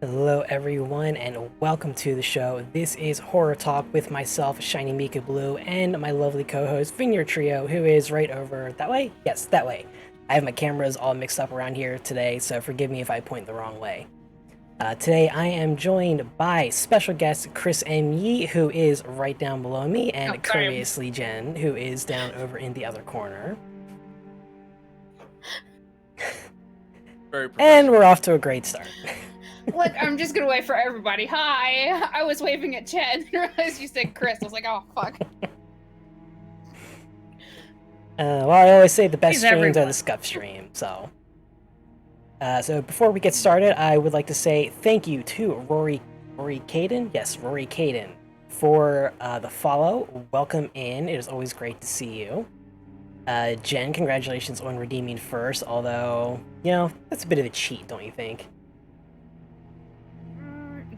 Hello everyone and welcome to the show. This is Horror Talk with myself, ShinyMikablu, and my lovely co-host, VineyardTrio, who is right over that way? Yes, that way. I have my cameras all mixed up around here today, so forgive me if I point the wrong way. Today I am joined by special guest ChrisMYee, who is right down below me, and CurviouslyJen, who is down over in the other corner. And we're off to a great start. Look, I'm just gonna wait for everybody. Hi! I was waving at Chad and realized you said Chris. I was like, oh, fuck. Well, I always say the best streams are the scuff stream, so... So before we get started, I would like to say thank you to Rory Caden? Yes, Rory Caden, for the follow. Welcome in. It is always great to see you. Jen, congratulations on redeeming first, although, you know, that's a bit of a cheat, don't you think?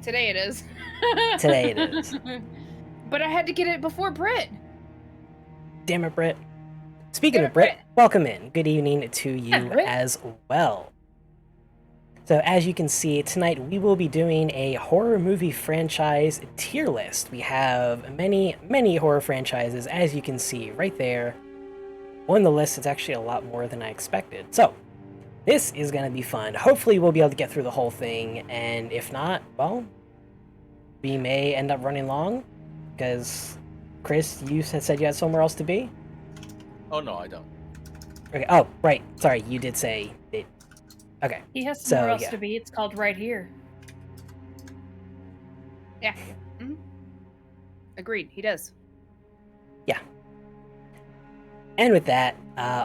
Today it is. Today it is. But I had to get it before Britt. Damn it, Britt. Speaking of Britt, welcome in. Good evening to you as well. So as you can see, tonight we will be doing a horror movie franchise tier list. We have many, many horror franchises, as you can see right there. On the list, it's actually a lot more than I expected. So, this is going to be fun. Hopefully we'll be able to get through the whole thing, and if not, well, we may end up running long, because, Chris, you said you had somewhere else to be? Oh, no, I don't. Okay. Oh, right. Sorry, you did say it. Okay. He has somewhere else to be. It's called right here. Yeah. Mm-hmm. Agreed. He does. Yeah. And with that,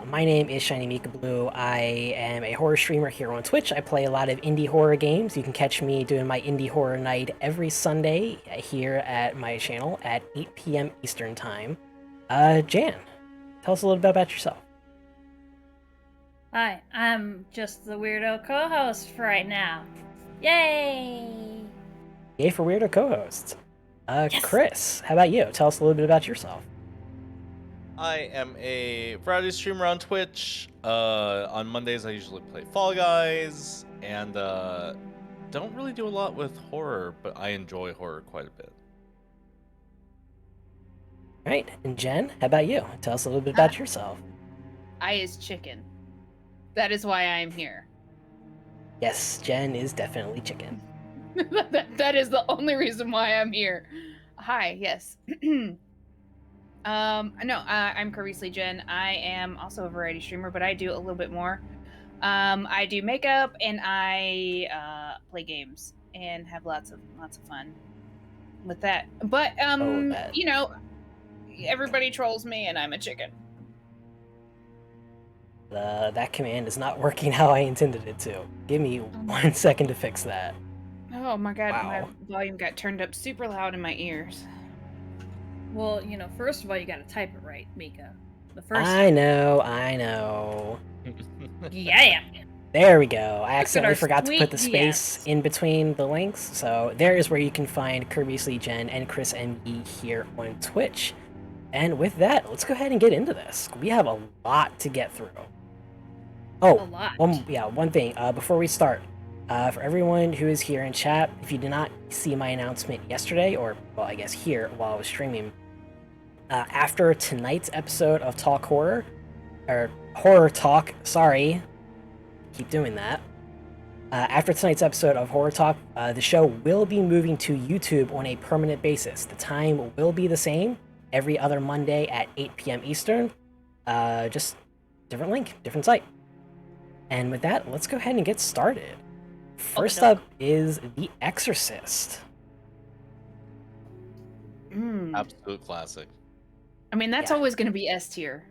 my name is ShinyMikablu. I am a horror streamer here on Twitch. I play a lot of indie horror games. You can catch me doing my indie horror night every Sunday here at my channel at 8 p.m. Eastern Time. Jan, tell us a little bit about yourself. Hi, I'm just the weirdo co-host for right now. Yay! Yay for weirdo co-hosts. Yes. Chris, how about you? Tell us a little bit about yourself. I am a variety streamer on Twitch. On Mondays, I usually play Fall Guys, and don't really do a lot with horror, but I enjoy horror quite a bit. All right, and Jen, how about you? Tell us a little bit about yourself. I is chicken. That is why I am here. Yes, Jen is definitely chicken. that is the only reason why I'm here. Hi, yes. I'm CurviouslyJen. I am also a variety streamer, but I do a little bit more. I do makeup and I play games and have lots of fun with that. But you know, everybody trolls me and I'm a chicken. That command is not working how I intended it to. Give me 1 second to fix that. Oh my god, my volume got turned up super loud in my ears. Well, you know, first of all, you gotta type it right, Mika. The first. I know. Yeah. There we go. I accidentally forgot to put the space in between the links, so there is where you can find CurviouslyJen and ChrisMYee here on Twitch. And with that, let's go ahead and get into this. We have a lot to get through. Oh, one thing before we start. For everyone who is here in chat, if you did not see my announcement yesterday, or, well, I guess here while I was streaming, after tonight's episode of Talk Horror, or Horror Talk, sorry, keep doing that. After tonight's episode of Horror Talk, the show will be moving to YouTube on a permanent basis. The time will be the same, every other Monday at 8 p.m. Eastern. Just different link, different site. And with that, let's go ahead and get started. First up is The Exorcist. Absolute classic. I mean, that's always going to be S tier.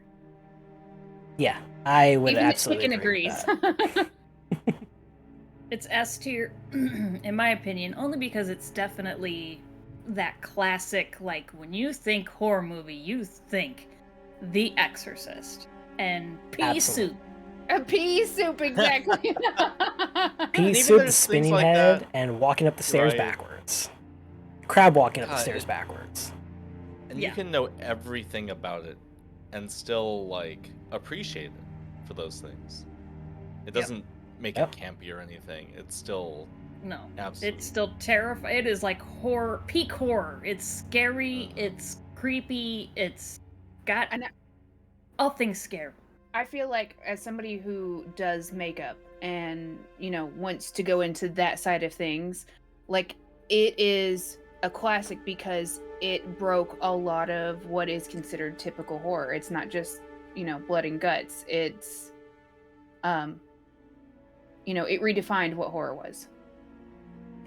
Yeah, I would Even absolutely chicken agree agrees. with that. It's S tier, in my opinion, only because it's definitely that classic, like, when you think horror movie, you think The Exorcist and pea soup. A pea soup, exactly. Pea soup, the spinning head, and walking up the stairs backwards. Crab walking up the stairs backwards. And you can know everything about it and still, like, appreciate it for those things. It doesn't make it campy or anything. It's still No. Absolutely. It's still terrifying. It is like horror, peak horror. It's scary, it's creepy, it's got And all things scary. I feel like as somebody who does makeup and, wants to go into that side of things, like it is a classic because it broke a lot of what is considered typical horror. It's not just, blood and guts. It's it redefined what horror was.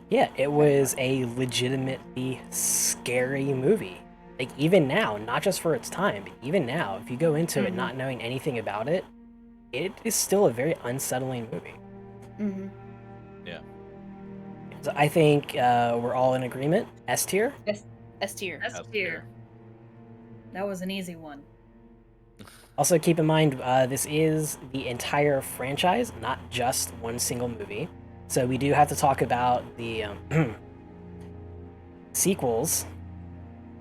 Yeah, it was a legitimately scary movie. Like, even now, not just for its time, but even now, if you go into it not knowing anything about it, it is still a very unsettling movie. Mm-hmm. Yeah. So I think we're all in agreement. S tier? S tier. S tier. That was an easy one. Also, keep in mind, this is the entire franchise, not just one single movie. So we do have to talk about the sequels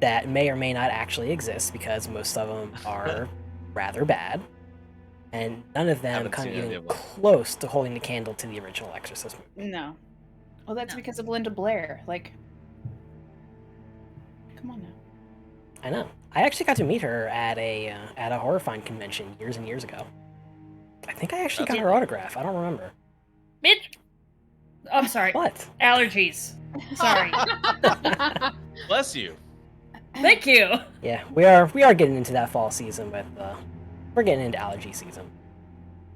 that may or may not actually exist, because most of them are rather bad. And none of them Haven't come seen any even of them. close to holding the candle to the original Exorcist movie. No. Well, that's No. because of Linda Blair. Like, come on now. I know. I actually got to meet her at a horror-fine convention years and years ago. I think I actually got her autograph. I don't remember. Bitch! I'm sorry. What? Allergies. Sorry. Bless you. Thank you. Yeah, we are getting into that fall season with we're getting into allergy season.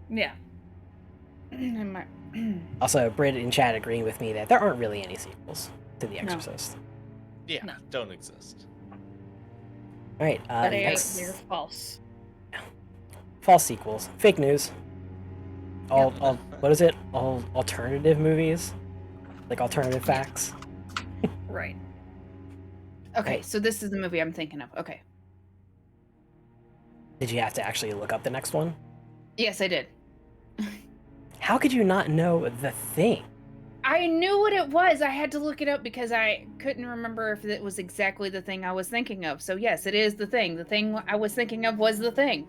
Yeah. Also, Britt in chat agreeing with me that there aren't really any sequels to The Exorcist. Yeah, No. don't exist. All right, But next they're false. false sequels, fake news. All what is it? All alternative movies, like alternative facts. Right. Okay, Right. so this is the movie I'm thinking of. Okay. Did you have to actually look up the next one? Yes, I did. How could you not know The Thing? I knew what it was. I had to look it up because I couldn't remember if it was exactly the thing I was thinking of. So yes, it is The Thing. The thing I was thinking of was The Thing.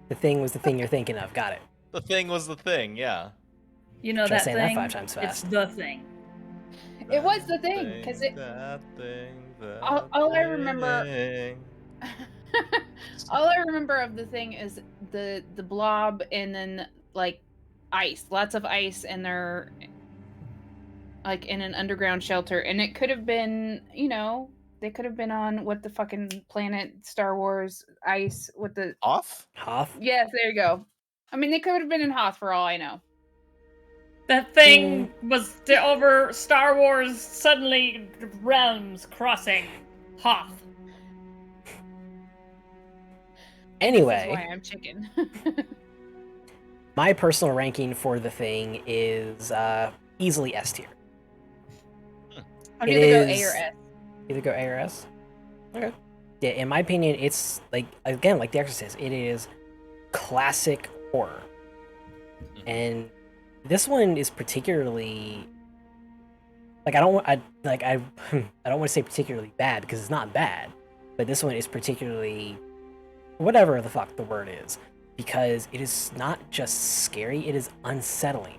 The Thing was the thing you're thinking of. Got it. The Thing was the thing, yeah. You know Try that saying that thing? 5 times fast. It's the thing. It was The Thing because all I remember all I remember of The Thing is the blob and then like ice, lots of ice, and they're like in an underground shelter, and it could have been, they could have been on what the fucking planet Star Wars ice with the Off? Hoth? Yes, there you go. I mean, they could have been in Hoth for all I know. That thing was over Star Wars, suddenly realms crossing. Hoth. Anyway, This is why I'm chicken. my personal ranking for The Thing is easily S tier. I'm It gonna go A is- or S. Either go A or S. Okay. Yeah, in my opinion, it's like The Exorcist. It is classic horror, and this one is particularly like I don't want to say particularly bad because it's not bad, but this one is particularly whatever the fuck the word is, because it is not just scary; it is unsettling.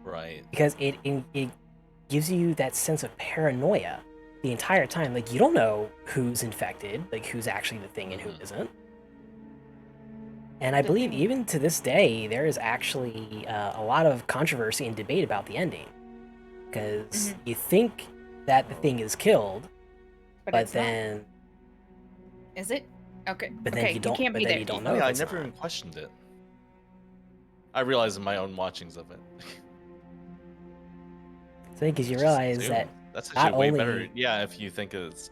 Right. Because it gives you that sense of paranoia the entire time. Like, you don't know who's infected, like who's actually the thing and who isn't. And I believe even to this day, there is actually a lot of controversy and debate about the ending. Because you think that the thing is killed, but it's not. then... Is it? Okay. But then okay, you don't- can't but be then there. you don't know. Yeah, if I it's never not. even questioned it. I realized in my own watchings of it. So because you Just realize assume. that That's not actually way only- better. Yeah, if you think it's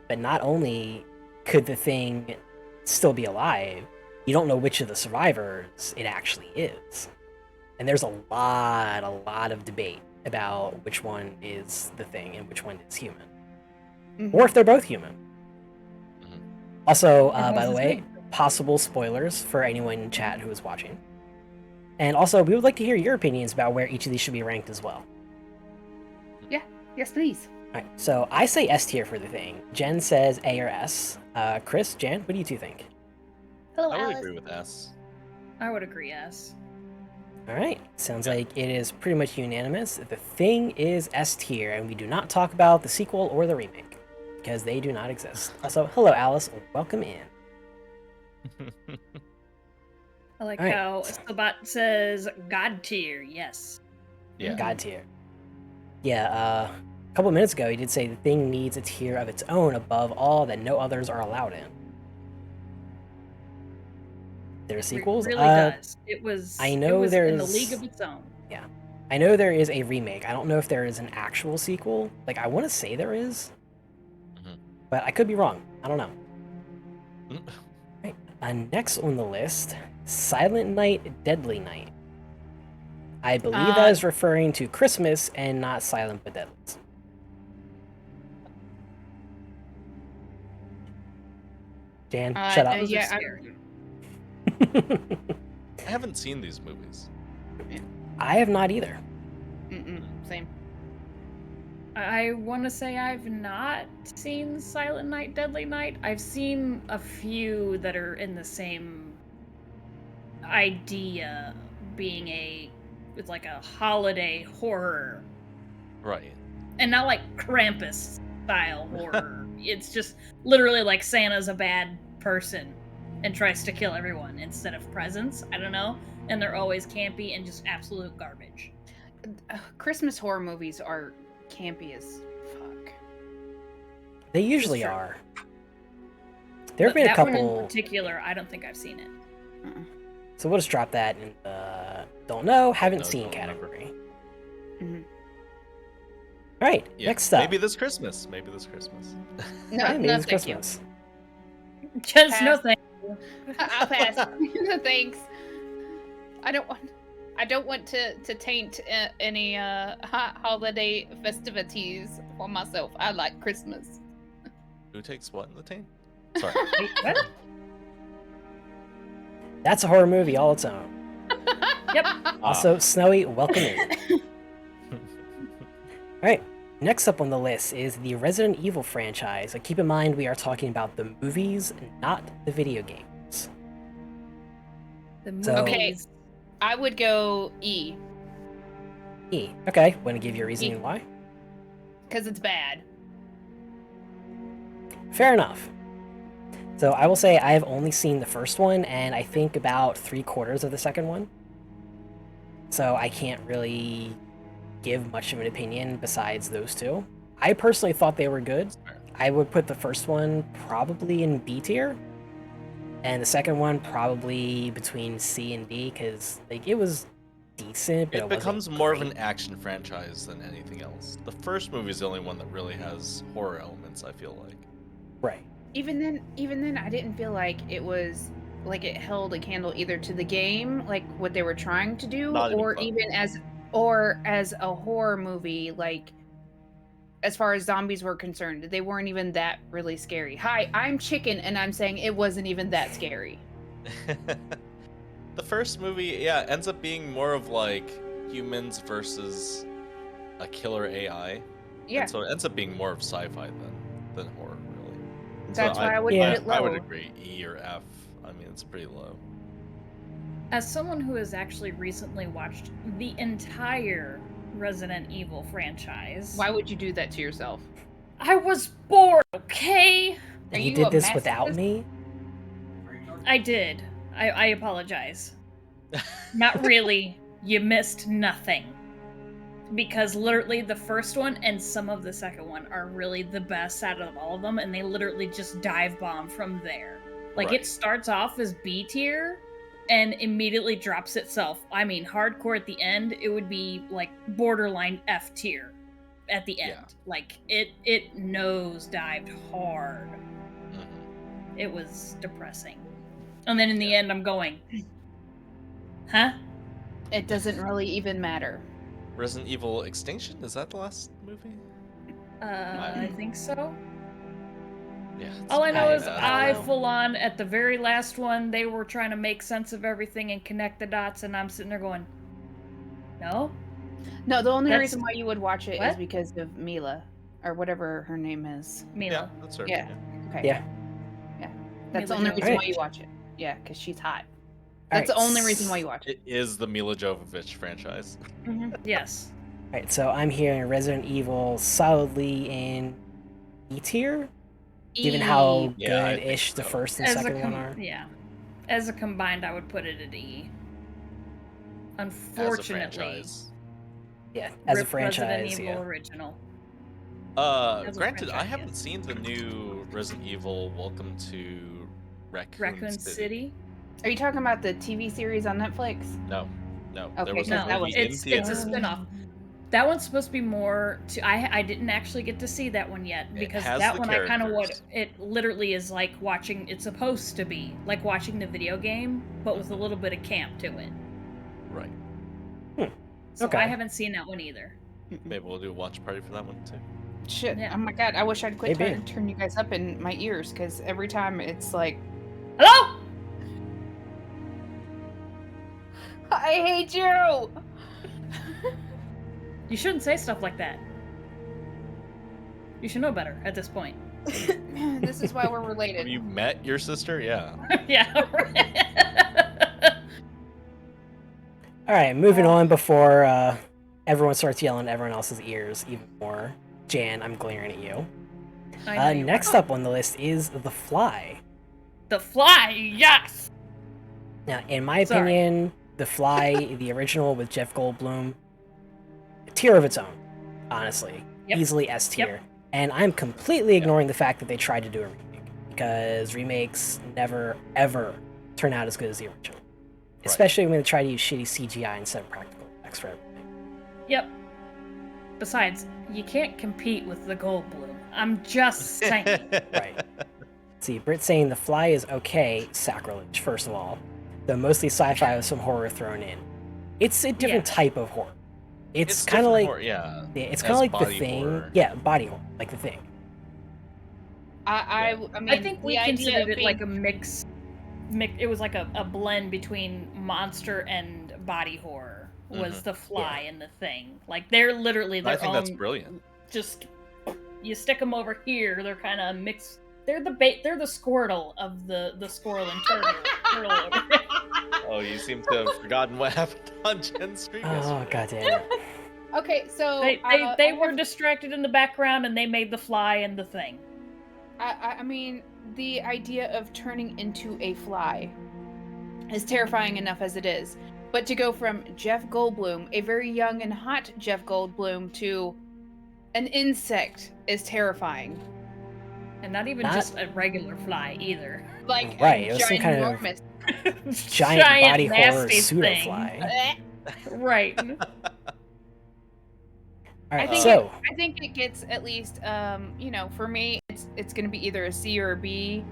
But not only could the thing still be alive, you don't know which of the survivors it actually is. And there's a lot of debate about which one is the thing and which one is human. Or if they're both human. Also, by the way, possible spoilers for anyone in chat who is watching. And also, we would like to hear your opinions about where each of these should be ranked as well. Yes, please. Alright, so I say S tier for the thing. Jen says A or S. Chris, Jan, what do you two think? Hello, I would Alice. agree with S. I would agree, yes. All right. Sounds like it is pretty much unanimous. The Thing is S tier, and we do not talk about the sequel or the remake because they do not exist. Also, hello, Alice. Welcome in. I like All right. how Sabat says God tier. Yes. Yeah. God tier. Yeah, a couple of minutes ago, he did say the Thing needs a tier of its own above all that no others are allowed in. There are sequels? It really does. It was. I know it was there's in the league of its own. Yeah, I know there is a remake. I don't know if there is an actual sequel. Like, I want to say there is, but I could be wrong. I don't know. Right. Next on the list, Silent Night, Deadly Night. I believe that is referring to Christmas and not Silent but Deadly. Dan, shut up. Yeah, I haven't seen these movies. I have not either. Same. I want to say I've not seen Silent Night, Deadly Night. I've seen a few that are in the same idea, being it's like a holiday horror. Right. And not like Krampus style horror. It's just literally like Santa's a bad person and tries to kill everyone instead of presents. I don't know. And they're always campy and just absolute garbage. Christmas horror movies are campy as fuck. They usually are. There have been a that couple. one in particular, I don't think I've seen it. So we'll just drop that in the don't know, haven't No, seen don't category. Mm-hmm. All right, Yeah, next up. Maybe this Christmas. Maybe this Christmas. No, Maybe no, it's thank you. Christmas. Just Pass. no thank you. I'll pass. No thanks. I don't want to taint any holiday festivities for myself. I like Christmas. Who takes what in the team? Sorry. Wait, what? That's a horror movie all its own. Yep. Also, Snowy, welcome in. All right, next up on the list is the Resident Evil franchise. Keep in mind we are talking about the movies, not the video games. The movies. So- Okay. I would go E E. Okay, want to give you a reason why? because it's bad. Fair enough. So I will say I have only seen the first one, and I think about 3/4 of the second one. So I can't really give much of an opinion besides those two. I personally thought they were good. I would put the first one probably in B tier, and the second one probably between C and D, because like it was decent, but It it becomes wasn't more of great. an action franchise than anything else. The first movie is the only one that really has horror elements, I feel like. Right. Even then, I didn't feel like it was like it held a candle either to the game, like what they were trying to do, Not even or close. even as a horror movie. Like as far as zombies were concerned, they weren't even that really scary. Hi, I'm Chicken, and I'm saying it wasn't even that scary. The first movie, yeah, ends up being more of like humans versus a killer AI. Yeah, And so it ends up being more of sci-fi than horror, really. that's why I would Yeah. put it low. I would agree. E or F. I mean, it's pretty low. As someone who has actually recently watched the entire Resident Evil franchise, Why would you do that to yourself? I was bored, okay? Are And you you did a this without masochist? me? I did. I apologize. Not really. You missed nothing. Because literally the first one and some of the second one are really the best out of all of them, and they literally just dive bomb from there. Like, Right. it starts off as B tier and immediately drops itself. I mean, hardcore at the end, it would be like borderline F tier at the end. Yeah. Like, it nosedived hard. Mhm. It was depressing. And then in the end, I'm going, huh? It doesn't really even matter. Resident Evil Extinction, is that the last movie? I think so. Yeah. All I know I- is I don't I know. full on at the very last one, they were trying to make sense of everything and connect the dots, and I'm sitting there going, no? No, the only That's- reason why you would watch it is What? because of Mila, or whatever her name is. Yeah, Mila. that's her. Yeah. Okay. Yeah. That's the Mila only Jovovich. reason why Right. you watch it. Yeah, because she's hot. That's the Alright, only reason why you watch it. It is the Mila Jovovich franchise. Yes. Alright, so I'm here in Resident Evil solidly in E tier, given how Yeah, I think good-ish the so. first and second one are. Yeah. As a combined, I would put it at E. As a Unfortunately, franchise. Yeah, as a rip Resident franchise, Evil yeah. original. As a Granted, I franchise, haven't yes. seen the new Resident Evil Welcome to Raccoon City. Are you talking about the TV series on Netflix? No. Okay, There was no, a that movie was- in it's a theaters. spin-off. That one's supposed to be more to I didn't actually get to see that one yet because has that the one I kind of characters. it literally is like watching, it's supposed to be like watching the video game but with a little bit of camp to it. Right. So Okay. I haven't seen that one either. Maybe we'll do a watch party for that one too. Shit. Yeah. Oh my god, I wish I'd quit Maybe. trying to turn you guys up in my ears, because every time it's like, Hello? I hate you! You shouldn't say stuff like that. You should know better at this point. This is why we're Have related. you met your sister? Yeah. Yeah. Right. Alright, moving on before everyone starts yelling at everyone else's ears even more. Jan, I'm glaring at you. I know you Next are. up on the list is The Fly. The Fly, yes. Now, in my Sorry. opinion, The Fly, the original with Jeff Goldblum, a tier of its own, honestly. Yep. Easily S tier. Yep. And I'm completely ignoring the fact that they tried to do a remake, because remakes never, ever turn out as good as the original. Right. Especially when they try to use shitty CGI instead of practical effects for everything. Yep. Besides, you can't compete with the Goldblum. I'm just saying. Right. See, Brit saying The Fly is okay, sacrilege, first of all. Though mostly sci-fi with some horror thrown in. It's a different type of horror. It's kind of different like horror, yeah. it's As kind of like The body Thing. horror. Yeah, body horror, like The Thing. I mean, I think we the idea considered of it being- like a mix. It was like a blend between monster and body horror. Was The Fly and The Thing. Like they're literally their I think own. that's brilliant. Just you stick them over here. They're kind of mixed. They're the bait. They're the Squirtle of the squirrel and turtle over here. Oh, you seem to have forgotten what happened on Jen's stream Oh, yesterday. goddamn it. Okay, so They were distracted in the background and they made The Fly and The Thing. I mean, the idea of turning into a fly is terrifying enough as it is. But to go from Jeff Goldblum, a very young and hot Jeff Goldblum, to an insect is terrifying. And not even Not- just a regular fly either. Like Right, a it was some kind of ginormous. Giant body horror nasty pseudo-fly. Right. Alright, I think so... I think it gets at least, for me, it's going to be either a C or a B,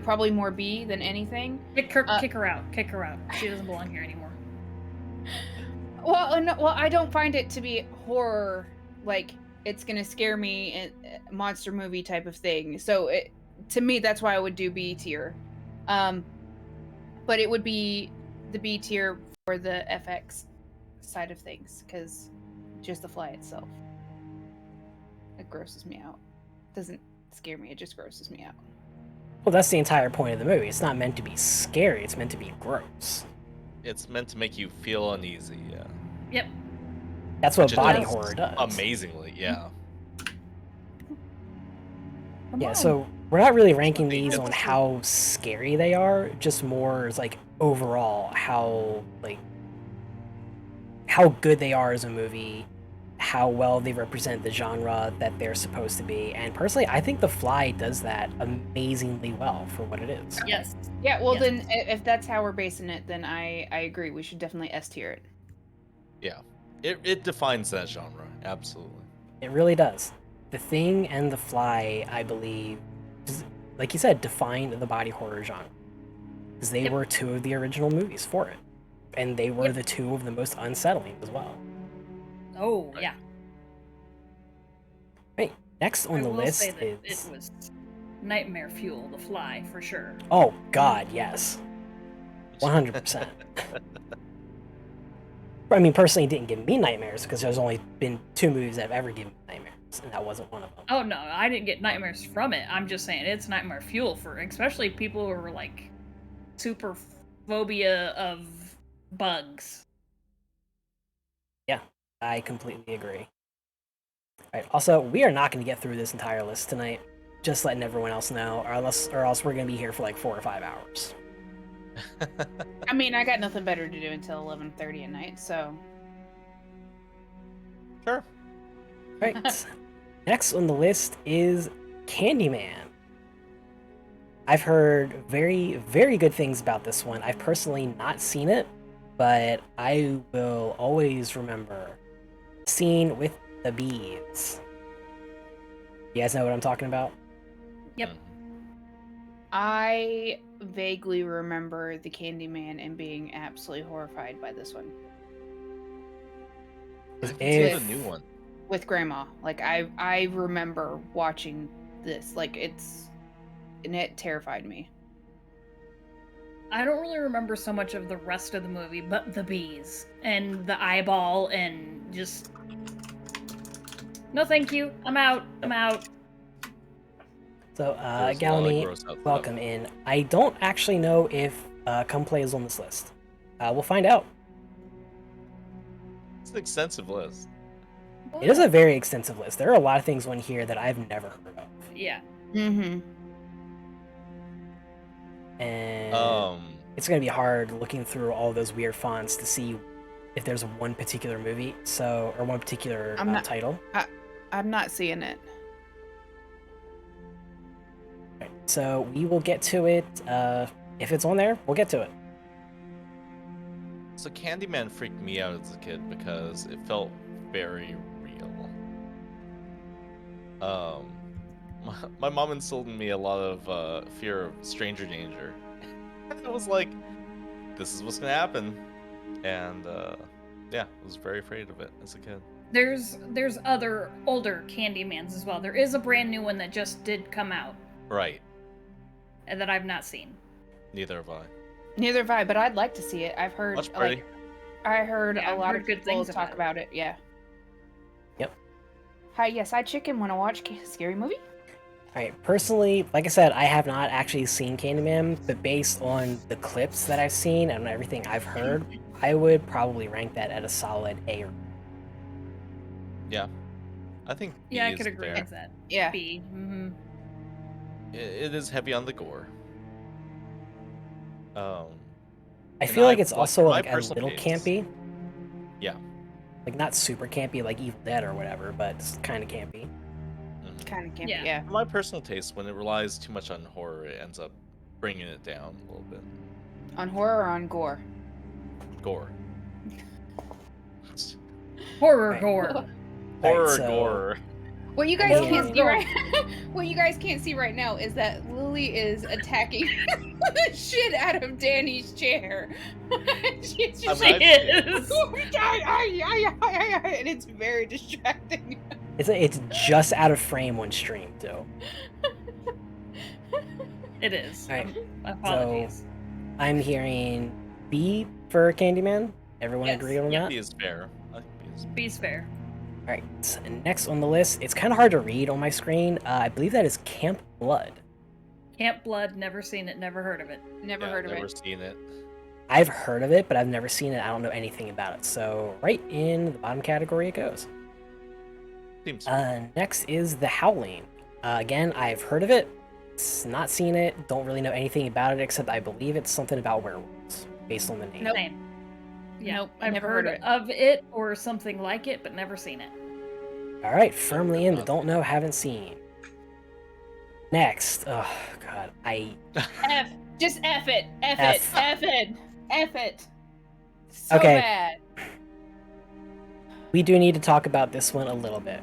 probably more B than anything. Kick her out. Kick her out. She doesn't belong here anymore. Well, no, well, I don't find it to be horror, like it's going to scare me, monster movie type of thing. So to me, that's why I would do B tier. But it would be the B tier for the FX side of things, because just the fly itself, it grosses me out. Doesn't scare me, it just grosses me out. Well, that's the entire point of the movie. It's not meant to be scary, it's meant to be gross. It's meant to make you feel uneasy, yeah. Yep. That's what Which it body does horror does. Amazingly, yeah. Come Yeah, on. so we're not really ranking what they these do. on how scary they are, just more as like overall how good they are as a movie, how well they represent the genre that they're supposed to be. And personally, I think The Fly does that amazingly well for what it is. Yes. Yeah, well Yes. then, if that's how we're basing it, then I agree. We should definitely S tier it. Yeah. It defines that genre, absolutely. It really does. The Thing and The Fly, I believe, like you said, defined the body horror genre. Because they Yep. were two of the original movies for it. And they were Yep. the two of the most unsettling as well. Oh, Right. yeah. Right. Next on I the will list say that is... it was nightmare fuel, The Fly, for sure. Oh, God, yes. 100%. I mean, personally, it didn't give me nightmares because there's only been 2 movies that have ever given me nightmares, and that wasn't one of them. Oh, no, I didn't get nightmares from it. I'm just saying it's nightmare fuel for especially people who are like super phobia of bugs. Yeah, I completely agree. Alright, also, we are not going to get through this entire list tonight. Just letting everyone else know, or else we're going to be here for like 4 or 5 hours. I mean, I got nothing better to do until 11:30 at night, so. Sure. Alright, next on the list is Candyman. I've heard very, very good things about this one. I've personally not seen it, but I will always remember the scene with the beads. You guys know what I'm talking about? Yep. I vaguely remember the Candyman and being absolutely horrified by this one. It's a new one. With Grandma. Like, I remember watching this. Like, and it terrified me. I don't really remember so much of the rest of the movie, but the bees and the eyeball and just... No thank you. I'm out. So, There's a lot of Galani, gross out welcome in. I don't actually know if Come Play is on this list. We'll find out. It's an extensive list. It is a very extensive list. There are a lot of things on here that I've never heard of. Yeah. Mm-hmm. And it's going to be hard looking through all those weird fonts to see if there's one particular movie, or one particular title. I'm not seeing it. Right, so we will get to it. If it's on there, we'll get to it. So Candyman freaked me out as a kid because it felt very real. My mom instilled in me a lot of fear of stranger danger. I was like, this is what's gonna happen. And yeah, I was very afraid of it as a kid. There's other older Candymans as well. There is a brand new one that just did come out. Right. And that I've not seen. Neither have I. Neither have I, but I'd like to see it. I've heard Much pretty. I heard Yeah, a I've lot heard of good people things talk about it. about it. Yeah. Yep. Hi, yes, I chicken want to watch scary movie. Alright, personally, like I said, I have not actually seen Candyman, but based on the clips that I've seen and everything I've heard, I would probably rank that at a solid A. Yeah. I think B Yeah, I is could agree fair. with that. Yeah. B. Mm-hmm. It is heavy on the gore. I feel like it's also my like a personal little taste- campy. Yeah. Like not super campy like Evil Dead or whatever, but it's kind of campy. Kind of campy. Yeah. Yeah. For my personal taste, when it relies too much on horror, it ends up bringing it down a little bit. On horror or on gore? Gore. Horror Right. gore. Horror so- gore. What you guys Horror can't see gore. right what you guys can't see right now is that Lily is attacking the shit out of Danny's chair. She's just I'm like, Is. and it's very distracting. It's just out of frame on stream too. It is. Alright, Apologies. I'm hearing B for Candyman. Everyone Yes. agree on Yeah, that? B is fair. I think B is B's fair. Alright, so next on the list, it's kind of hard to read on my screen. I believe that is Camp Blood. Camp Blood, never seen it, never heard of it. Never yeah, heard of never it. seen it. I've heard of it, but I've never seen it. I don't know anything about it. So right in the bottom category it goes. Seems Next is The Howling. Again, I've heard of it. Not seen it. Don't really know anything about it, except I believe it's something about werewolves, based on the name. Nope. Same. Yeah, Nope, I've never heard heard of it or something like it, but never seen it. Alright, firmly in the don't know, haven't seen. Next. Oh, God. F. Just F it. F F. it. F it. F it. So Okay. bad. We do need to talk about this one a little bit.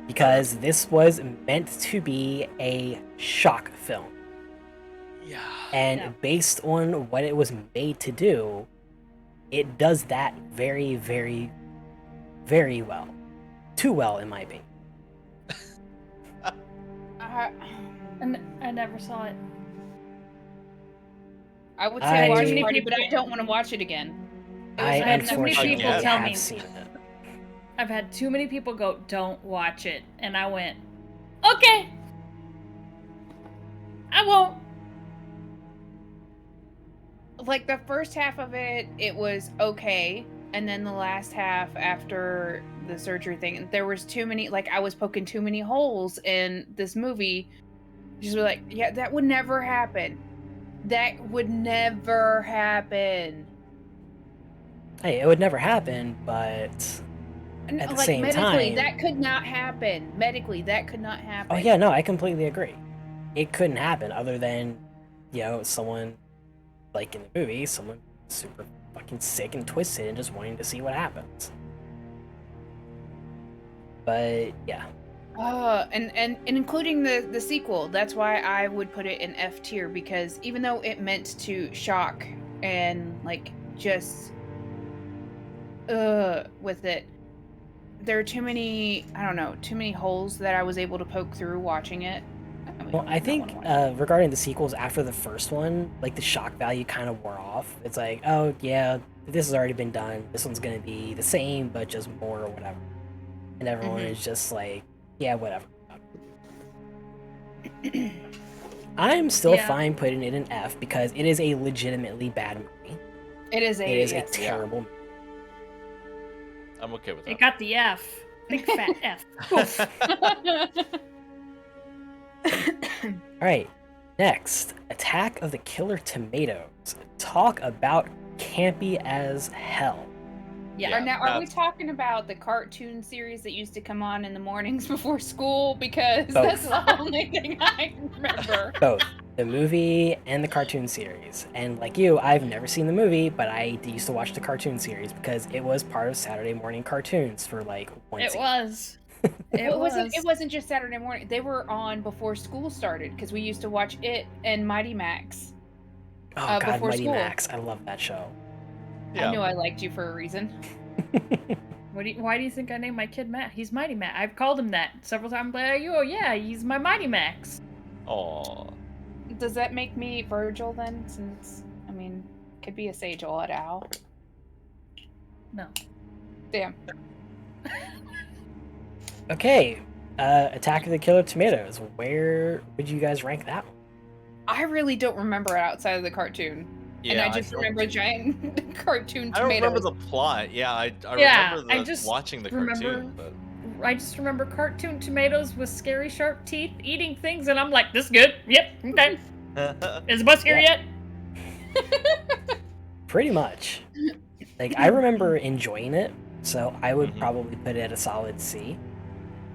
Because this was meant to be a shock film. yeah. And Yeah. based on what it was made to do, it does that very, very, very well. Too well, in my opinion. And I never saw it. I would say watch Too many party, but I people- don't want to watch it again. I had so many unfortunately people tell have me- seen it. I've had too many people go, don't watch it. And I went, okay. I won't. like the first half of it was okay, and then the last half after the surgery thing, there was too many, like I was poking too many holes in this movie. Just like, yeah, that would never happen. That would never happen. Hey, it would never happen, but at the Like same medically, time, that could not happen. Medically, that could not happen. oh yeah, no, I completely agree. It couldn't happen other than, someone like in the movie, someone super fucking sick and twisted and just wanting to see what happens. But yeah. And including the sequel, that's why I would put it in F tier, because even though it meant to shock and like just with it, there are too many holes that I was able to poke through watching it. Well, I think regarding the sequels after the first one, like the shock value kind of wore off. It's like, oh yeah, this has already been done. This one's gonna be the same, but just more or whatever. And everyone is just like, yeah, whatever. I'm still fine putting it in F because it is a legitimately bad movie. It is a terrible movie. I'm okay with that. It got the F. Big fat F. Oof. Alright, next, Attack of the Killer Tomatoes. Talk about campy as hell. Yeah. Now, are we talking about the cartoon series that used to come on in the mornings before school? Because that's the only thing I remember. Both. The movie and the cartoon series. And like you, I've never seen the movie, but I used to watch the cartoon series because it was part of Saturday morning cartoons for like one season. It wasn't just Saturday morning. They were on before school started because we used to watch it and Mighty Max. Oh god, Mighty school. Max. I love that show. Yeah. I knew I liked you for a reason. Why do you think I named my kid Matt? He's Mighty Matt. I've called him that several times. Like, oh yeah, he's my Mighty Max. Aww. Does that make me Virgil then? Since, I mean, could be a sage old owl. No. Damn. Okay, Attack of the Killer Tomatoes. Where would you guys rank that one? I really don't remember it outside of the cartoon. Yeah, and I just remember giant cartoon tomatoes. I don't remember the plot. Yeah, I remember watching the cartoon, but I just remember cartoon tomatoes with scary sharp teeth eating things, and I'm like, this is good. Yep, okay. Is the bus here yet? Pretty much. Like, I remember enjoying it, so I would probably put it at a solid C.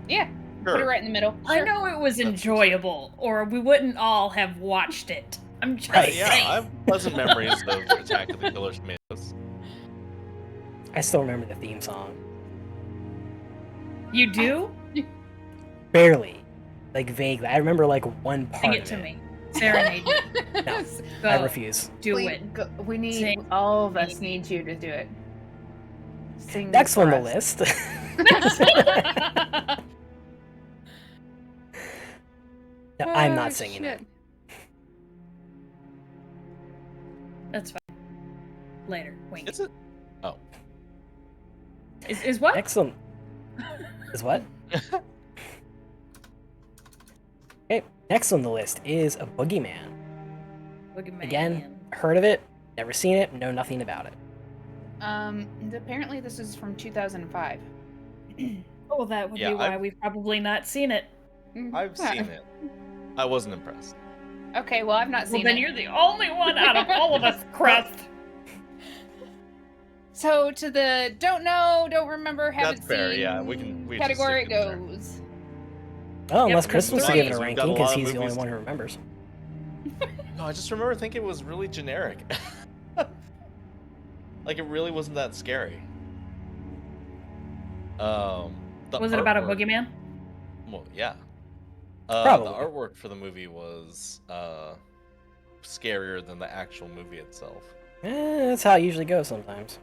Yeah, sure. Put it right in the middle. Sure. I know it was enjoyable, or we wouldn't all have watched it. I'm just saying. Yeah, I have pleasant memories of Attack of the Killer Tomatoes. I still remember the theme song. You do? Barely. Like, vaguely. I remember, like, one part Sing it to me. Serenade me. No, I refuse. Do it. We need, all of us need you to do it. Sing Next on the list. No, I'm not singing it. That's fine. Later. Wait. Is it? Oh. Is what? Excellent. Is what? Okay, next on the list is a Boogeyman. Boogeyman. Again, heard of it, never seen it, know nothing about it. Apparently this is from 2005. Oh, that would be why we've probably not seen it. I've seen it. I wasn't impressed. Okay, well, I've not seen it. Well, then you're the only one out of all of us, Crust. So, to the don't know, don't remember, haven't fair, seen yeah. We category it goes. Oh, unless Chris wants to give it a ranking because he's the only one who remembers. No, I just remember thinking it was really generic. Like, it really wasn't that scary. Was it about a boogeyman? Well, yeah. Probably. The artwork for the movie was scarier than the actual movie itself. That's how it usually goes sometimes.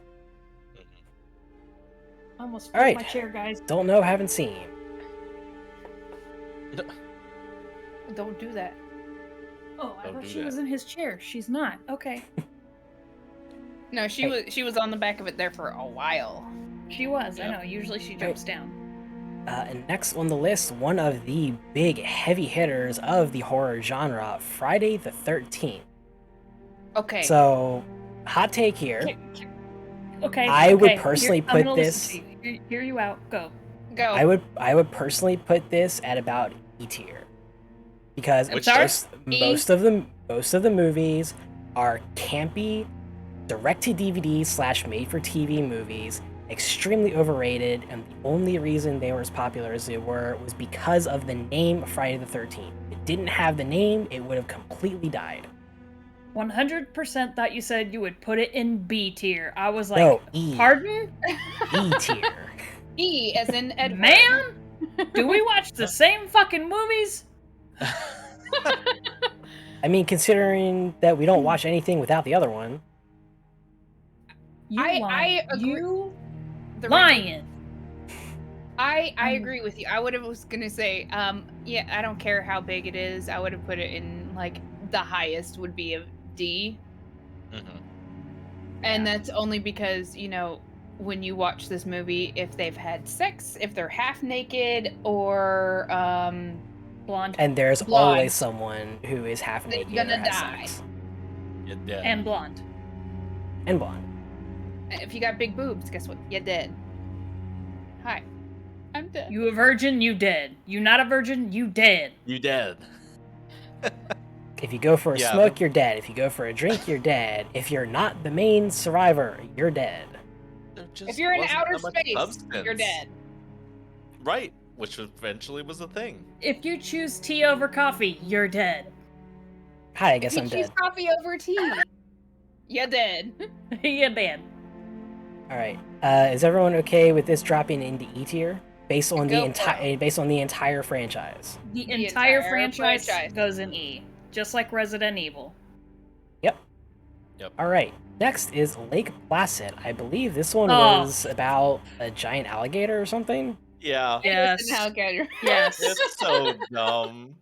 I almost flipped my chair, guys. Don't know, haven't seen. Don't do that. Oh, I thought she was in his chair. She's not. Okay. No, she was on the back of it there for a while. She was. I know. Usually she jumps down. And next on the list, one of the big heavy hitters of the horror genre, Friday the 13th. Okay. So, hot take here. Okay. I would personally put this. Hear you out. Go. Go. I would personally put this at about E tier, because most of the movies are campy, direct to DVD / made for TV movies, extremely overrated, and the only reason they were as popular as they were was because of the name Friday the 13th. If it didn't have the name, it would have completely died. 100% thought you said you would put it in B tier. I was like, No, E. Pardon? E tier. E as in Edward. Man? Do we watch the same fucking movies? I mean, considering that we don't watch anything without the other one. I agree. Lying. I agree with you. I was gonna say, yeah, I don't care how big it is. I would have put it in like the highest would be a D. And that's only because, you know, when you watch this movie, if they've had sex, if they're half naked or blonde. And there's always someone who is half naked gonna or has die. sex. You're dead. And blonde. And blonde. If you got big boobs, guess what? You're dead. Hi. I'm dead. You a virgin, you dead. You not a virgin, you dead. You dead. If you go for a smoke, you're dead. If you go for a drink, you're dead. If you're not the main survivor, you're dead. If you're in outer space, you're dead. Right, which eventually was a thing. If you choose tea over coffee, you're dead. Hi, I guess I'm If you choose dead. coffee over tea, you're dead. You're dead. Alright. Is everyone okay with this dropping into E tier? Based on the entire franchise. The entire franchise goes in E. Just like Resident Evil. Yep. Alright. Next is Lake Placid. I believe this one was about a giant alligator or something. Yeah. Yes. It's an alligator. Yes. It's so dumb.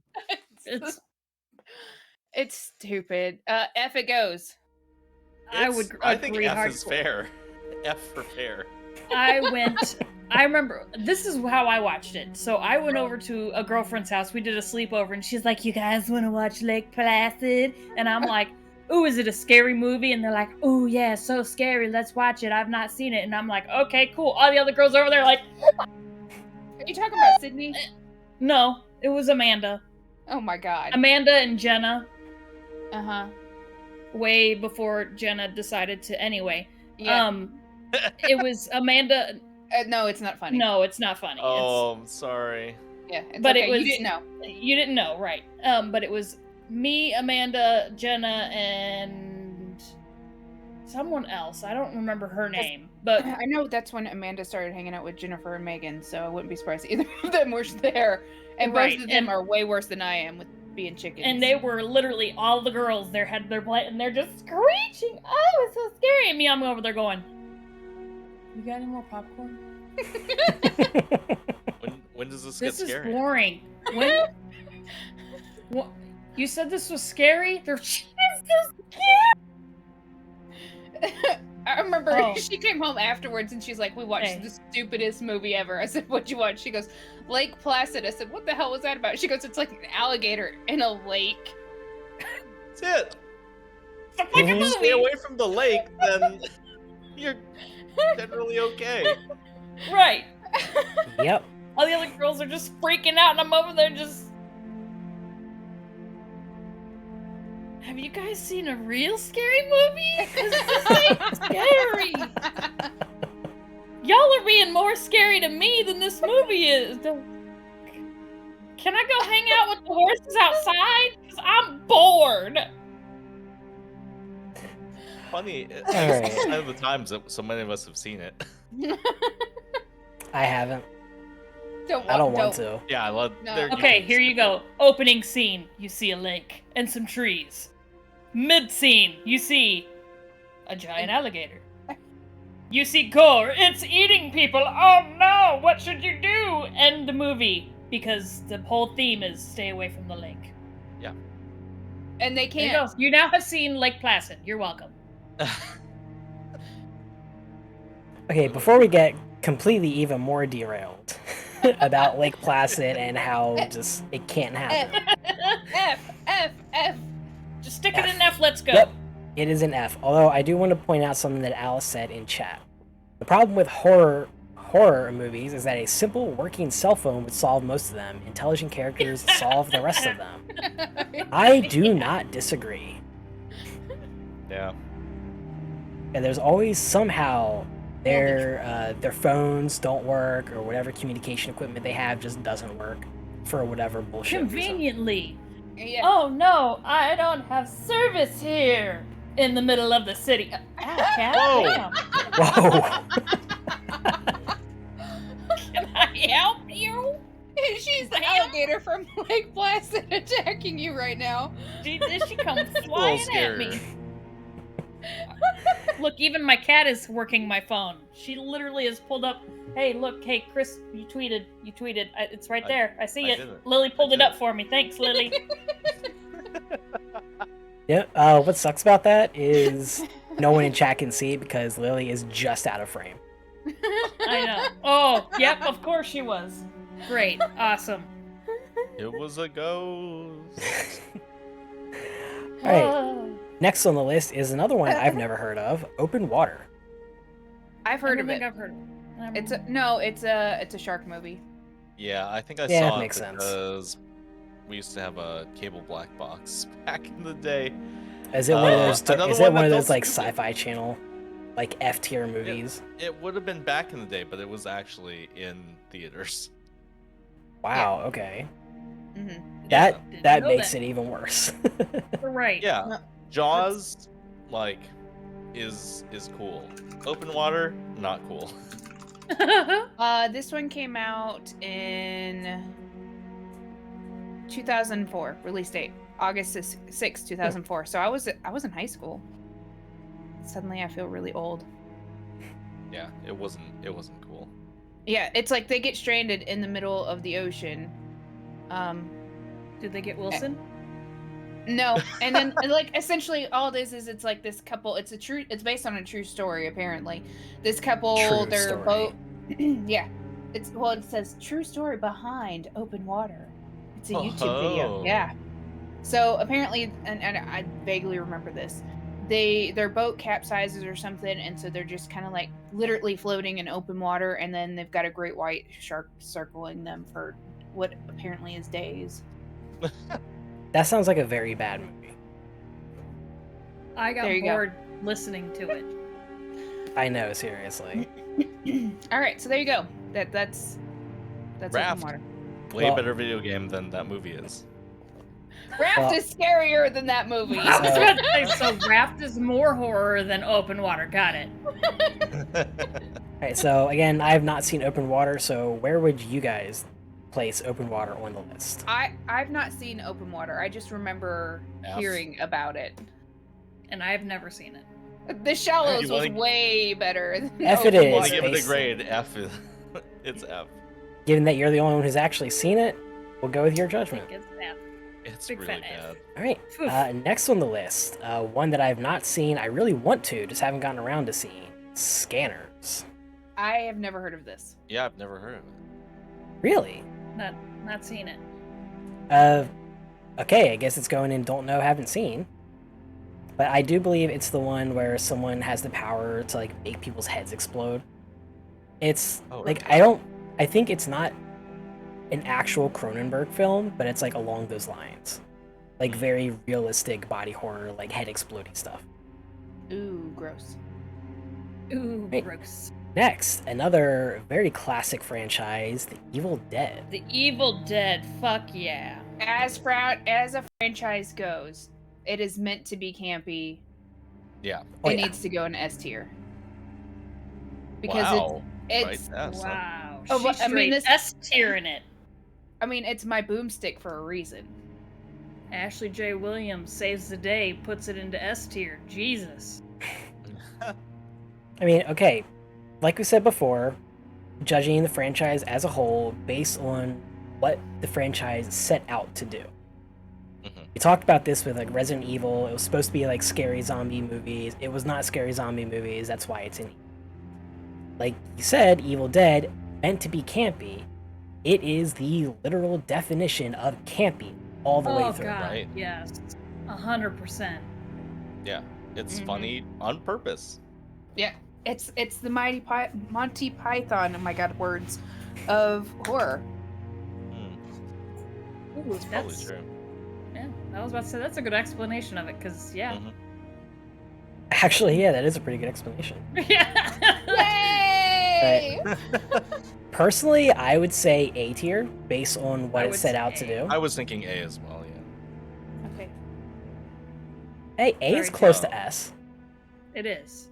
It's stupid. F it goes. I think F is fair. F for fair. I remember, this is how I watched it. So I went over to a girlfriend's house. We did a sleepover, and she's like, "You guys want to watch Lake Placid?" And I'm like, "Ooh, is it a scary movie?" And they're like, "Ooh, yeah, so scary. Let's watch it. I've not seen it." And I'm like, "Okay, cool." All the other girls over there like, Are you talking about Sydney? no, it was Amanda. Oh my god. Amanda and Jenna. Uh-huh. Way before Jenna decided to anyway. Yeah. It was Amanda. No, it's not funny. No, it's not funny. Oh, I'm sorry. Yeah, but okay. it was. You didn't know. You didn't know, right? But it was me, Amanda, Jenna, and someone else. I don't remember her name, but I know that's when Amanda started hanging out with Jennifer and Megan, so I wouldn't be surprised either of them were there. And both of them are way worse than I am with being chickens. And they were literally all the girls. They had their play, and they're just screeching. Oh, it's so scary! And me, I'm over there going, "You got any more popcorn?" When does this get scary? This is boring. When? What? You said this was scary? It's so scary! I remember she came home afterwards and she's like, "We watched the stupidest movie ever." I said, "What'd you watch?" She goes, "Lake Placid." I said, "What the hell was that about?" She goes, "It's like an alligator in a lake." That's it. If you stay away from the lake, then you're generally okay. Right. Yep. All the other girls are just freaking out, and I'm over there just... Have you guys seen a real scary movie? Because this ain't scary. Y'all are being more scary to me than this movie is. Can I go hang out with the horses outside? Because I'm bored. Funny, Alright. it's one of the times that so many of us have seen it. I haven't. Don't I don't want to. Yeah, I love. No. Okay, here you go. Opening scene, you see a lake and some trees. Mid scene, you see a giant alligator. You see gore. It's eating people. Oh no! What should you do? End the movie, because the whole theme is stay away from the lake. Yeah. And they There you can't. go. You now have seen Lake Placid. You're welcome. Okay, before we get completely even more derailed about Lake Placid and how just it can't happen. F. Just stick it in F. Let's go. Yep. It is an F. Although I do want to point out something that Alice said in chat. The problem with horror movies is that a simple working cell phone would solve most of them. Intelligent characters solve the rest of them. I do not disagree. Yeah. And there's always somehow their phones don't work, or whatever communication equipment they have just doesn't work for whatever bullshit reason. Conveniently. Yeah. Oh no, I don't have service here in the middle of the city. Ow, cat. Whoa. Damn. Whoa. Can I help you? She's the alligator from Lake Placid attacking you right now. She come A little flying at scary. me. Look, even my cat is working my phone. She literally has pulled up. Hey, look, hey, Chris, you tweeted. It's right there. I see I it. did it. Lily pulled I it did up it. for me. Thanks, Lily. Yeah. What sucks about that is no one in chat can see it because Lily is just out of frame. I know. Oh, yep, of course she was. Great. Awesome. It was a ghost. All right. Next on the list is another one I've never heard of, Open Water. I've heard of I don't it. think I've heard of it. It's a shark movie. Yeah, I think I Yeah, saw it it makes sense. because we used to have a cable black box back in the day. Is it one of those? Another Is it one one of that those felt like stupid. Sci-Fi Channel, like F-tier movies? It would have been back in the day, but it was actually in theaters. Wow. Okay. Mm-hmm. That Didn't that know makes that. it even worse. You're right. Yeah, Jaws, like, is cool. Open water, not cool. This one came out in 2004. Release date August 6, 2004. So I was in high school. Suddenly, I feel really old. Yeah, it wasn't cool. Yeah, it's like they get stranded in the middle of the ocean. Did they get Wilson? No, and then like essentially all it is it's like this couple. It's based on a true story apparently. This couple, True their story. boat. Yeah, it says true story behind open water. It's a YouTube video. Oh. Yeah. So apparently, and I vaguely remember this. Their boat capsizes or something, and so they're just kind of like literally floating in open water, and then they've got a great white shark circling them for what apparently is days. That sounds like a very bad movie. I got There you go. bored listening to it. I know, seriously. All right, so there you go. That's Raft. open water. Way Well- better video game than that movie is. Raft Well- is scarier than that movie. I was about to say, so Raft is more horror than Open Water. Got it. Alright, so again, I have not seen Open Water, so where would you guys place Open Water on the list? I've not seen open water. I just remember F. hearing about it. And I've never seen it. The Shallows You was wanna- way better than F it Open is. I Water. give it a basically. grade. F is it's F. Given that you're the only one who's actually seen it, we'll go with your judgment. It's that. It's Big really fat F. bad. Alright, Oof. next on the list, one that I've not seen, I really want to, just haven't gotten around to seeing. Scanners. I have never heard of this. Yeah, I've never heard of it. Really? Not seen it. Okay, I guess it's going in don't know, haven't seen. But I do believe it's the one where someone has the power to like make people's heads explode. It's Oh, like really? I think it's not an actual Cronenberg film, but it's like along those lines. Like very realistic body horror, like head exploding stuff. Ooh, gross. Ooh, Hey. gross. Next, another very classic franchise, The Evil Dead. The Evil Dead. Fuck yeah. As a franchise goes, it is meant to be campy. Yeah. Oh, It yeah. needs to go in S tier. Because Wow. it's Right, that's Wow. Oh, but, She's I mean, straight this- S tier in it. it's my boomstick for a reason. Ashley J. Williams saves the day, puts it into S tier. Jesus. I mean, okay, like we said before, judging the franchise as a whole based on what the franchise set out to do. Mhm. We talked about this with like Resident Evil. It was supposed to be like scary zombie movies. It was not scary zombie movies. That's why it's in. Like you said, Evil Dead meant to be campy. It is the literal definition of campy all the way Oh through. god, right? yes. 100%. Yeah. It's funny on purpose. Yeah, it's the Monty Python. Oh my god, words of horror. Ooh, that's probably true. Yeah, I was about to say that's a good explanation of it, because Actually, yeah, that is a pretty good explanation. Yay! Personally, I would say A tier based on what it set out to do. I was thinking A as well, yeah. Okay. Hey, A is close to S. It is.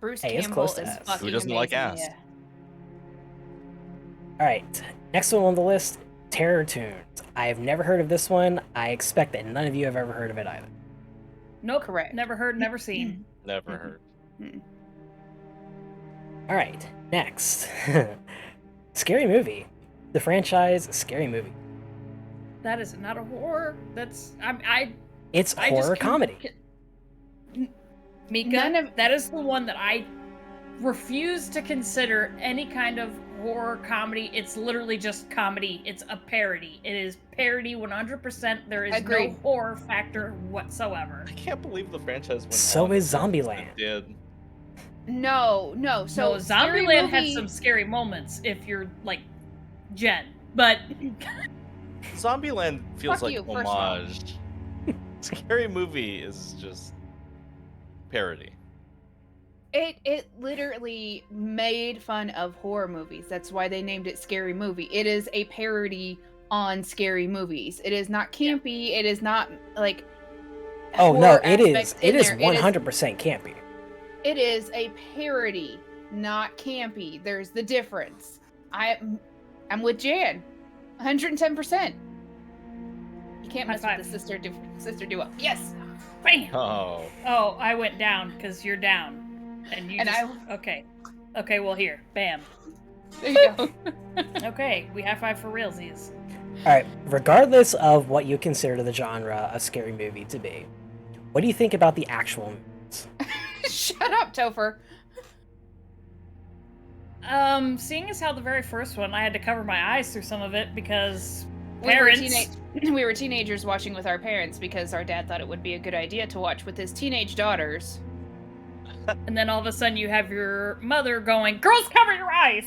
Bruce A is Campbell close to is S. fucking Who doesn't like amazing, ass? yeah. Alright, next one on the list, Terror Tunes. I have never heard of this one. I expect that none of you have ever heard of it either. Nope. Correct. Never heard, never seen. Never heard. Alright, next. Scary Movie. The franchise Scary Movie. That is not a horror. That's It's horror comedy. Mika, that is the one that I refuse to consider any kind of horror comedy. It's literally just comedy. It's a parody. It is parody 100%. There is no horror factor whatsoever. I can't believe the franchise went So on is as long as Zombieland. it did. No. So Zombieland had some scary moments if you're like Jen, but Zombieland feels Fuck like you, first of all. homage. Scary Movie is just parody. It literally made fun of horror movies. That's why they named it Scary Movie. It is a parody on scary movies. It is not campy. It is not like Oh no, horror it is. aspects It in is there. 100% campy. It is a parody, not campy. There's the difference. I'm with Jan, 110%. You can't mess with the sister duo. Yes. bam. Oh. Oh, I went down because you're down, and you. Okay. Okay. Well, here, bam. There you go. Okay, we high five for realsies. All right. Regardless of what you consider the genre of Scary Movie to be, what do you think about the actual movies? Shut up, Topher. Seeing as how the very first one, I had to cover my eyes through some of it because We parents. were teenagers watching with our parents because our dad thought it would be a good idea to watch with his teenage daughters. And then all of a sudden you have your mother going, "Girls, cover your eyes!"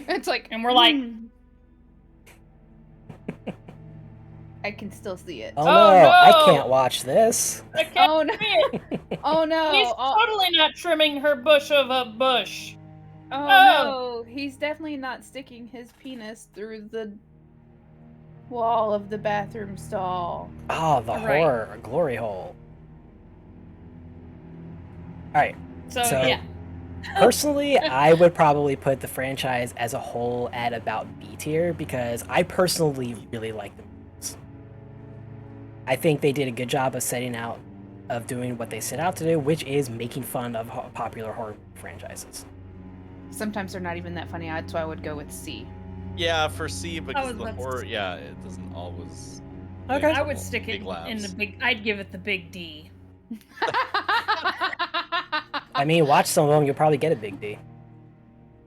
It's like, And we're like, I can still see it. Oh, Oh, no, no! I can't watch this. I can't Oh, no. see it. Oh no! He's totally not trimming her bush of a bush. Oh no! He's definitely not sticking his penis through the wall of the bathroom stall. Oh, the Right. horror glory hole. All right. So So- Personally, I would probably put the franchise as a whole at about B tier because I personally really like the movies. I think they did a good job of doing what they set out to do, which is making fun of popular horror franchises. Sometimes they're not even that funny, so I would go with C. Yeah, for C, because was the about to horror, yeah, it doesn't always. Okay. I would stick it Big in the laughs. big. I'd give it the big D. I mean, watch some of them, you'll probably get a big D.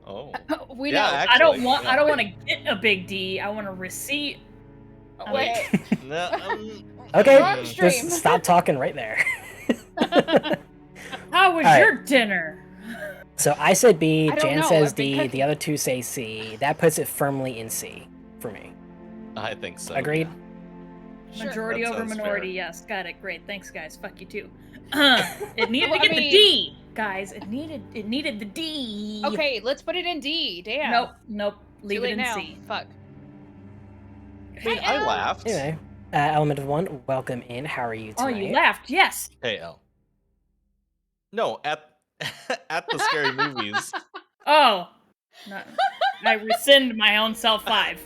Oh. We Yeah, know. actually, I don't want. yeah. I don't want to get a big D. I want a receipt. Wait. No, Okay, Wrong stream. just stop talking right there. How was All your dinner? So I said B, I don't Jan know, says I've been D, cooking. the other two say C. That puts it firmly in C for me. I think so. Agreed? Sure. Majority That over sounds minority. fair. Yes, got it. Great. Thanks, guys. Fuck you too. It needed Well, to I get the mean- D, guys. It needed the D. Okay, let's put it in D. Damn. Nope. Leave Too it late in now. C. Fuck. Hey, I laughed. Anyway, Element of One, welcome in. How are you Oh, tonight? you laughed. Yes. Hey, L. No, at the scary movies. Oh. No. I rescind my own self 5.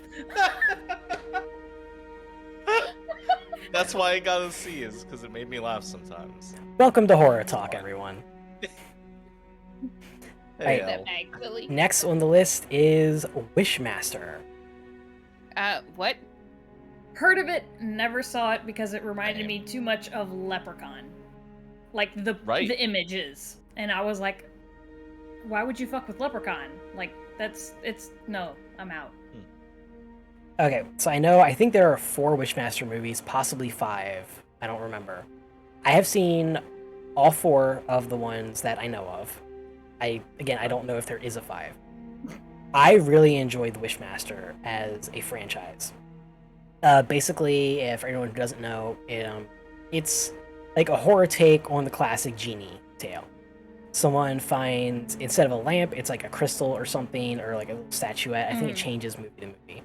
That's why I got a C, is because it made me laugh sometimes. Welcome to Horror Talk, everyone. Hey, Right. L. Actually. Next on the list is Wishmaster. What? Heard of it, never saw it because it reminded me too much of Leprechaun. Like the images. And I was like, why would you fuck with Leprechaun? Like no, I'm out. Okay, so I think there are 4 Wishmaster movies, possibly 5. I don't remember. I have seen all 4 of the ones that I know of. I don't know if there is a 5. I really enjoyed the Wishmaster as a franchise. Basically, if anyone who doesn't know, it's like a horror take on the classic genie tale. Someone finds, instead of a lamp, it's like a crystal or something, or like a little statuette. I think it changes movie to movie.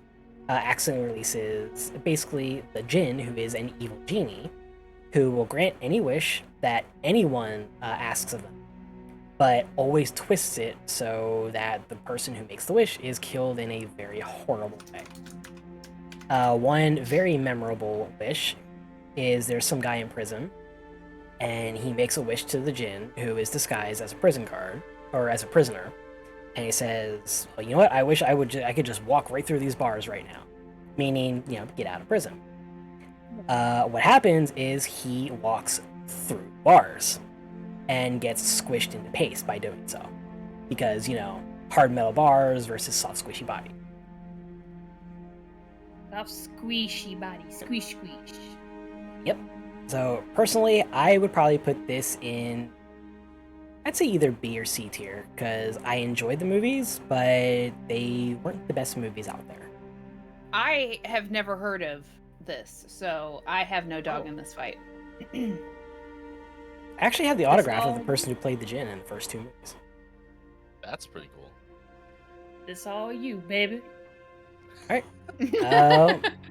Accidentally releases basically the djinn, who is an evil genie, who will grant any wish that anyone asks of them, but always twists it so that the person who makes the wish is killed in a very horrible way. One very memorable wish is there's some guy in prison, and he makes a wish to the djinn, who is disguised as a prison guard, or as a prisoner, and he says, well, you know what, I wish I could just walk right through these bars right now, meaning, get out of prison. What happens is he walks through bars and gets squished into paste by doing so, because, hard metal bars versus soft squishy body. Soft squishy body, squish. Yep. So personally, I would probably put this in, I'd say either B or C tier, because I enjoyed the movies, but they weren't the best movies out there. I have never heard of this, so I have no dog in this fight. I actually have the autograph of the person who played the djinn in the first 2 movies. That's pretty cool. It's all you, baby. Alright.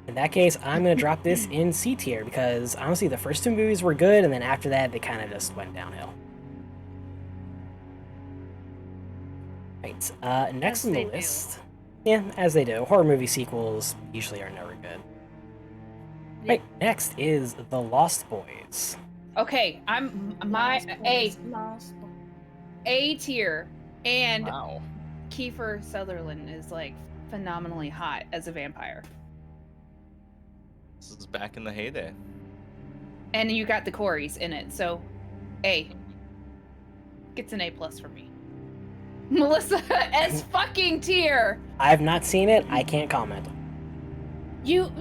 In that case, I'm going to drop this in C tier, because honestly, the first 2 movies were good, and then after that, they kind of just went downhill. Right, next on the list. Yeah, as they do. Horror movie sequels usually are never good. Right, next is The Lost Boys. Okay, I'm my A tier, and Wow. Kiefer Sutherland is like phenomenally hot as a vampire. This is back in the heyday. And you got the Coreys in it, so A. Gets an A+ for me. Melissa, S fucking tier! I've not seen it, I can't comment. You've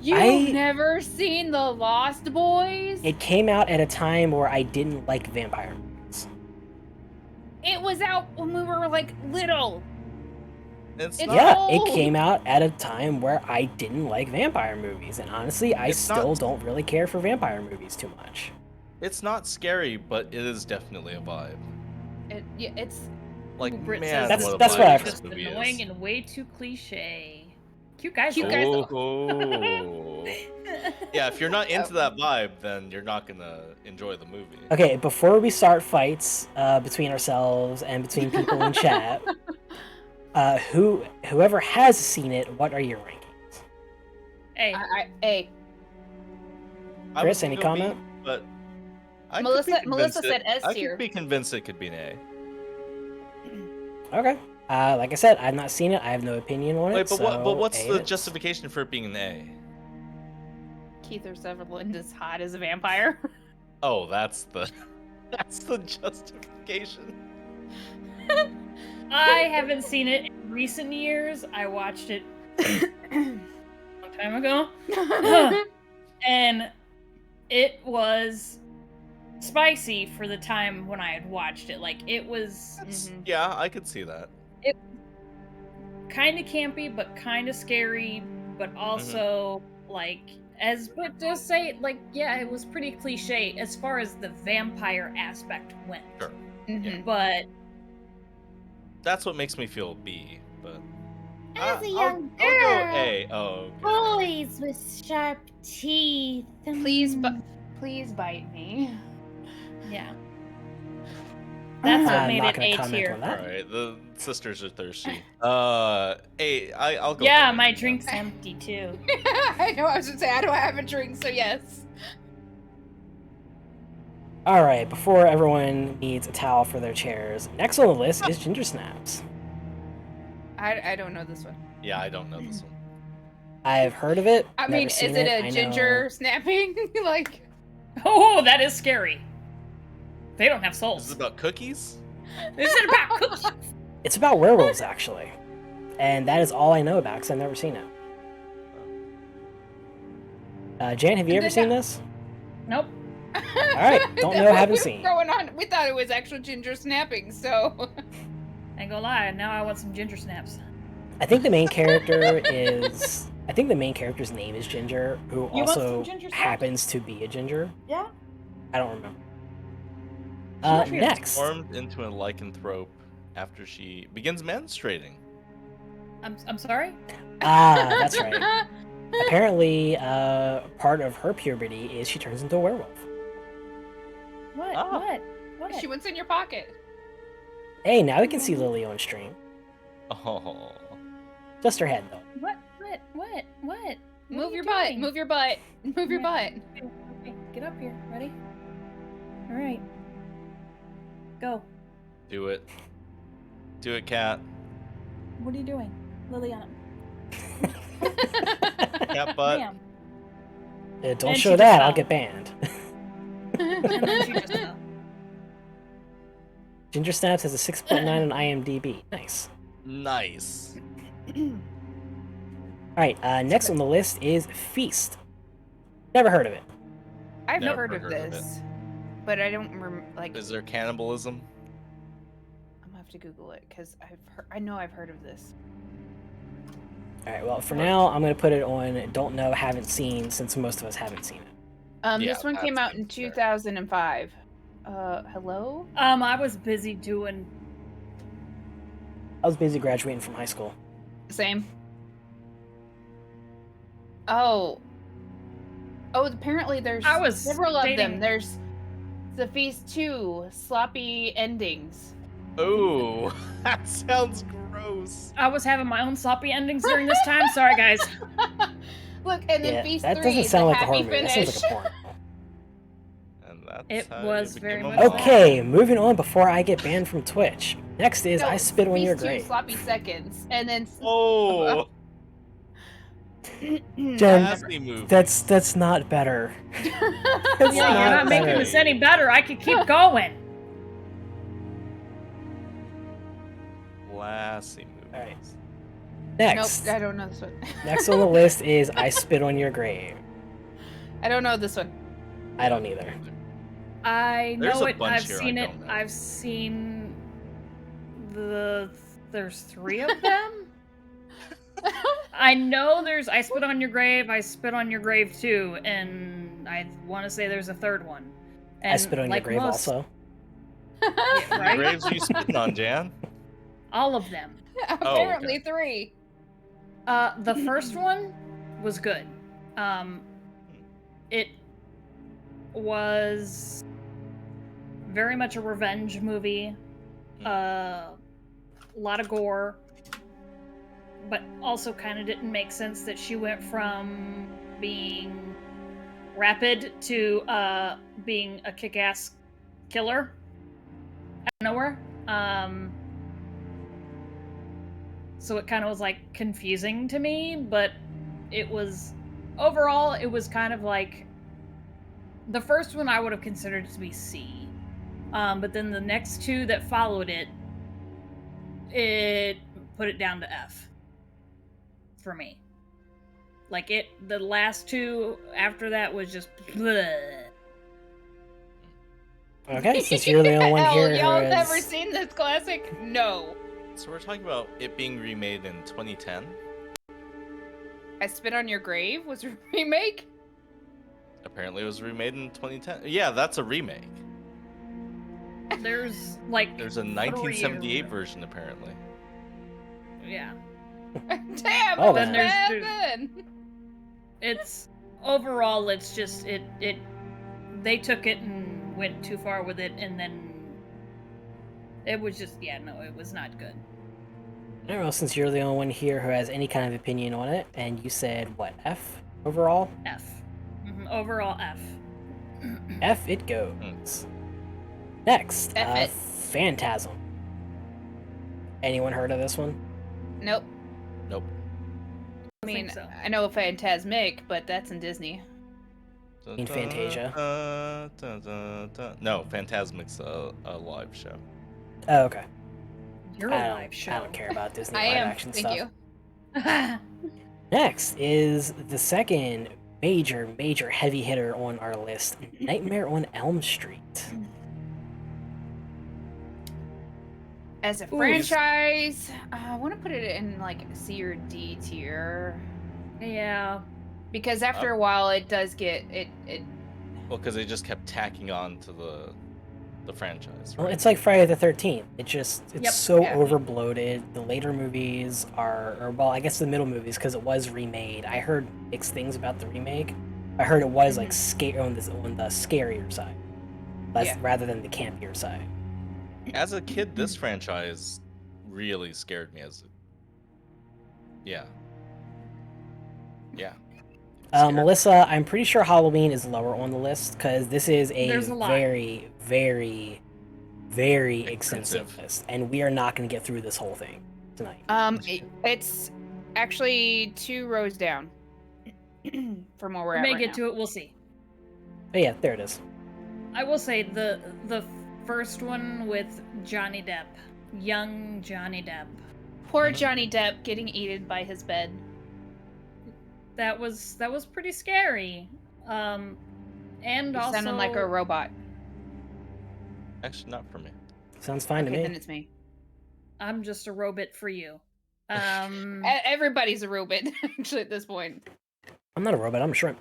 never seen The Lost Boys? It came out at a time where I didn't like vampire movies. It was out when we were like little. It's It's not, Yeah, old. it came out at a time where I didn't like vampire movies, and honestly, I It's still not- don't really care for vampire movies too much. it's not scary, but it is definitely a vibe. It's Like, Britt man, says That's- what a that's vibe what I've this just movie annoying is. and way too cliche. Cute guys. Cute though. guys. Oh. Yeah, if you're not into that vibe, then you're not gonna enjoy the movie. Okay, before we start fights between ourselves and between people in chat, whoever has seen it, what are your rankings? Hey, A. I Chris, was any gonna go comment? B, but I Melissa- could be Melissa convinced said S I tier. could be convinced it could be an A. Okay. Like I said, I've not seen it. I have no opinion on it. Wait, but what's A the it is. justification for it being an A? Kiefer Sutherland is hot as a vampire. Oh, that's the justification. I haven't seen it in recent years. I watched it a long time ago. And it was spicy for the time when I had watched it. Like, it was Mhm. Yeah, I could see that. kind of campy, but kind of scary, but also, like, as Britt does say, like, yeah, it was pretty cliche as far as the vampire aspect went. Sure. Mhm. But That's what makes me feel B, but As a I'll young go girl, A. Oh, okay. boys with sharp teeth. Please bite me. yeah, that's what I'm made not it gonna A comment tier. on that. All right, the sisters are thirsty. I'll go. Yeah, for my A. drink's empty too. I know, I was gonna say, I don't have a drink, so yes. All right, before everyone needs a towel for their chairs, next on the list is Ginger Snaps. I don't know this one. Yeah, I don't know this one. I've heard of it. I never mean, is seen it I a know- ginger snapping? Like, Oh, that is scary. They don't have Is souls. it about cookies? This is about cookies. It's about werewolves, actually. And that is all I know about, because I've never seen it. Jan, have you ever seen this? Nope. Alright, don't know, haven't seen. Going on. We thought it was actual ginger snapping, so. Ain't gonna lie, now I want some ginger snaps. I think the main character is. I think the main character's name is Ginger, who You want some also ginger snaps? happens to be a ginger. Yeah. I don't remember. Ginger Next. Formed into a lycanthrope after she begins menstruating. I'm sorry? Ah, that's right. Apparently, part of her puberty is she turns into a werewolf. What? Ah. What? She went in your pocket. Hey, now we can see Lily on stream. Oh. Just her head, though. What? Move your butt. Move your butt. Move your butt. Okay, get up here. Ready? All right. Go. Do it. Do it, cat. What are you doing, Liliana? Cat butt. Damn. Don't And show she that, just I'll fell. get banned. And then she just fell. Ginger Snaps has a 6.9 on IMDb. Nice. Nice. Alright, next on the list is Feast. Never heard of it. I've Never heard of heard of this, but I don't remember. Like, Is there cannibalism? I'm gonna have to Google it because I know I've heard of this. Alright, well, for now, I'm going to put it on Don't Know, Haven't Seen, since most of us haven't seen it. Yeah, This one came that out in seems fair. 2005. Hello? I was busy doing. I was busy graduating from high school. Same. Oh, apparently there's I was several of them. dating- There's the Feast 2, Sloppy Endings. Oh, that sounds gross. I was having my own sloppy endings during this time. Sorry, guys. Look, and then Yeah, Feast that 3 doesn't is sound a like a happy horror movie. That finish. sounds like a porn. And that's It how was you very became a much mom. Okay, moving on before I get banned from Twitch. Next is No, I Spit on Feast Your 2, Grave. Sloppy Seconds, and then Oh, Jen, nasty movie. that's not better. Yeah, you're not not making better. this any better. I could keep going. Classy movie. Alright. Nope, Next. I don't know this one. Next on the list is I Spit on Your Grave. I don't know this one. I don't either. I There's know a it. bunch I've here I seen it. don't know. I've seen there's 3 of them. I know there's I Spit on Your Grave, I Spit on Your Grave 2, and I want to say there's a 3rd one. And I Spit on like Your Grave most- also. Yeah, What right? graves are you spitting on, Jan? All of them. Apparently 3. The first one was good. It was very much a revenge movie. A lot of gore, but also kind of didn't make sense that she went from being rapid to being a kick-ass killer out of nowhere. So it kind of was like confusing to me, but it was overall it was kind of like the first one I would have considered to be C. But then the next 2 that followed it put it down to F for me. Like the last 2 after that was just bleh. Okay, since you're the only one Hell, here who y'all has... never seen this classic? No. So we're talking about it being remade in 2010. I Spit on Your Grave was a remake? Apparently, it was remade in 2010. Yeah, that's a remake. There's like There's a 1978 version, apparently. yeah. Damn, Oh, it was then there's bad two. then. It's overall it's just it they took it and went too far with it, and then it was just it was not good. I don't know, since you're the only one here who has any kind of opinion on it, and you said, what, F overall? F. Overall F. F it goes. Next, F it. Phantasm. Anyone heard of this one? Nope. Nope. I mean, think so. I know Phantasmic, but that's in Disney. In Fantasia? No, Phantasmic's a live show. Oh, okay. You're I a don't, live show. I don't care about Disney I live am. action Thank stuff. you. Next is the second major heavy hitter on our list, Nightmare on Elm Street. As a franchise, I want to put it in like C or D tier. Yeah. Because after a while, it does get it. Well, because they just kept tacking on to the franchise. Right? Well, it's like Friday the 13th. It's so Yeah. overbloated. The later movies or well, I guess the middle movies, because it was remade. I heard mixed things about the remake. I heard it was like on the scarier side, rather than the campier side. As a kid, this franchise really scared me. Yeah. Melissa, I'm pretty sure Halloween is lower on the list because this is a very, very, very extensive list, and we are not going to get through this whole thing tonight. It's actually 2 rows down from where we're at. We may right get now. to it. We'll see. But yeah, there it is. I will say the first one with Johnny Depp, young Johnny Depp. Poor Johnny Depp getting eaten by his bed. That was pretty scary. And It also sounded like a robot. Actually, not for me. Sounds fine to me. Then it's me. I'm just a robot for you. Everybody's a robot actually at this point. I'm not a robot. I'm a shrimp.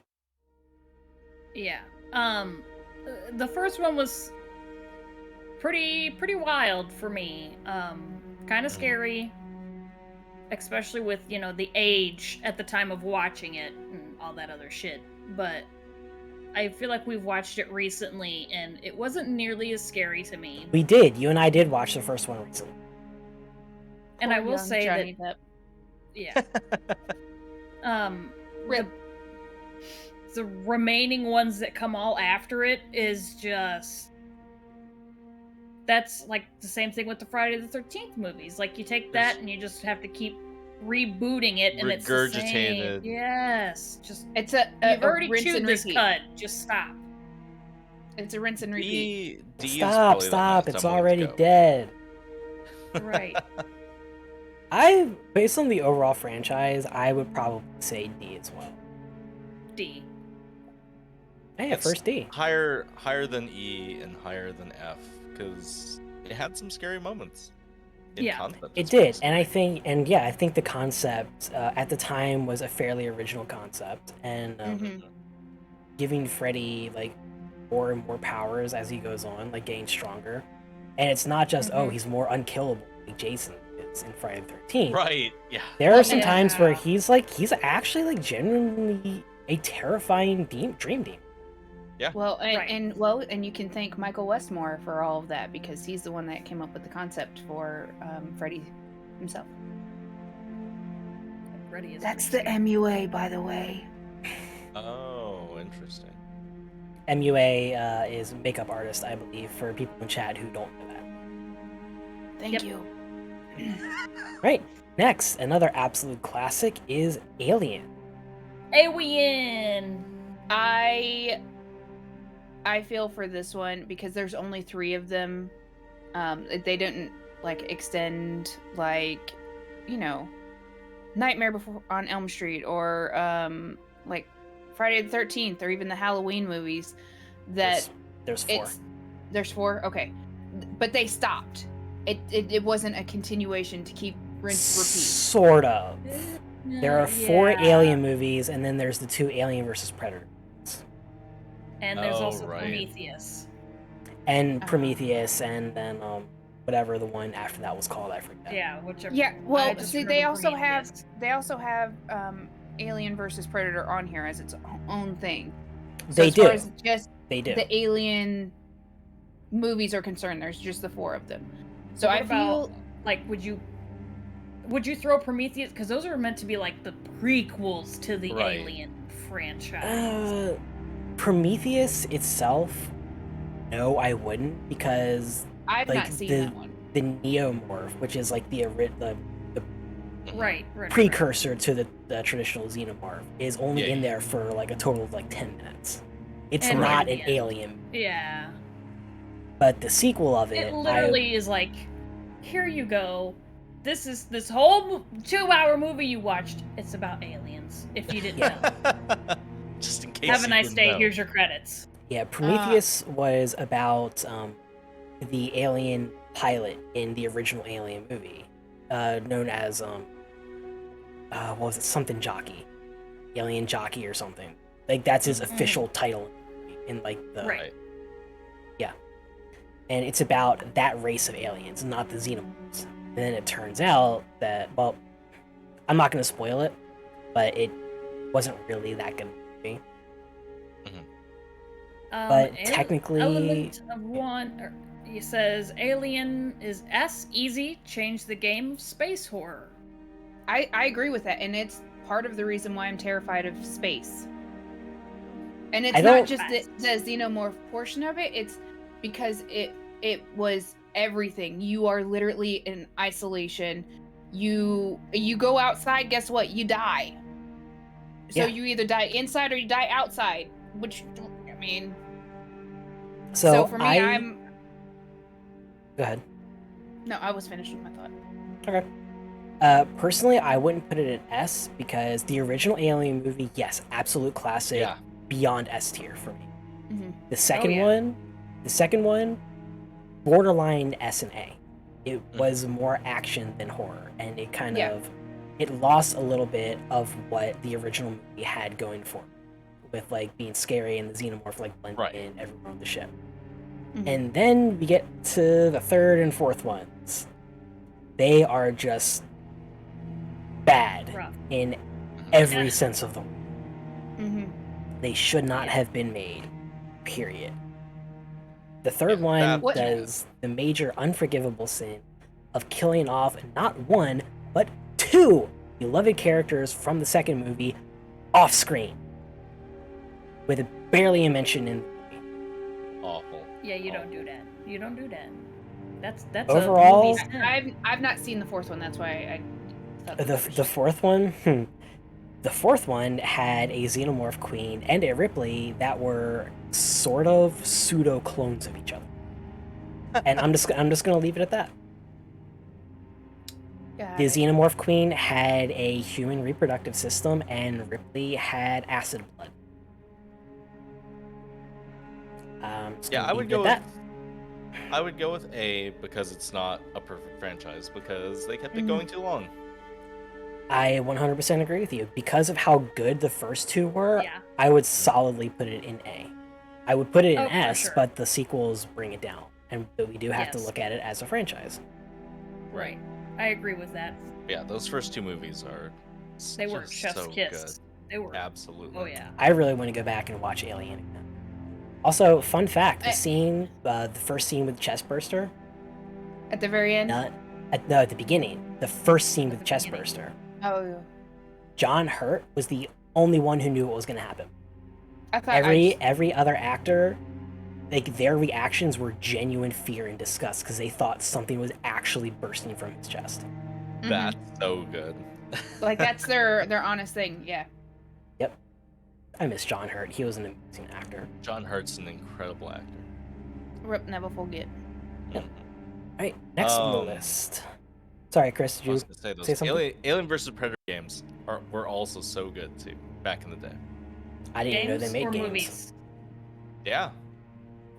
Yeah. The first one was pretty wild for me. Kind of scary, especially with, the age at the time of watching it and all that other shit. But I feel like we've watched it recently and it wasn't nearly as scary to me. We did. You and I did watch the first one recently. And I will say Johnny that Depp. yeah. Rip. The remaining ones that come all after it is just... That's like the same thing with the Friday the 13th movies. Like, you take that and you just have to keep rebooting it, and it's the same. Regurgitated. Yes, just It's you've already rinse chewed and this repeat. cud. Just stop. It's a rinse and repeat. D is Stop! probably the Stop! highest It's I'm willing to already go. dead. Right. Based on the overall franchise, I would probably say D as well. D. Hey, It's first D. Higher than E and higher than F, because it had some scary moments. In concept, It did, and I think the concept at the time was a fairly original concept, and giving Freddy like more and more powers as he goes on, like getting stronger, and it's not just he's more unkillable like Jason is in Friday the 13th. Right? Yeah. There are some times where he's actually like genuinely a terrifying dream demon. Yeah. Well, and you can thank Michael Westmore for all of that because he's the one that came up with the concept for Freddy himself. Freddy is That's the MUA, by the way. Oh, interesting. MUA is makeup artist, I believe, for people in chat who don't know that. Thank you. Right. Next, another absolute classic is Alien. Alien. I feel for this one because there's only 3 of them. They didn't extend Nightmare on Elm Street or Friday the 13th or even the Halloween movies. There's 4. There's 4. Okay, but they stopped. It wasn't a continuation to keep rinse repeat. Sort of. There are 4 Alien movies, and then there's the 2 Alien versus Predator. And there's also Prometheus. And Prometheus, and then whatever the one after that was called, I forget. Yeah, whichever. Yeah, well, see, they also have Alien versus Predator on here as its own thing. So They as do. Far as just They do. The Alien movies are concerned, there's just the 4 of them. So I feel would you throw Prometheus, because those are meant to be like the prequels to the Alien franchise. Prometheus itself, no, I wouldn't, because I've not seen that one. The Neomorph, which is like the right, precursor to the traditional Xenomorph, is only in there for like a total of 10 minutes. It's not an alien. Yeah. But the sequel of it literally is like, here you go. This whole 2-hour movie you watched, it's about aliens, if you didn't know. case Have a you nice didn't day. know. Here's your credits. Yeah, Prometheus was about the alien pilot in the original Alien movie, known as what was it? Something Jockey, Alien Jockey or something. Like that's his official title in like the Right. yeah. And it's about that race of aliens, not the xenomorphs. And then it turns out that, well, I'm not going to spoil it, but it wasn't really that good of a movie. But technically, Element of one. He says Alien is S, easy. Change the game. Space horror. I agree with that, and it's part of the reason why I'm terrified of space. And it's not just the xenomorph portion of it, it's because it was everything. You are literally in isolation. You go outside, guess what? You die. So you either die inside or you die outside, which, I mean... So for me, I'm... Go ahead. No, I was finished with my thought. Okay. Personally, I wouldn't put it in S because the original Alien movie, yes, absolute classic, beyond S tier for me. Mm-hmm. The second one, borderline S and A. It was more action than horror, and it kind of it lost a little bit of what the original movie had going for it, with like being scary and the xenomorph like blending in everywhere on the ship. And then we get to the third and fourth ones. They are just bad in every sense of the word. They should not have been made, period. The third one does the major unforgivable sin of killing off not one, but two beloved characters from the second movie off screen, with barely a mention in the movie. Awful. Yeah, you don't do that. You don't do that. That's overall. A movie I've not seen the fourth one. That's why I. The fourth one. The fourth one had a xenomorph queen and a Ripley that were sort of pseudo clones of each other, and I'm just gonna leave it at that. The xenomorph queen had a human reproductive system, and Ripley had acid blood. I would go with I would go with A because it's not a perfect franchise because they kept it going too long. I 100% agree with you. Because of how good the first two were, I would solidly put it in A. I would put it in S, but the sequels bring it down, and we do have to look at it as a franchise. Right. I agree with that. Yeah, those first two movies are they were chef's so kiss. good. They were Absolutely. Oh yeah. I really want to go back and watch Alien again. Also, fun fact: the first scene with Chestburster. At the very end. No, at the beginning. The first scene with Chestburster. Oh. John Hurt was the only one who knew what was going to happen. I thought every other actor, like their reactions were genuine fear and disgust because they thought something was actually bursting from his chest. That's so good. Like that's their honest thing. Yeah. Yep. I miss John Hurt. He was an amazing actor. John Hurt's an incredible actor. Rip, never forget. Yep. All right, next on the list. Sorry, Chris, did you say something? Alien vs. Predator games were also so good too back in the day. I didn't know they made games. Movies? Yeah.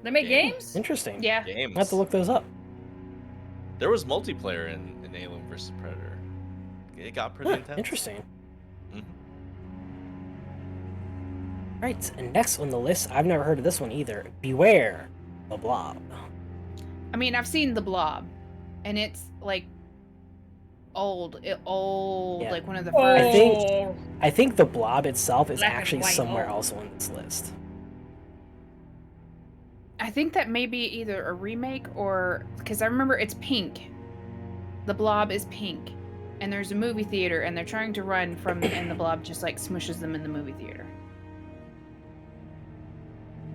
They make games? Interesting. Yeah. Games. I'll have to look those up. There was multiplayer in Alien vs. Predator. It got pretty intense. Interesting. Right, and next on the list, I've never heard of this one either. Beware the Blob. I mean, I've seen The Blob, and it's like old, like one of the first. I think The Blob itself is Black and actually white somewhere old. else on this list. I think that may be either a remake or because I remember it's pink. The Blob is pink, and there's a movie theater, and they're trying to run from, and the Blob just like smushes them in the movie theater.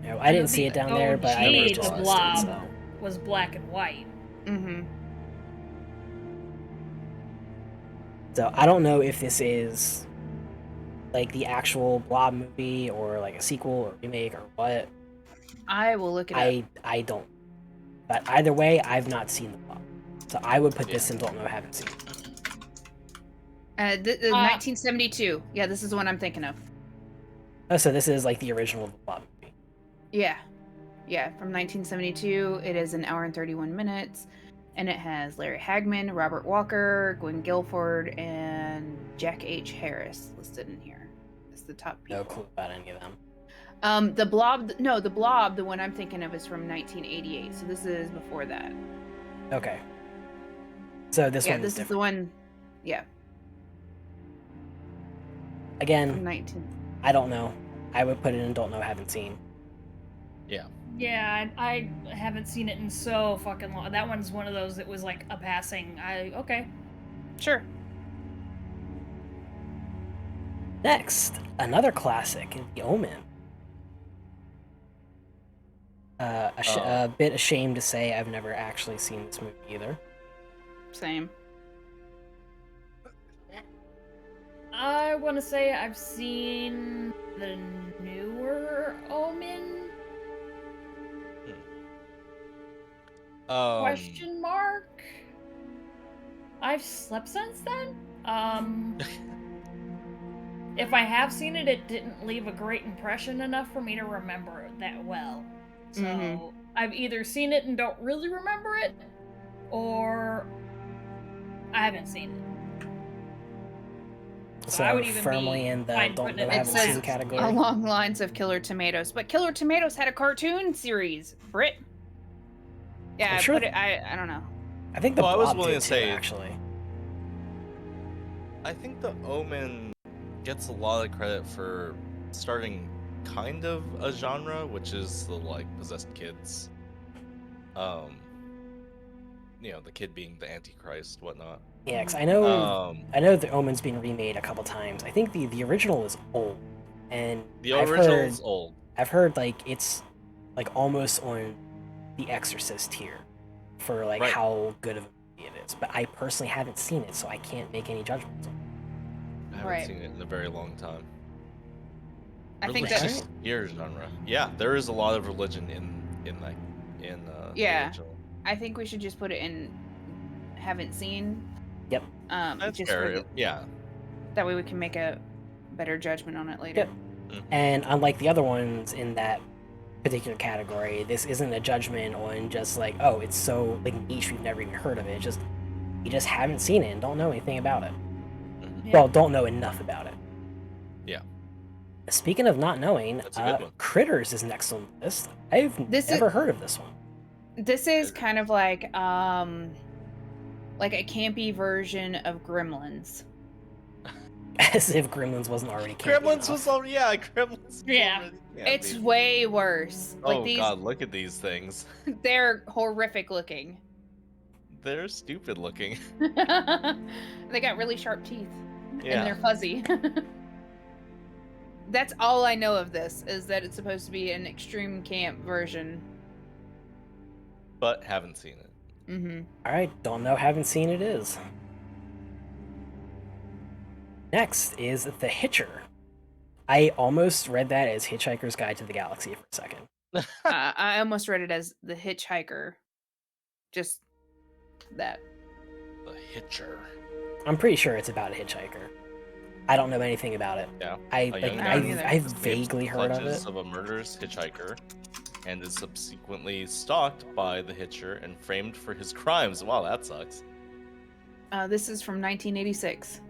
No, I didn't see it down there, but I was just The listed, Blob so. was black and white. So I don't know if this is like the actual Blob movie or like a sequel or remake or what. I will look it up. I don't. But either way, I've not seen the Blob. So I would put this in don't know, haven't seen. 1972. Yeah, this is the one I'm thinking of. Oh, so this is like the original Blob movie. Yeah. Yeah, from 1972. It is an hour and 31 minutes. And it has Larry Hagman, Robert Walker, Gwen Guilford, and Jack H. Harris listed in here. It's the top people. No clue about any of them. The Blob, the Blob, the one I'm thinking of is from 1988. So this is before that. Okay. So this one this is the one. Yeah. Again, From 19. I don't know. I would put it in don't know, haven't seen. Yeah. Yeah, I haven't seen it in so fucking long. That one's one of those that was like a passing. Okay. Sure. Next, another classic, The Omen. A bit ashamed to say I've never actually seen this movie either. Same. I want to say I've seen the newer Omen? Question mark? I've slept since then? If I have seen it, it didn't leave a great impression enough for me to remember it that well. So I've either seen it and don't really remember it, or I haven't seen it. So I would even firmly be in the fine don't putting know, it haven't says seen category. Along the lines of Killer Tomatoes, but Killer Tomatoes had a cartoon series. Brit. Yeah, I'm I sure put it. I don't know. I think the Well, I was Blob willing did to too, say- actually. I think The Omen gets a lot of credit for starting kind of a genre, which is the like possessed kids. The kid being the Antichrist, whatnot. Yeah, 'cause I know The Omen's been remade a couple times. I think the original is old, and The I've original's heard, old. I've heard like it's like almost on The Exorcist tier for like Right. how good of a movie it is. But I personally haven't seen it, so I can't make any judgments on it. I haven't Right. seen it in a very long time. I think Religious that. fear genre. Yeah, there is a lot of religion in the Yeah. original. I think we should just put it in. Haven't seen. Yep. That's Just fair. for Yeah. that way we can make a better judgment on it later. Yep. And unlike the other ones in that particular category, this isn't a judgment on just like, oh, it's so like niche we've never even heard of it. It's just you just haven't seen it and don't know anything about it. Mhm. Yeah. Well, don't know enough about it. Yeah. Speaking of not knowing, That's a good one. Critters is next on the list. I've never heard of this one. This is kind of like a campy version of Gremlins. As if Gremlins wasn't already campy Gremlins enough. was already. Yeah, Gremlins. Was Yeah. already It's campy. way worse. Like Oh these, god, look at these things. they're horrific looking. They're stupid looking. They got really sharp teeth, and Yeah. they're fuzzy. That's all I know of this, is that it's supposed to be an extreme camp version. But haven't seen it. Mm-hmm. All right, don't know, haven't seen it is. Next is The Hitcher. I almost read that as Hitchhiker's Guide to the Galaxy for a second. I almost read it as The Hitchhiker. Just that. The Hitcher. I'm pretty sure it's about a hitchhiker. I don't know anything about it. Yeah. I A like young I don't man either. I've escapes vaguely the heard of clutches it. of a murderous hitchhiker, and is subsequently stalked by the Hitcher and framed for his crimes. Wow, that sucks. This is from 1986.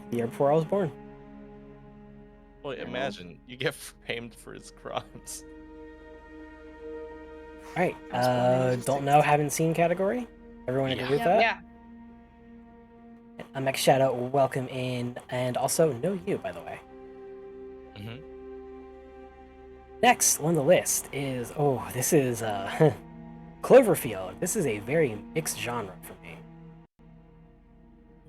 The year before I was born. Boy, imagine you get framed for his crimes. All right, I was born in don't 86. know, haven't seen category. Everyone agree Yeah. with that? Yeah. Max Shadow, welcome in, and also know you, by the way. Mm-hmm. Next on the list is this is Cloverfield. This is a very mixed genre for me.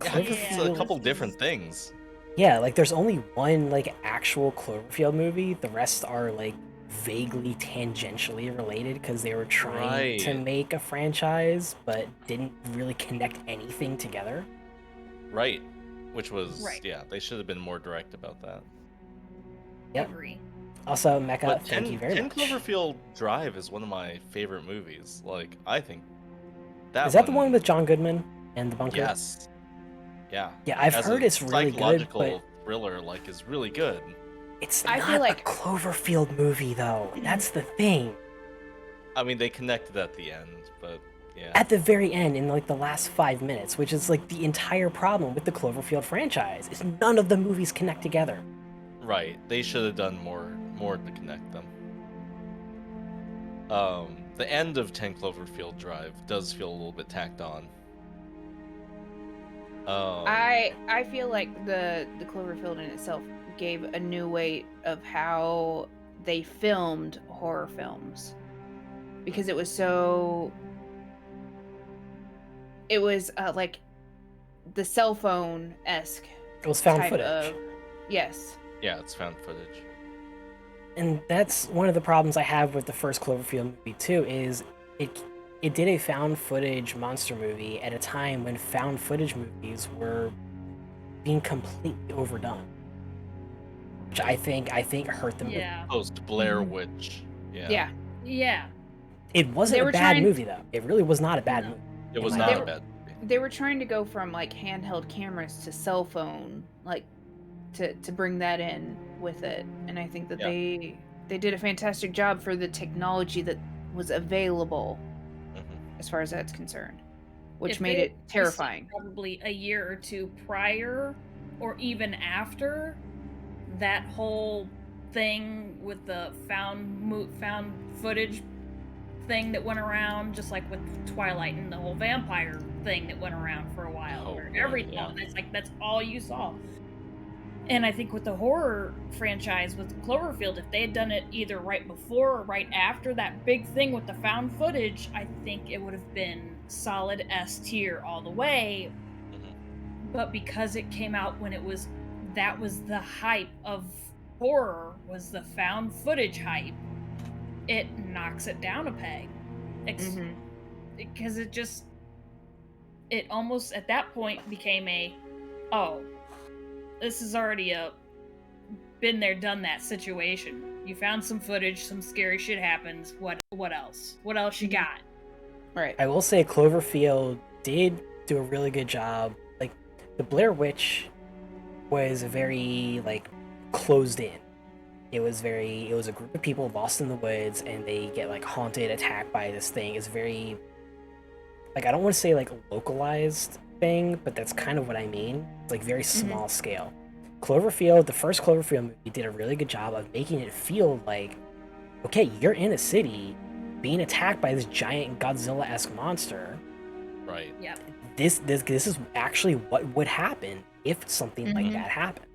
Yeah, it's a Cloverfield- couple different things. Yeah, like there's only one like actual Cloverfield movie. The rest are like vaguely tangentially related because they were trying to Right. make a franchise but didn't really connect anything together. Right. Which was, Right. yeah, they should have been more direct about that. Yep. Agree. Also, Mecha, But thank you very 10 much. Cloverfield Drive is one of my favorite movies. Like, I think that Is that the one with John Goodman and the bunker? Yes. Yeah. Yeah, I've As heard a it's really good, psychological but thriller like is really good. It's I not feel like- a Cloverfield movie, though. That's the thing. I mean, they connected at the end, but yeah. At the very end, in like the last 5 minutes, which is like the entire problem with the Cloverfield franchise, is none of the movies connect together. Right. They should have done more to connect them. The end of 10 Cloverfield Drive does feel a little bit tacked on. I feel like the Cloverfield in itself gave a new way of how they filmed horror films, because it was like the cell phone-esque. It was found type footage. of- yes. Yeah, it's found footage. And that's one of the problems I have with the first Cloverfield movie too, is it did a found footage monster movie at a time when found footage movies were being completely overdone. Which I think hurt the movie. Yeah. Post Blair Mm-hmm. Witch. Yeah. Yeah. Yeah. It wasn't They a were bad trying- movie though. It really was not a bad No. movie. It was They not a were- bad movie. They were trying to go from like handheld cameras to cell phone, like to bring that in with it, and I think that Yeah. they did a fantastic job for the technology that was available Mhm. as far as that's concerned, which If made they it terrifying. Probably a year or two prior, or even after, that whole thing with the found footage thing that went around, just like with Twilight and the whole vampire thing that went around for a while, Oh, where boy, everything yeah. that's all you saw. And I think with the horror franchise with Cloverfield, if they had done it either right before or right after that big thing with the found footage, I think it would have been solid S tier all the way. Mhm. But because it came out when that was the hype of horror, was the found footage hype, it knocks it down a peg. Mhm. Because it almost at that point became this is already a been there, done that situation. You found some footage, some scary shit happens. What else? What else you got? Right. I will say Cloverfield did do a really good job. Like the Blair Witch was very like closed in. It was a group of people lost in the woods and they get like haunted, attacked by this thing. It's very like, I don't want to say like a localized thing, but that's kind of what I mean. It's like very small scale. Cloverfield, the first Cloverfield movie, did a really good job of making it feel like, okay, you're in a city being attacked by this giant Godzilla-esque monster. Right. Yep. This is actually what would happen if something like Mhm. that happened.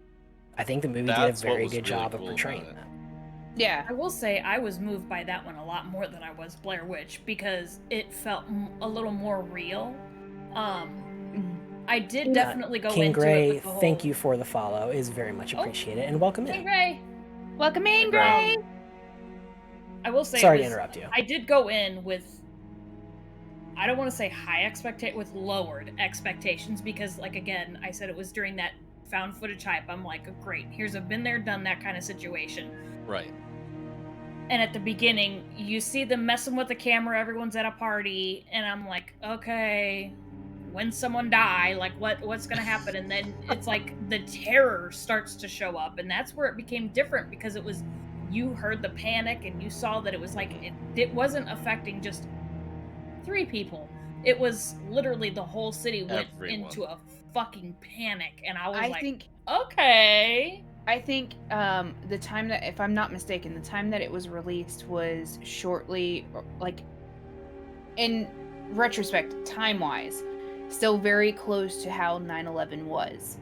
I think the movie That's did a what very was good really job of cool portraying about it. that. Yeah. I will say I was moved by that one a lot more than I was Blair Witch, because it felt a little more real. I did definitely go King into Gray, it with the whole... thank you for the follow. Is very much Oh. appreciated, and welcome King in. Gray. Welcome in, Gray. Gray. I will say, Sorry to interrupt you. I did go in with, I don't want to say with lowered expectations, because, like, again, I said it was during that found footage hype. I'm like, oh, great, here's a been there, done that kind of situation. Right. And at the beginning, you see them messing with the camera, everyone's at a party, and I'm like, okay, when someone die, like, what's gonna happen? And then it's like the terror starts to show up, and that's where it became different, because it was, you heard the panic and you saw that it was like, it wasn't affecting just 3 people. It was literally the whole city went Everyone. into a fucking panic, and I was I like, think okay. the time that, if I'm not mistaken, the time that it was released was shortly, like, in retrospect, time-wise, still very close to how 9/11 was.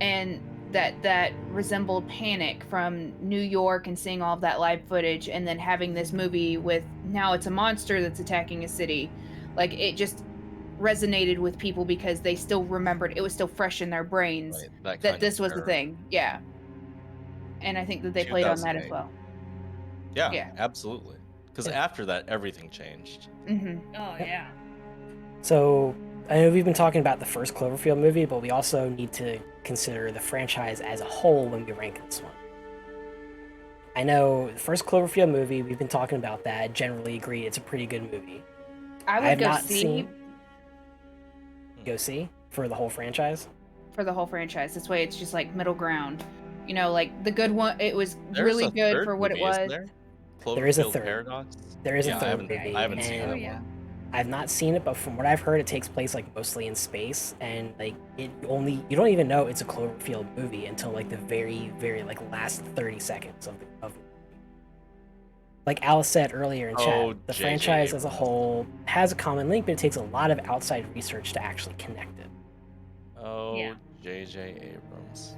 And that resembled panic from New York and seeing all of that live footage, and then having this movie with, now it's a monster that's attacking a city. Like, it just resonated with people because they still remembered, it was still fresh in their brains Right. that this was the thing. Yeah. And I think that they played on that as 2008. well. Yeah, Yeah. absolutely. Because after that, everything changed. Mm-hmm. Oh, yeah. So, I know we've been talking about the first Cloverfield movie, but we also need to consider the franchise as a whole when we rank this one. I know the first Cloverfield movie, we've been talking about that, generally agree it's a pretty good movie. I I would have go not see. seen... Go see? For the whole franchise? for the whole franchise. This way, it's just like middle ground. You know, like the good one. It was There's really a good third for what movie, it was. isn't there? There is a Cloverfield third. Paradox. There is Yeah, a I third haven't, movie. I haven't seen and that yeah. one. I've not seen it, but from what I've heard, it takes place like mostly in space, and like you don't even know it's a Cloverfield movie until like the very, very like last 30 seconds of the like Alice said earlier in chat, the J.J. franchise as a Abrams. whole has a common link, but it takes a lot of outside research to actually connect it. Oh, Yeah. J.J. Abrams.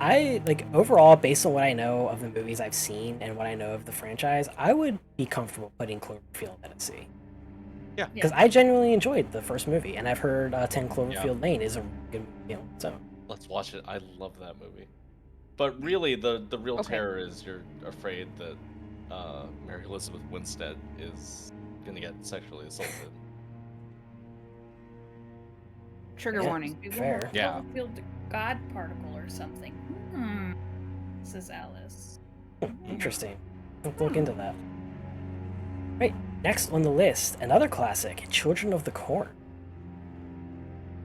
I like overall, based on what I know of the movies I've seen and what I know of the franchise, I would be comfortable putting Cloverfield at a C. Yeah. Because I genuinely enjoyed the first movie, and I've heard 10 Cloverfield Lane is a good movie on its own. Let's watch it. I love that movie. But really, the real Okay. terror is you're afraid that Mary Elizabeth Winstead is gonna get sexually assaulted. Trigger Yeah. warning. Fair. Yeah. Cloverfield God particle or something. Says Alice. Interesting. I'll look into that. Right, next on the list, another classic, Children of the Corn.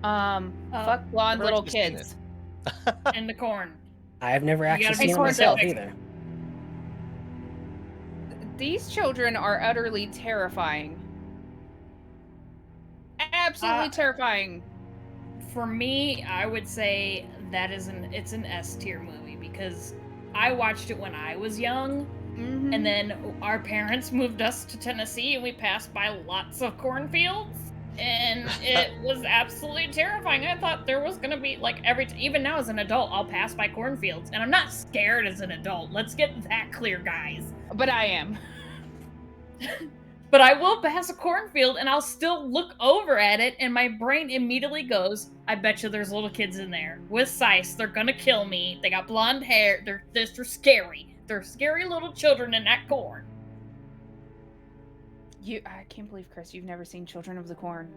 Fuck blonde Never little actually seen kids. And the corn. I've never actually gotta be seen it corn myself specific. either. These children are utterly terrifying. Absolutely terrifying. For me, I would say that it's an S tier movie because I watched it when I was young, Mhm. and then our parents moved us to Tennessee, and we passed by lots of cornfields, and it was absolutely terrifying. I thought there was gonna be like even now as an adult, I'll pass by cornfields, and I'm not scared as an adult. Let's get that clear, guys. But I am. But I will pass a cornfield and I'll still look over at it, and my brain immediately goes, I bet you there's little kids in there with scythes. They're gonna kill me. They got blonde hair. They're scary. They're scary little children in that corn. I can't believe, Chris, you've never seen Children of the Corn.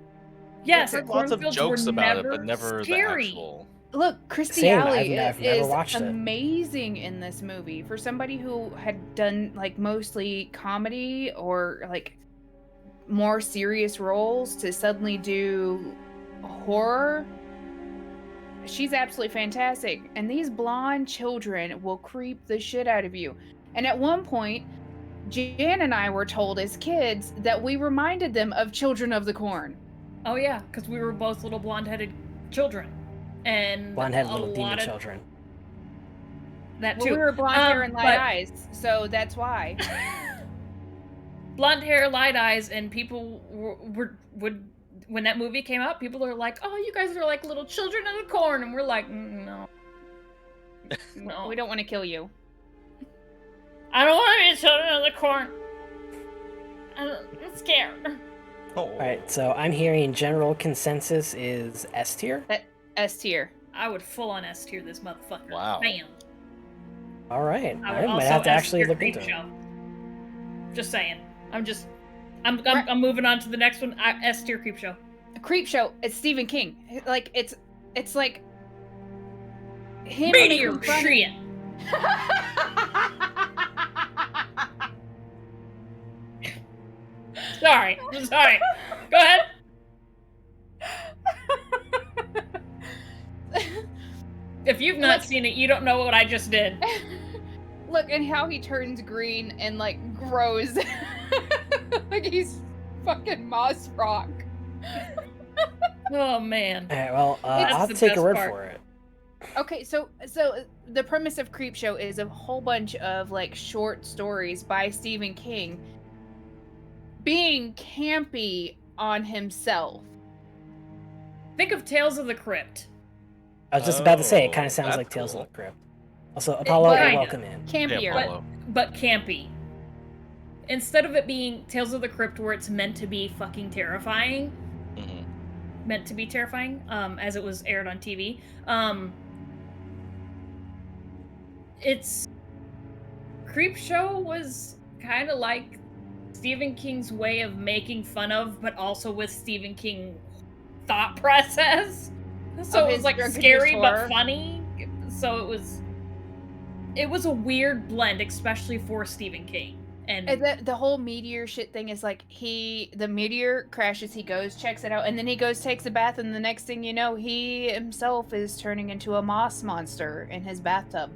Yes, I've heard lots of cornfields jokes were about it, never but never scary. the actual. Look, Christy Same, Alley I've never is watched it. amazing in this movie. For somebody who had done like mostly comedy or like more serious roles to suddenly do horror, she's absolutely fantastic. And these blonde children will creep the shit out of you. And at one point, Jan and I were told as kids that we reminded them of Children of the Corn. Oh yeah, because we were both little blonde-headed children, and Blonde-headed a little demon lot of children. that Well, too. we were blonde hair and light but- eyes, so that's why. Blonde hair, light eyes, and people would when that movie came out, people are like, "Oh, you guys are like little children of the corn," and we're like, "No, no, We don't want to kill you. I don't want to be children of the corn. I'm scared." Oh. Alright, so I'm hearing general consensus is S tier. S tier. I would full on S tier this motherfucker. Wow. Bam. Alright, I would I might also have to S actually tier look Creep into it. Show. Just saying. I'm moving on to the next one. S tier Creep Show. Creep Show. It's Stephen King. Like it's like him Meteor making fun- shit. Sorry. Go ahead. If you've not seen it, you don't know what I just did. Look, and how he turns green and like grows like he's fucking moss rock. Oh man. Alright, well, That's I'll the take your best word part. for it. Okay, so the premise of Creep Show is a whole bunch of like short stories by Stephen King being campy on himself. Think of Tales of the Crypt. I was just about to say, it kind Oh, of sounds that's like Tales cool. of the Crypt. Also, Apollo, kinda. welcome in. Campier. Yeah, Apollo. But campy. Instead of it being Tales of the Crypt where it's meant to be fucking terrifying, Mhm. as it was aired on TV, it's Creep Show was kind of like Stephen King's way of making fun of, but also with Stephen King thought process. So Of it his was like drunken scary but horror. funny. So it was a weird blend, especially for Stephen King. And the whole meteor shit thing is like the meteor crashes, he goes, checks it out, and then he goes, takes a bath, and the next thing you know, he himself is turning into a moss monster in his bathtub.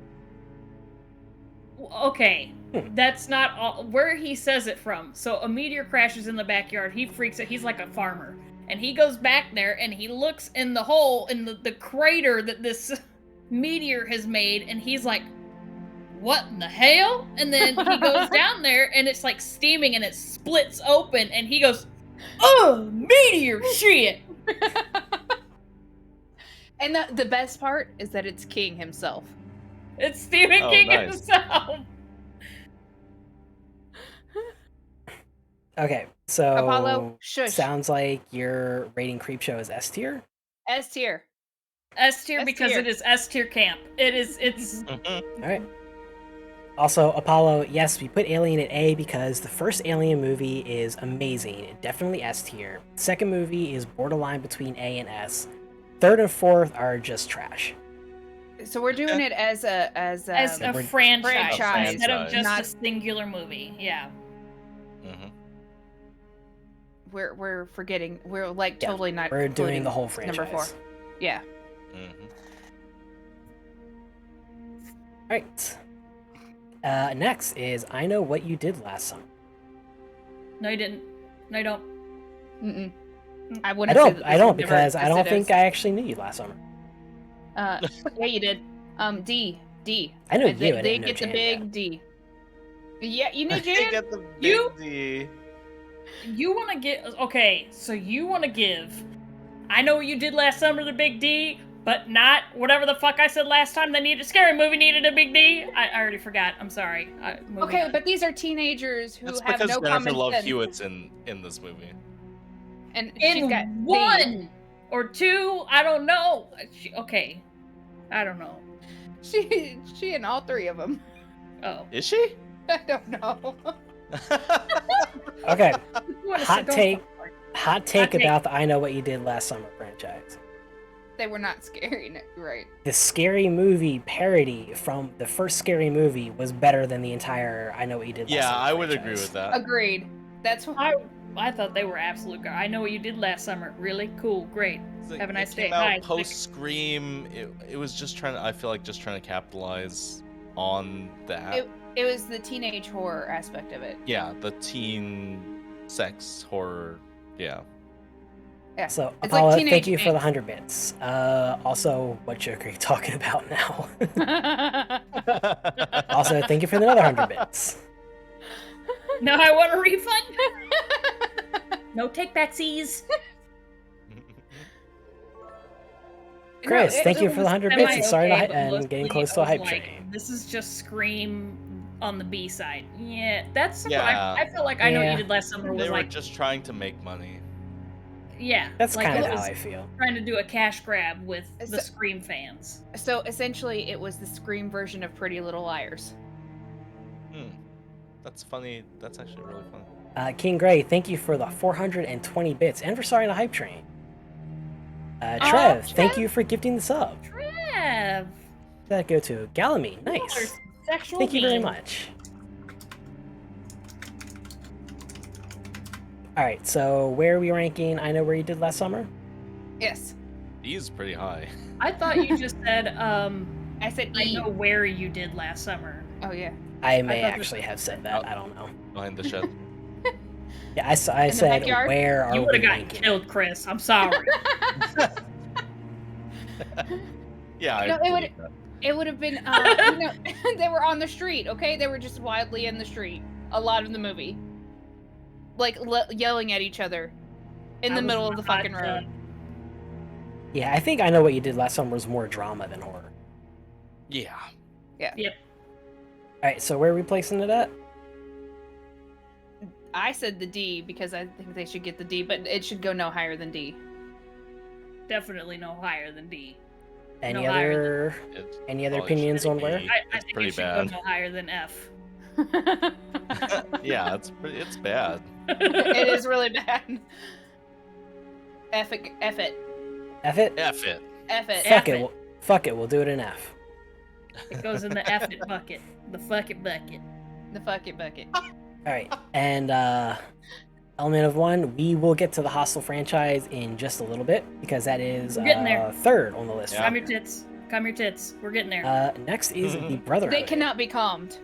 Okay, that's not all, where he says it from. So a meteor crashes in the backyard, he freaks out, he's like a farmer. And he goes back there and he looks in the hole, in the crater that this meteor has made, and he's like, what in the hell? And then he goes down there and it's like steaming and it splits open and he goes, oh, meteor shit! And the best part is that it's King himself. It's Stephen King himself! Okay, so Apollo, shush. Sounds like you're rating Creepshow as S tier? S tier. S tier because it is S tier camp. It's Alright. Also, Apollo, yes, we put Alien at A because the first Alien movie is amazing. Definitely S tier. Second movie is borderline between A and S. Third and fourth are just trash. So we're doing it as a franchise instead of just a singular movie. Yeah. Mm-hmm. We're forgetting. We're like totally not. We're doing the whole franchise. Number 4. Yeah. Mm-hmm. Alright. Next is I Know What You Did Last Summer. No, you didn't. No, you don't. Mm-mm. I don't because I don't think I actually knew you last summer. Yeah, you did. D. I know you. They get the big D. Yeah, you knew Jan. Get the big D. You want to get okay? So you want to give? I Know What You Did Last Summer the big D, but not whatever the fuck I said last time. A scary movie needed a big D. I already forgot. I'm sorry. Okay, but these are teenagers who have no Jennifer common Love sense. Hewitt's in this movie. And in got one or two, I don't know. Okay, I don't know. She in all 3 of them. Oh, Is she? I don't know. Okay. Hot take about the I Know What You Did Last Summer franchise. They were not scary, right? The Scary Movie parody from the first Scary Movie was better than the entire I Know What You Did Last Summer I would franchise. agree with that. Agreed. That's why I thought they were absolute. I Know What You Did Last Summer. Really cool, great. Have a nice day. Hi. Post Scream, it was just trying to. I feel like just trying to capitalize on that. It was the teenage horror aspect of it. Yeah, the teen sex horror. Yeah. Yeah. So, It's Apollo, like thank you for the teenage 100 bits. Also, what joke are you talking about now? Also, thank you for another 100 bits. No, I want a refund. No take-backsies. Chris, thank you for the 100 bits and sorry and getting close to a hype train. This is just Scream on the B side. Yeah, that's. Yeah. I feel like I Know What You Did Last Summer was They were like. just trying to make money. Yeah, That's like kind of it how was I feel. Trying to do a cash grab with the So- Scream fans. So essentially, it was the Scream version of Pretty Little Liars. That's funny. That's actually really funny. King Gray, thank you for the 420 bits and for starting the hype train. Trev, thank you for gifting the sub. Trev. That go to Galame. Nice. Sexual Thank you very being. much. Alright, so where are we ranking I Know Where You Did Last Summer? Yes. He's pretty high. I thought you just said, I said I E. Know Where You Did Last Summer. Oh yeah. I may thought actually have said that. I don't know. Behind the shed. Yeah, I said, backyard? where are You we would have gotten ranking? killed, Chris. I'm sorry. Yeah, No, I it would- believe that. It would have been, they were on the street, okay? They were just wildly in the street a lot of the movie. Like, yelling at each other in the middle of the fucking road. Yeah, I think I Know What You Did Last Summer was more drama than horror. Yeah. Alright, so where are we placing it at? I said the D because I think they should get the D, but it should go no higher than D. Definitely no higher than D. Any No higher other It's any other probably opinions should on be where? E. I It's think pretty it should bad. go no higher than F. Yeah, it's bad. It is really bad. F it. F it? F it. F it. Fuck it, we'll do it in F. It goes in the F it bucket. The fuck it bucket. The fuck it bucket. All right, and element of one, we will get to the Hostel franchise in just a little bit because that is We're getting there. third on the list. Yeah. Calm your tits. Calm your tits. We're getting there. Next is the Brotherhood. They cannot be calmed.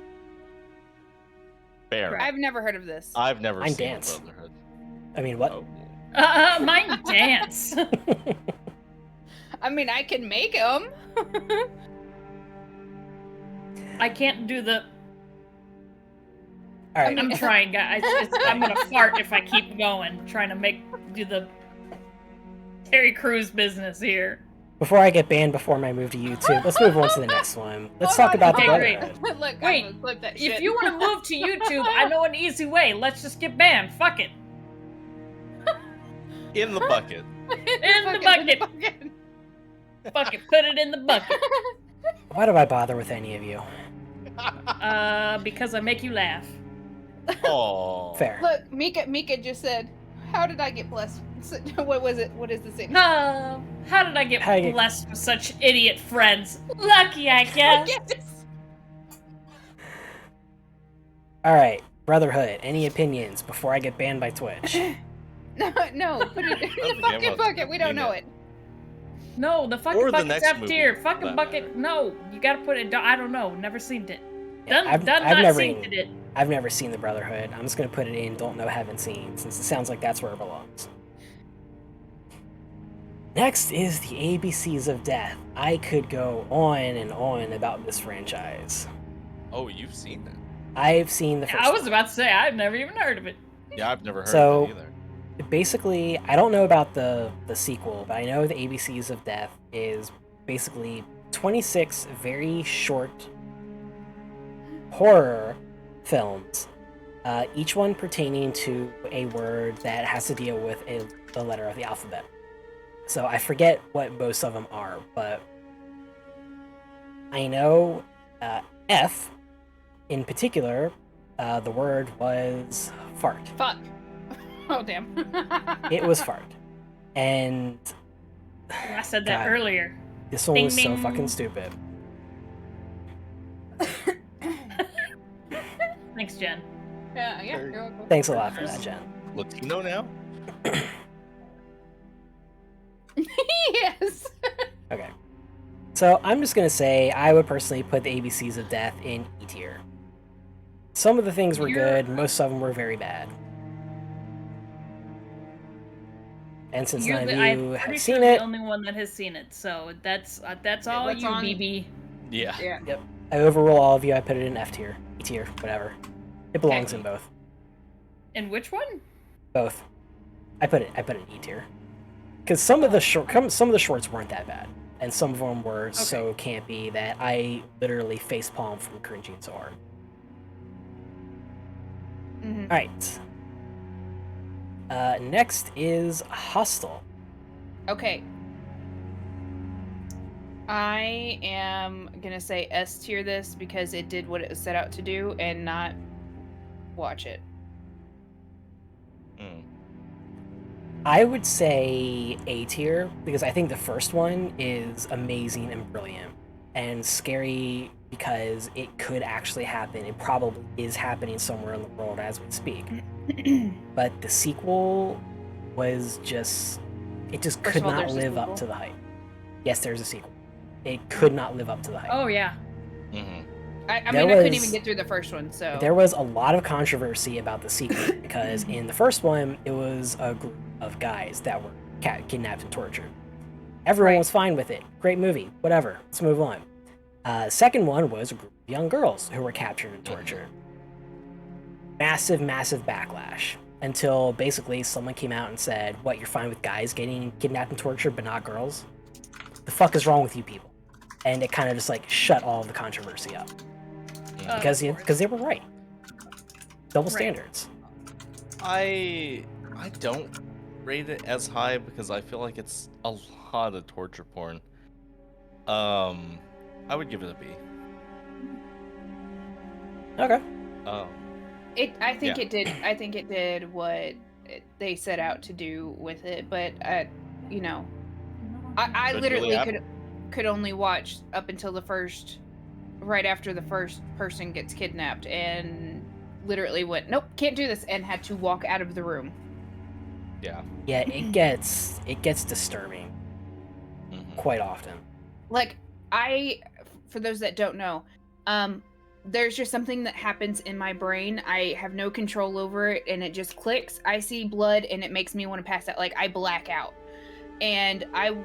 Fair. I've never heard of this. I've never Mine seen dance. the Brotherhood. I mean, what? Oh. Mine dance. I mean, I can make them. I can't do the. All right. I'm trying, guys. I'm gonna fart if I keep going, trying to do the Terry Crews business here. Before I get banned before my move to YouTube, let's move on to the next one. Let's Hold talk on, about the okay, great. Brotherhood. Look, Wait, I'm gonna clip that shit. If you want to move to YouTube, I know an easy way. Let's just get banned. Fuck it. In the bucket. In the bucket. Fuck it. Put it in the bucket. Why do I bother with any of you? Because I make you laugh. Oh. Fair. Look, Mika just said, "How did I get blessed?" What was it? What is the thing? How did I get How you- blessed with such idiot friends? Lucky, I guess. Yes. All right, Brotherhood. Any opinions before I get banned by Twitch? No, put it in That's the a fucking game bucket. We don't of- know it. No, the Or fucking the bucket's next F movie, tier. for Fucking that bucket. matter. No, you gotta put it. I don't know. Never seen it. Yeah, Done I've not never seen even- it. I've never seen the Brotherhood. I'm just gonna put it in don't know, haven't seen, since it sounds like that's where it belongs. Next is the ABCs of Death. I could go on and on about this franchise. Oh, you've seen that? I've seen the first I was one. about to say I've never even heard of it. Yeah, I've never heard So- of it either. Basically, I don't know about the sequel, but I know the ABCs of Death is basically 26 very short horror films, each one pertaining to a word that has to deal with a letter of the alphabet. So I forget what most of them are, but I know F in particular, the word was fart. Fuck. Oh damn. It was fart. And I said that God. earlier. this one Ding, was so ding. fucking stupid. Thanks, Jen. Yeah, you're welcome. Thanks a lot for that, Jen. Latino now? Yes. Okay. So I'm just gonna say I would personally put the ABCs of Death in E tier. Some of the things were You're- good, most of them were very bad. And since none of I'm you pretty have sure seen the it, only one that has seen it, so that's all That's you, on- BB. Yeah. Yeah. I overrule all of you. I put it in F tier, E tier, whatever. It belongs Okay. in both. And which one? Both. I put it in E tier. Because some of the shorts weren't that bad, and some of them were so campy that I literally facepalm from cringing so hard. Mhm. All right. Next is Hostel. Okay. I am gonna say S tier this because it did what it was set out to do and not watch it. Mm. I would say A tier because I think the first one is amazing and brilliant and scary because it could actually happen. It probably is happening somewhere in the world as we speak. But the sequel was just First could of all, not there's a live up sequel. to the hype. Yes, there's a sequel. It could not live up to the hype. Oh yeah. Mm-hmm. I There mean, I couldn't was- even get through the first one, so. There was a lot of controversy about the sequel because in the first one, it was a group of guys that were kidnapped and tortured. Everyone Right. was fine with it. Great movie. Whatever. Let's move on. Second one was a group of young girls who were captured and tortured. Massive, massive backlash until basically someone came out and said, "What? You're fine with guys getting kidnapped and tortured, but not girls? The fuck is wrong with you people?" And it kind of just like shut all of the controversy up because they were right. Double Right. standards. I don't rate it as high because I feel like it's a lot of torture porn. I would give it a B. Okay. I think Yeah. it did. I think it did what they set out to do with it, but you know, I But literally Julia- could only watch up until right after the first person gets kidnapped, and literally went, nope, can't do this, and had to walk out of the room. Yeah. Yeah, it gets disturbing quite often. Like, for those that don't know, there's just something that happens in my brain. I have no control over it, and it just clicks. I see blood, and it makes me want to pass out. Like, I black out. And I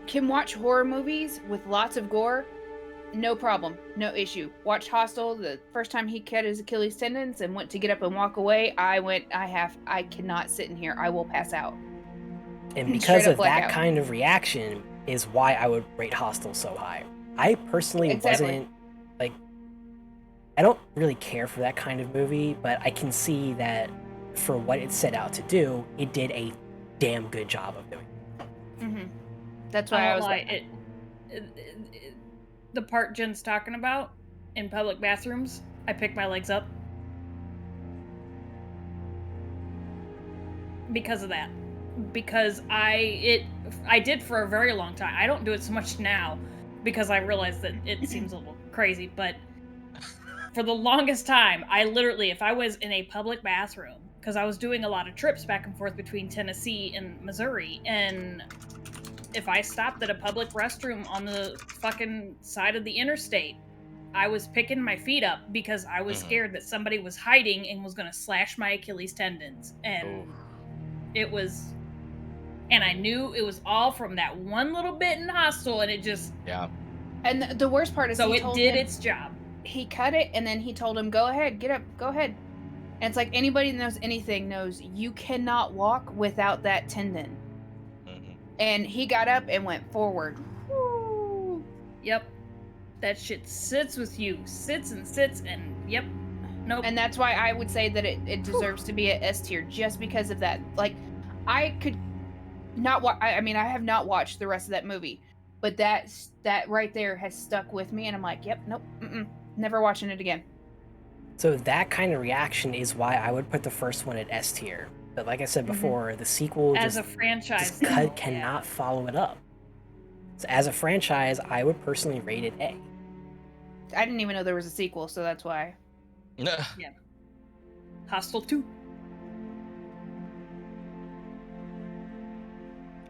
can watch horror movies with lots of gore, no problem, no issue. Watched Hostel, the first time he cut his Achilles tendons and went to get up and walk away, I cannot sit in here. I will pass out. And because of that kind of reaction is why I would rate Hostel so high. I personally wasn't, like, I don't really care for that kind of movie, but I can see that for what it set out to do, it did a damn good job of doing it. Mm-hmm. That's why I was like, the part Jen's talking about in public bathrooms, I pick my legs up. Because of that. Because I did for a very long time. I don't do it so much now because I realize that it seems a little crazy, but for the longest time, I literally, if I was in a public bathroom, because I was doing a lot of trips back and forth between Tennessee and Missouri, and if I stopped at a public restroom on the fucking side of the interstate, I was picking my feet up because I was scared that somebody was hiding and was going to slash my Achilles tendons. And it was, and I knew it was all from that one little bit in Hostel, and it just... Yeah. And the worst part is, so it did its job. He cut it, and then he told him, go ahead, get up, go ahead. And it's like, anybody that knows anything knows you cannot walk without that tendon. And he got up and went forward. Woo. Yep. That shit sits with you. Sits, and yep. Nope. And that's why I would say that it deserves to be a S tier, just because of that. Like, I could not watch... I mean, I have not watched the rest of that movie. But that right there has stuck with me, and I'm like, yep, nope, never watching it again. So that kind of reaction is why I would put the first one at S tier. But like I said before, the sequel as a franchise cannot follow it up. So as a franchise, I would personally rate it A. I didn't even know there was a sequel, so that's why. Yeah. Hostel 2.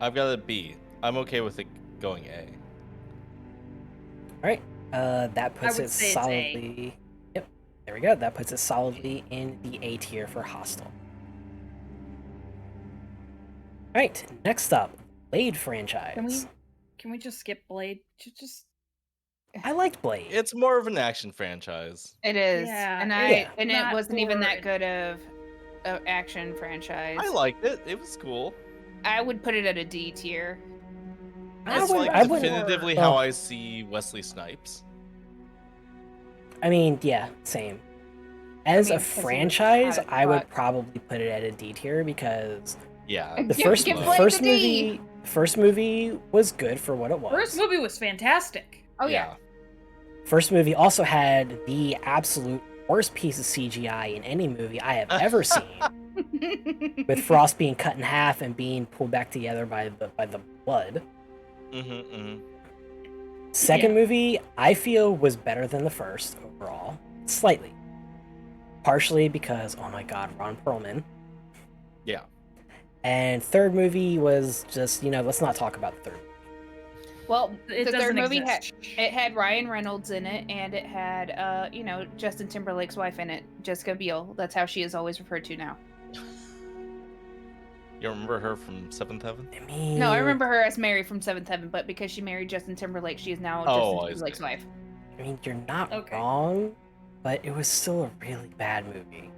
I've got a B. I'm okay with it going A. All right. That puts it solidly... Yep. There we go. That puts it solidly in the A tier for Hostel. All right, next up, Blade franchise. Can we just skip Blade? Just I liked Blade. It's more of an action franchise. It is, yeah, and it wasn't even that good of an action franchise. I liked it. It was cool. I would put it at a D tier. It's definitively how I see Wesley Snipes. I mean, yeah, same. As a franchise, I would probably put it at a D tier because... Yeah. The first movie was good for what it was. First movie was fantastic. Oh yeah. First movie also had the absolute worst piece of CGI in any movie I have ever seen. With Frost being cut in half and being pulled back together by the blood. Second movie, I feel, was better than the first overall. Slightly. Partially because, oh my god, Ron Perlman. Yeah. And third movie was just, let's not talk about the third movie. Well, the third movie had Ryan Reynolds in it, and it had, Justin Timberlake's wife in it, Jessica Biel. That's how she is always referred to now. You remember her from Seventh Heaven? No, I remember her as Mary from Seventh Heaven, but because she married Justin Timberlake, she is now Justin Timberlake's wife. I mean, you're not wrong, but it was still a really bad movie.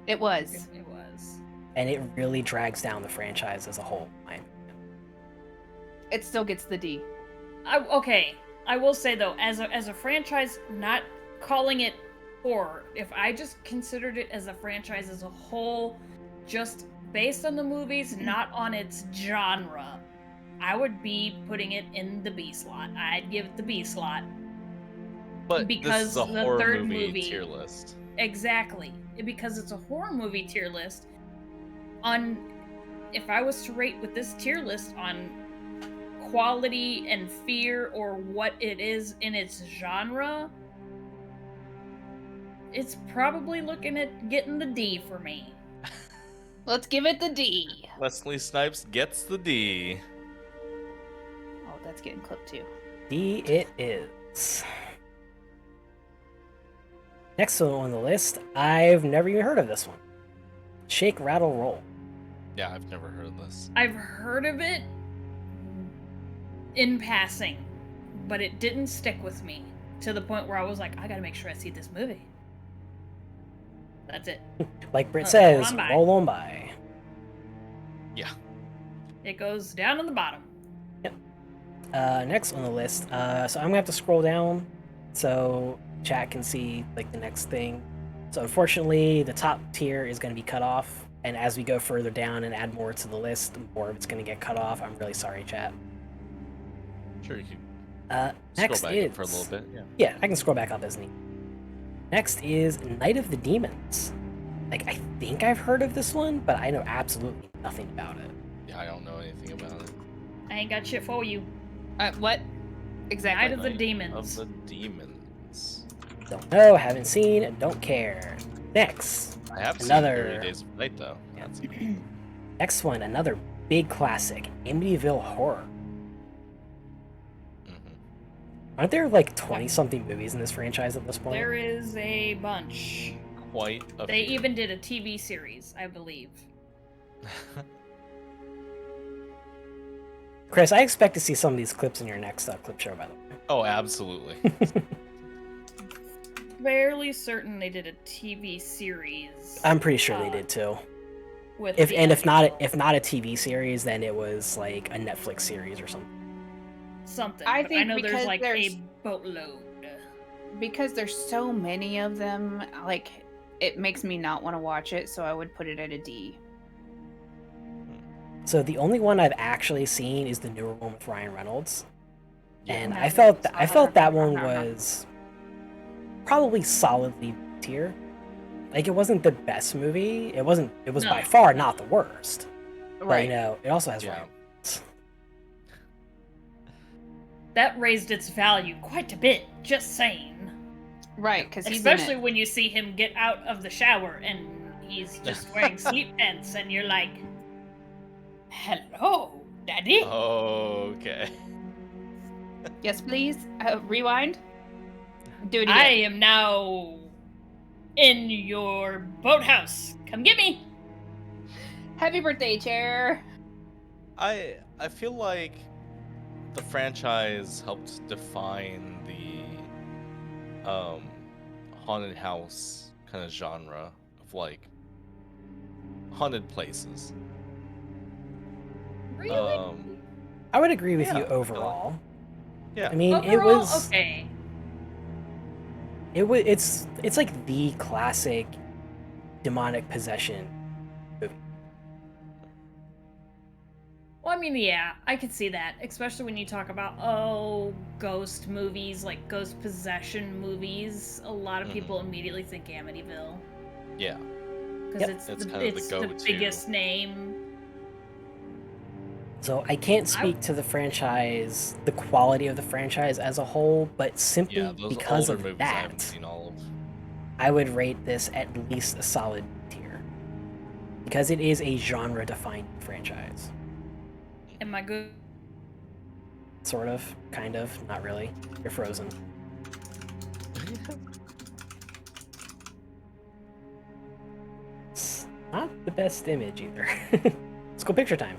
It was. It was. And it really drags down the franchise as a whole. It still gets the D. I will say though, as a franchise, not calling it horror, if I just considered it as a franchise as a whole, just based on the movies, not on its genre, I would be putting it in the B slot. I'd give it the B slot. But because this is a the horror third movie tier list. Exactly. Because it's a horror movie tier list. If I was to rate with this tier list on quality and fear or what it is in its genre, it's probably looking at getting the D for me. Let's give it the D. Wesley Snipes gets the D. Oh, that's getting clipped too. D it is. Next one on the list, I've never even heard of this one. Shake, Rattle, Roll. Yeah, I've never heard of this. I've heard of it in passing, but it didn't stick with me to the point where I was like, I gotta make sure I see this movie. That's it. Like Britt Roll says, on by. roll on by. Yeah. It goes down on the bottom. Next on the list, so I'm gonna have to scroll down so chat can see like the next thing. So unfortunately, the top tier is gonna be cut off, and as we go further down and add more to the list, more of it's gonna get cut off. I'm really sorry, chat. Sure, you can Next scroll back is up for a little bit. Yeah. Yeah, I can scroll back up as neat. Next is Night of the Demons. Like, I think I've heard of this one, but I know absolutely nothing about it. Yeah, I don't know anything about it. I ain't got shit for you. What? Exactly. Night of the Night Demons. Of the Demons. Don't know, haven't seen, don't care. Next, I have Another- seen 30 Days of Night though. That's next one, another big classic, Amityville Horror. Aren't there like 20-something movies in this franchise at this point? There is a bunch. quite a They few. even did a TV series, I believe. Chris, I expect to see some of these clips in your next clip show, by the way. Oh, absolutely. Fairly certain they did a TV series. I'm pretty sure they did too. With If the not actual- a TV series, then it was like a Netflix series or something. something. I but think I know there's because like there's- a boatload. Because there's so many of them, like, it makes me not want to watch it, so I would put it at a D. So the only one I've actually seen is the newer one with Ryan Reynolds, and Yeah. I felt that one was probably solidly tier. Like, it wasn't the best movie. It was by No. far not the worst. But, Right. you know, it also has Yeah. Ryan Reynolds. That raised its value quite a bit, just saying. Right, because he's Especially in it. when you see him get out of the shower and he's just wearing sleep pants and you're like, hello, daddy? Okay. Yes, please. Rewind. Do it I again. am now in your boathouse. Come get me. Happy birthday, chair. I feel like the franchise helped define the haunted house kind of genre of like haunted places. Really? I would agree with Yeah, you I feel overall. Yeah. I mean, Overall, it was okay. it's like the classic demonic possession movie. Well, I mean, yeah, I could see that, especially when you talk about ghost movies, like ghost possession movies. A lot of people immediately think Amityville Yeah. because Yep. it's It's the kind of the go-to. biggest name. So I can't speak to the franchise, the quality of the franchise as a whole, but simply Yeah, those because older of movies I haven't that, seen all of. I would rate this at least a solid tier. Because it is a genre-defining franchise. Am I good? Sort of, kind of, not really. You're frozen. It's not the best image either. Let's go picture time.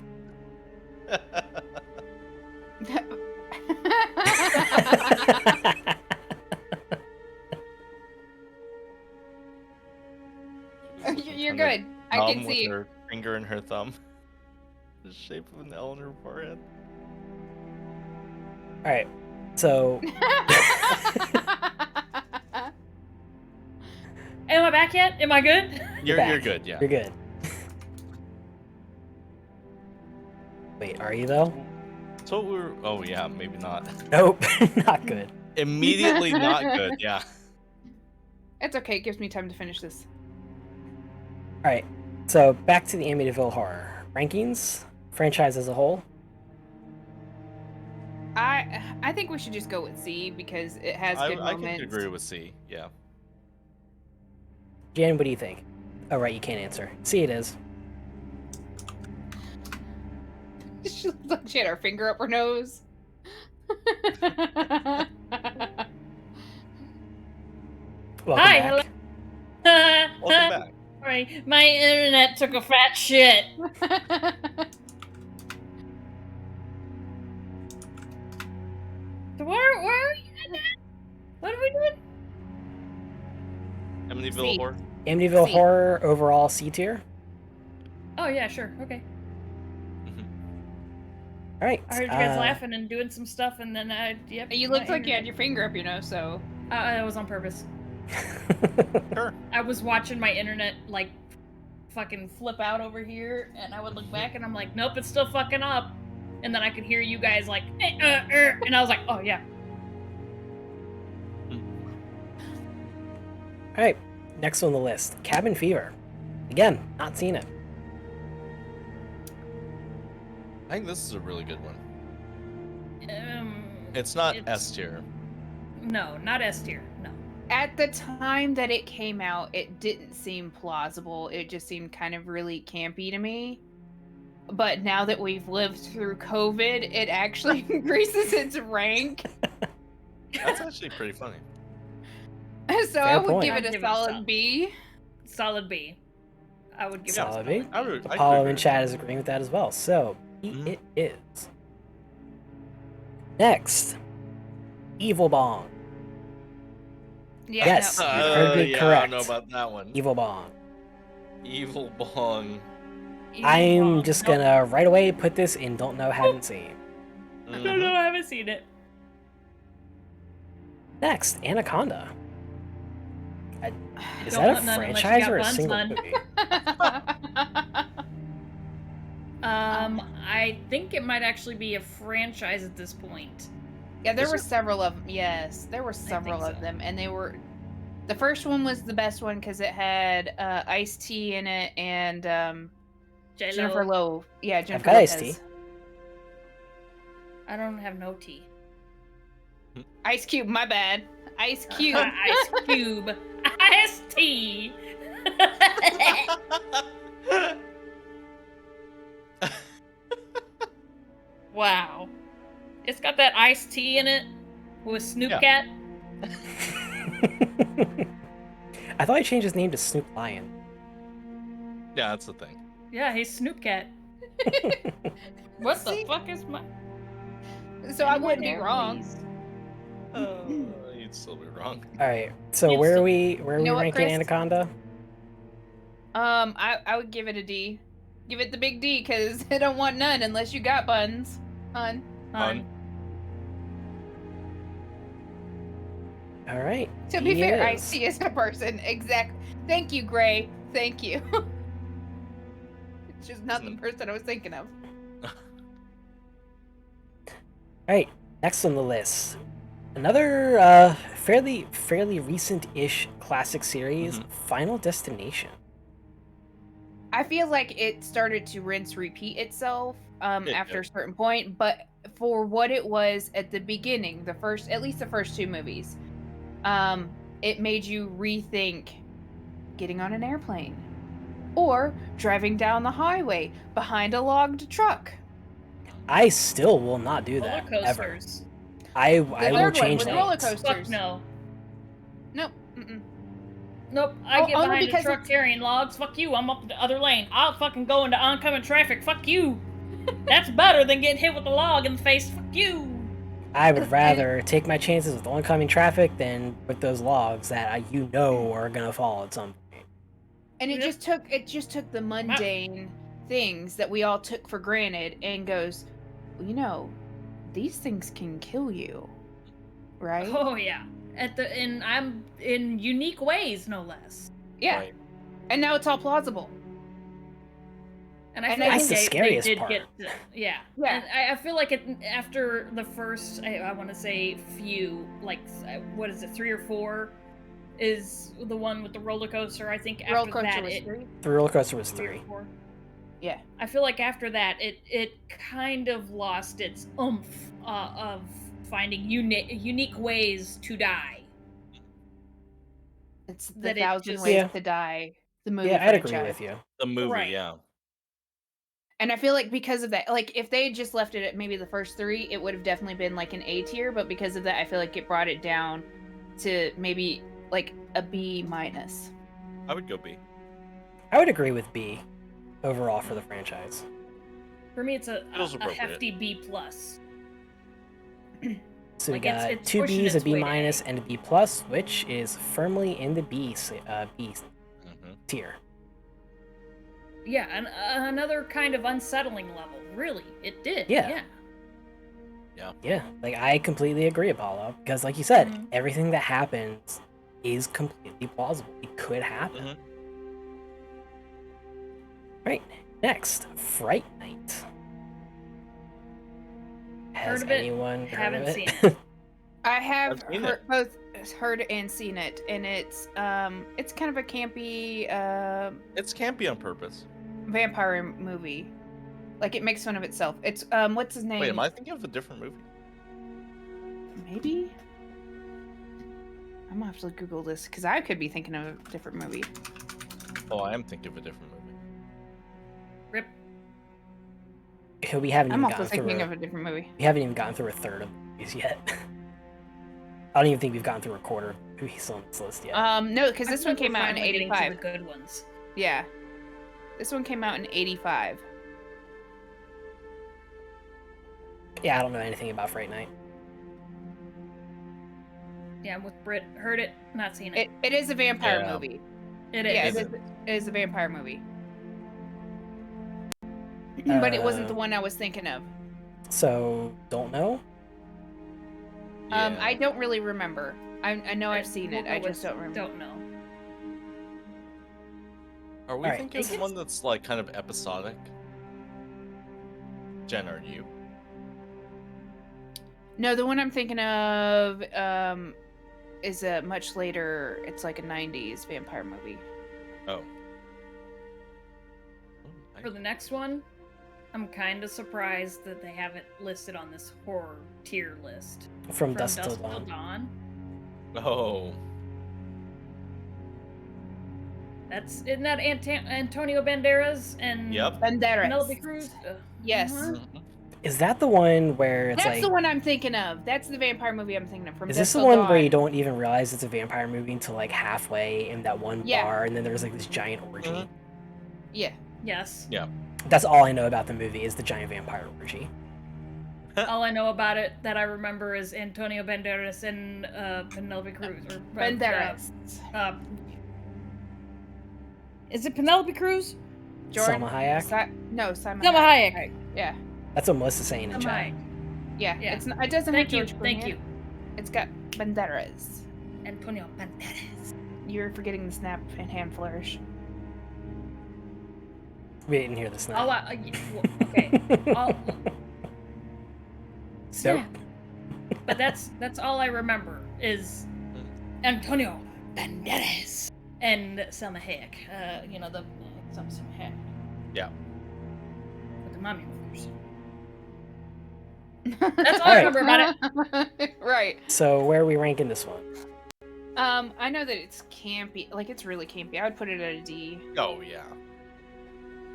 You're good. I can With see. her finger and her thumb. The shape of an L in her forehead. Alright, so Am I back yet? Am I good? You're back. good, yeah. You're good. Wait, are you though? So we're. Oh yeah, maybe not. Nope, not good. Immediately not good. Yeah. It's okay. It gives me time to finish this. Alright, so back to the Amityville Horror. Rankings? Franchise as a whole? I think we should just go with C because it has good I moments. can agree with C. Yeah. Jen, what do you think? Oh, right, you can't answer. See, it is. She looked like she had her finger up her nose. Welcome Hi, back. hello. Welcome back. Sorry, my internet took a fat shit. So where are you at? What are we doing? Amityville C. Horror. Amityville C. Horror overall C tier. Oh yeah, sure, okay. All right. I heard you guys laughing and doing some stuff, and then yep. You looked like you had your finger up your nose, so. That was on purpose. Sure. I was watching my internet like fucking flip out over here, and I would look back, and I'm like, nope, it's still fucking up. And then I could hear you guys like, and I was like, oh yeah. All right. Next on the list, Cabin Fever. Again, not seen it. I think this is a really good one. Um, It's not It's- S tier. no, not S tier. No. At the time that it came out, it didn't seem plausible. It just seemed kind of really campy to me. But now that we've lived through COVID, it actually increases its rank. That's actually pretty funny. So I would point. give I'd it a give it a solid solid. B. Solid B. I would give Solid it a B. I would Apollo agree in with chat that. is agreeing with that as well. So Mhm. it is. Next, Evil Bong. Yeah, Yes. no. You heard me Yeah, I correct. don't know about that one. Evil Bong. Evil Bong. I'm just gonna right away put this in don't know, haven't seen. Mhm. No, I haven't seen it. Next, Anaconda. Is Don't that want a none unless you franchise got or a buns, single hun. movie? I think it might actually be a franchise at this point. Yeah, there Is were it? several of them. Yes, there were several of so. them, and they were. The first one was the best one because it had Ice-T in it and J-Lo. Jennifer Lowe. Yeah, Jennifer got Lopez. Ice-T. I don't have no tea. Ice Cube, my bad. Ice Cube. Ice Cube. Ice tea. Wow. It's got that iced tea in it with Snoop Yeah. Cat. I thought I changed his name to Snoop Lion. Yeah, that's the thing. Yeah, he's Snoop Cat. What the See? fuck is my... So I wouldn't be wrong. You'd still be wrong. All right. So It's where the- are we know what, ranking Chris? Anaconda? I would give it a D. Give it the big D because I don't want none unless you got buns, hun. Fun. All right. To be fair, I Yes. see as a person. Exactly. Thank you, Gray. Thank you. It's just not the person I was thinking of. All right. Next on the list, another fairly recent-ish classic series, Mhm. Final Destination. I feel like it started to rinse repeat itself It after a did. certain point, but for what it was at the beginning, at least the first two movies, it made you rethink getting on an airplane or driving down the highway behind a logged truck. I still will not do Roller that ever. coasters. I third will one change with names. roller coasters. Fuck no. Nope. Mm-mm. Nope, I Oh, get only behind a because truck carrying logs. Fuck you, I'm up the other lane. I'll fucking go into oncoming traffic. Fuck you. That's better than getting hit with a log in the face. Fuck you. I would rather take my chances with oncoming traffic than with those logs that you know are gonna fall at some point. And it Yep. just took the mundane things that we all took for granted and goes, well, you know, these things can kill you, right? Oh yeah. I'm in unique ways, no less. Yeah. Right. And now it's all plausible. And I And feel that's like the they scariest did part. get yeah. Yeah. And I feel like after the first, I want to say few, like what is it, 3 or 4, is the one with the roller coaster. I think Roller after coaster that, was it 3. The roller coaster was 3 or 3. 4. Yeah. I feel like after that, it kind of lost its oomph of finding unique ways to die. It's the That it 1,000 just- Ways Yeah. to Die. The movie. Yeah, I'd agree franchise. with you. The movie, Right. yeah. And I feel like because of that, like if they had just left it at maybe the first 3, it would have definitely been like an A tier. But because of that, I feel like it brought it down to maybe like a B minus. I would go B. I would agree with B overall for the franchise. For me, it's a Feels a appropriate. hefty B plus. So we Like, it's- got it's 2 pushing Bs, a its B way to minus, A. and a B plus, which is firmly in the B Mm-hmm. tier. Yeah, and another kind of unsettling level. Really, it did. Yeah. Yeah. Yeah, like I completely agree, Apollo, because like you said, Mhm. everything that happens is completely plausible. It could happen. Mhm. Right. Next, Fright Night. Has Heard of it, anyone heard haven't of it? seen it. I have I've seen heard, both heard and seen it, and it's kind of a campy It's campy on purpose. vampire movie. Like it makes fun of itself. It's what's his name? Wait, am I thinking of a different movie? Maybe. I'm gonna have to Google this because I could be thinking of a different movie. Oh, I am thinking of a different movie. Rip. We haven't I'm even also gotten through. thinking of a different movie. We haven't even gotten through a third of the movies yet. I don't even think we've gotten through a quarter of the movies on this list yet. No, because this I one feel like came we're out in finally getting to '85. The good ones. Yeah, this one came out in '85. Yeah, I don't know anything about Fright Night. Yeah, I'm with Brit. Heard it, not seen it. It is a vampire Yeah. movie. It is. Yeah, Is it is a vampire movie. But it wasn't the one I was thinking of. So, don't know? I don't really remember. I know I've seen it. We'll I go just with don't remember. Don't know. Are we Alright. thinking of the one that's like kind of episodic? Jen, are you? No, the one I'm thinking of is a much later. It's like a '90s vampire movie. Oh. For the next one, I'm kind of surprised that they have it listed on this horror tier list. From Dusk Till Dawn. Dawn. Oh. Isn't that Antonio Banderas and Yep. Banderas. Penelope Cruz? Yes. Mhm. Is that the one where it's That's like... the one I'm thinking of. That's the vampire movie I'm thinking of. From Is Dusk this the Till one Dawn. where you don't even realize it's a vampire movie until like halfway in that one Yeah. bar, and then there's like this giant orgy? Mhm. Yeah. Yes. That's all I know about the movie is the giant vampire orgy. All I know about it that I remember is Antonio Banderas and Penelope Cruz. Or, Banderas. Is it Penelope Cruz? Jordan. Salma Hayek? No, Simon. Selma Hayek. Yeah. That's what Melissa's saying in Selma chat. Hayek. Yeah. Yeah. It's not, it doesn't Thank have you. George Clooney Thank in you. it. It's got Banderas. Antonio Banderas. You're forgetting the snap and hand flourish. We didn't hear the snap. Okay. I'll, Nope. but that's all I remember is Antonio Banderas and Selma Hayek. You know the Selma Hayek. Yeah. With the mommy, of course. That's all I Alright. remember about it. Right. So where are we ranking this one? I know that it's campy. Like it's really campy. I would put it at a D. Oh yeah.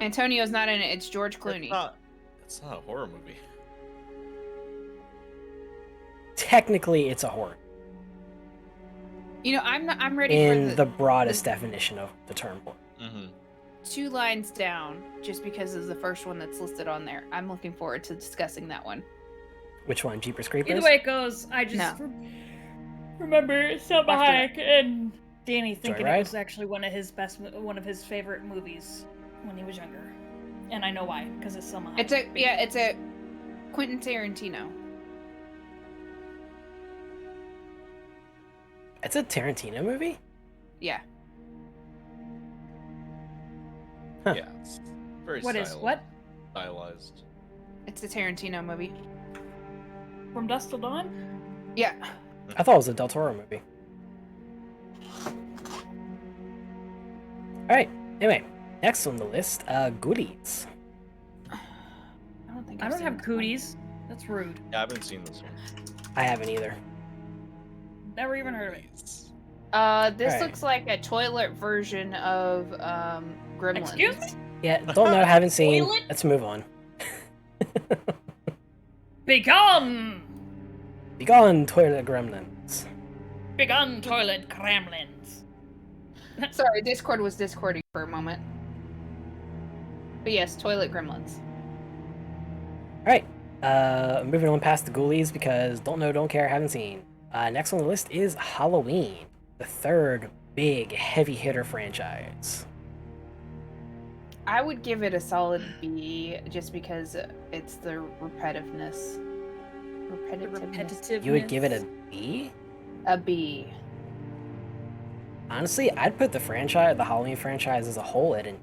Antonio's not in it. It's George Clooney. It's not a horror movie. Technically, it's a horror. You know, I'm ready In for the broadest definition of the term horror. Mm-hmm. 2 lines down, just because of the first one that's listed on there. I'm looking forward to discussing that one. Which one? Jeepers Creepers? Either way it goes, I just remember Selma After Hayek and Danny thinking Joyride? it was actually one of his favorite movies when he was younger, and I know why, because it's Selma Hayek. It's a Quentin Tarantino. It's a Tarantino movie? Yeah. Huh. Yeah. It's very What is what? stylized. It's a Tarantino movie. From Dusk Till Dawn? Yeah. I thought it was a Del Toro movie. Alright, anyway. Next on the list, Goodies. I don't think I I've don't seen have this one. cooties. That's rude. Yeah, I haven't seen this one. I haven't either. Never even heard of it. This Alright. looks like a toilet version of Gremlins. Excuse me? Yeah, don't know, haven't seen. Toilet? Let's move on. Begone! Begone, toilet gremlins. Begone, toilet gremlins. Sorry, Discord was discording for a moment. But yes, toilet gremlins. Alright, moving on past the ghoulies because don't know, don't care, haven't seen. Next on the list is Halloween, the third big heavy hitter franchise. I would give it a solid B just because it's the repetitiveness. Repetitiveness. You would give it a B? A B. Honestly, I'd put the Halloween franchise as a whole at an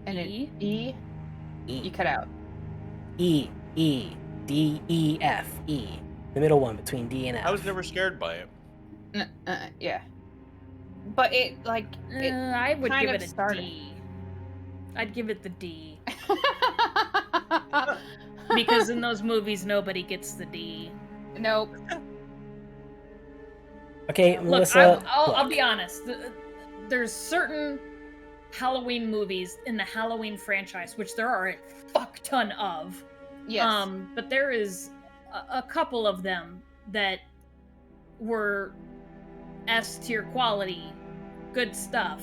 And E? an E? E. You cut out. E, E, D, E, F, E. The middle one between D and F. I was never scared by it. Yeah. But it, like, it I would kind give of it a started. D. I'd give it the D. Because in those movies, nobody gets the D. Nope. Okay, Look, Melissa. I'll look. be honest. There's certain Halloween movies in the Halloween franchise, which there are a fuck ton of. Yes. But there is a couple of them that were S tier quality, good stuff.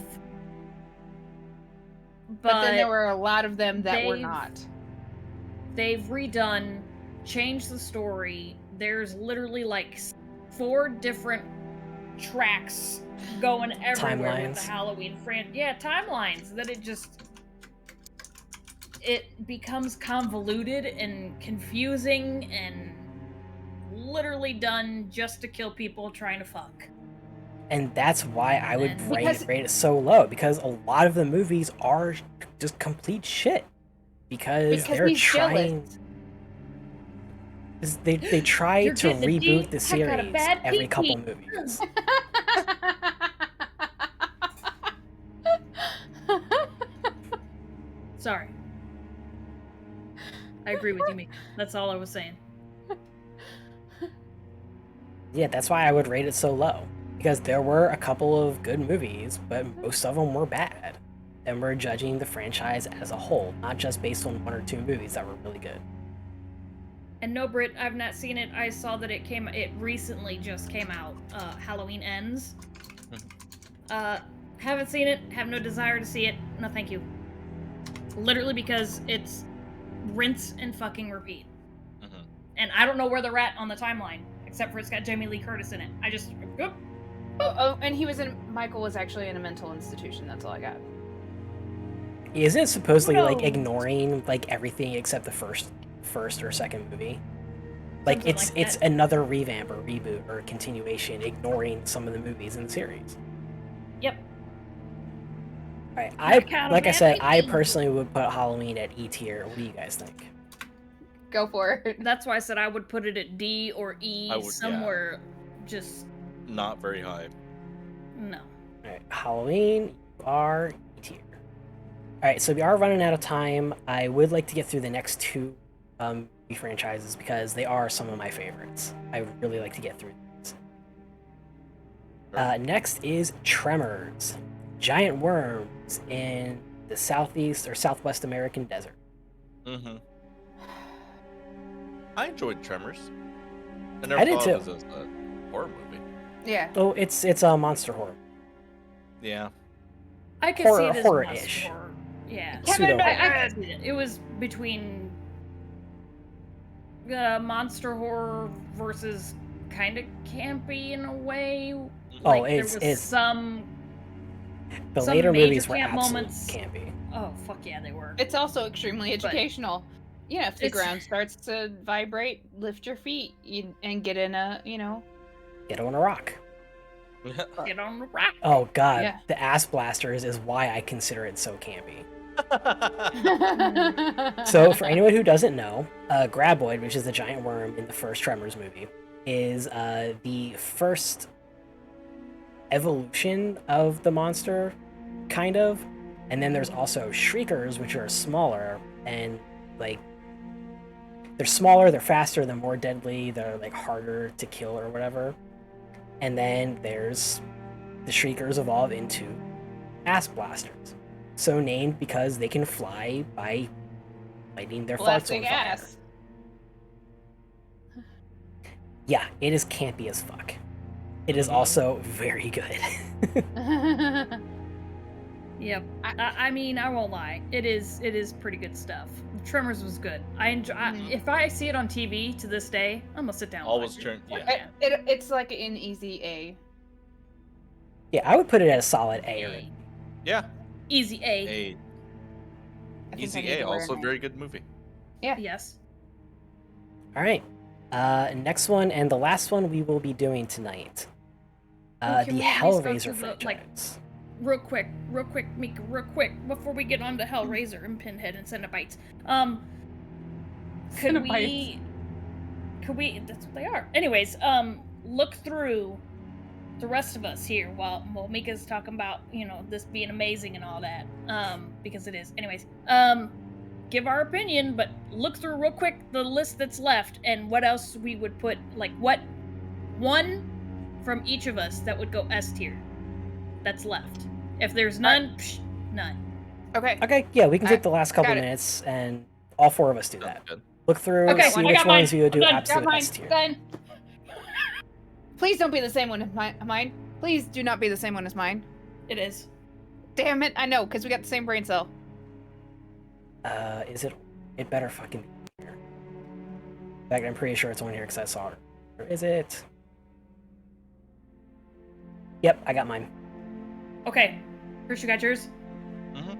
but then there were a lot of them that were they've- not. They've redone, changed the story. There's literally like 4 different tracks going everywhere with Timelines. the Halloween Yeah, timelines. That it becomes convoluted and confusing and literally done just to kill people trying to fuck. And that's why I would And- Because- rate it so low, because a lot of the movies are just complete shit. Because they're he's trying. jealous. They try You're to getting a D? reboot the I got a series bad every couple pee-pee. movies. Sorry. I agree with you, Mika. That's all I was saying. Yeah, that's why I would rate it so low. Because there were a couple of good movies, but most of them were bad. And we're judging the franchise as a whole, not just based on 1 or 2 movies that were really good. And no, Brit, I've not seen it. I saw that it recently just came out. Halloween Ends. Haven't seen it, have no desire to see it. No, thank you. Literally because it's rinse and fucking repeat. Mhm. And I don't know where they're at on the timeline, except for it's got Jamie Lee Curtis in it. I just, oop. Oh, and Michael was actually in a mental institution. That's all I got. Isn't it supposedly like No. ignoring like everything except the first or second movie? Like Something like it's that. another revamp or reboot or continuation, ignoring some of the movies in the series. Yep. Alright, Account of like I said, I everything. personally would put Halloween at E tier. What do you guys think? Go for it. That's why I said I would put it at D or E, I would- yeah. somewhere just, Not very high. no. Alright, Halloween, you are E tier. Alright, so we are running out of time. I would like to get through the next 2 movie franchises because they are some of my favorites. I would really like to get through these. Next is Tremors. Giant worms in the southeast or southwest American desert. Mm-hmm. I enjoyed Tremors. I never I did thought too. it was a horror movie. Yeah. Oh, it's a monster horror. Yeah. I could see it as Horror-ish. monster horror. Yeah. Pseudo I could see it. It was between monster horror versus kind of campy in a way. Oh, Like, it's there was some the some later major movies were camp absolutely moments. campy. Oh fuck yeah, they were. It's also extremely educational. Yeah, if the It's- ground starts to vibrate, lift your feet and get in a, Get on a rock. Get on the rock. Oh god, Yeah. the ass blasters is why I consider it so campy. So for anyone who doesn't know, Graboid, which is the giant worm in the first Tremors movie, is the first evolution of the monster, kind of. And then there's also Shriekers, which are smaller and like they're smaller, they're faster, they're more deadly, they're like harder to kill or whatever. And then there's the Shriekers evolve into Ass Blasters. So named because they can fly by lighting their farts on Blasting fire. ass. Yeah, it is campy as fuck. It is also very good. Yep. I mean, I won't lie. It is pretty good stuff. Tremors was good. I enjoy. If I see it on TV to this day, I'm gonna sit down. And Always watch turn. it. Yeah. It's like an easy A. Yeah, I would put it at a solid A or A. Yeah. Easy A. A. I think Easy I need A. to wear Also, an A. very good movie. Yeah. Yes. All right. Next one and the last one we will be doing tonight. Can The we at least go Hellraiser through the, franchise. Real quick, Mika, real quick, before we get on to Hellraiser and Pinhead and Cenobites. Could we, that's what they are. Anyways, look through the rest of us here while Mika's talking about, this being amazing and all that. Because it is. Anyways, give our opinion, but look through real quick the list that's left and what else we would put, what one from each of us that would go S tier that's left. If there's none, none. Okay. Okay, yeah, we can take the last couple got it. minutes and all four of us do that. Good. Look through, Okay, see I which got ones mine. you would do I'm done. absolute Got mine. S tier. Done. Please don't be the same one as mine. Please do not be the same one as mine. It is. Damn it! I know, because we got the same brain cell. Is it? It better fucking be here. In fact, I'm pretty sure it's on here because I saw it. Or is it? Yep, I got mine. Okay. Chris, you got yours? Mhm.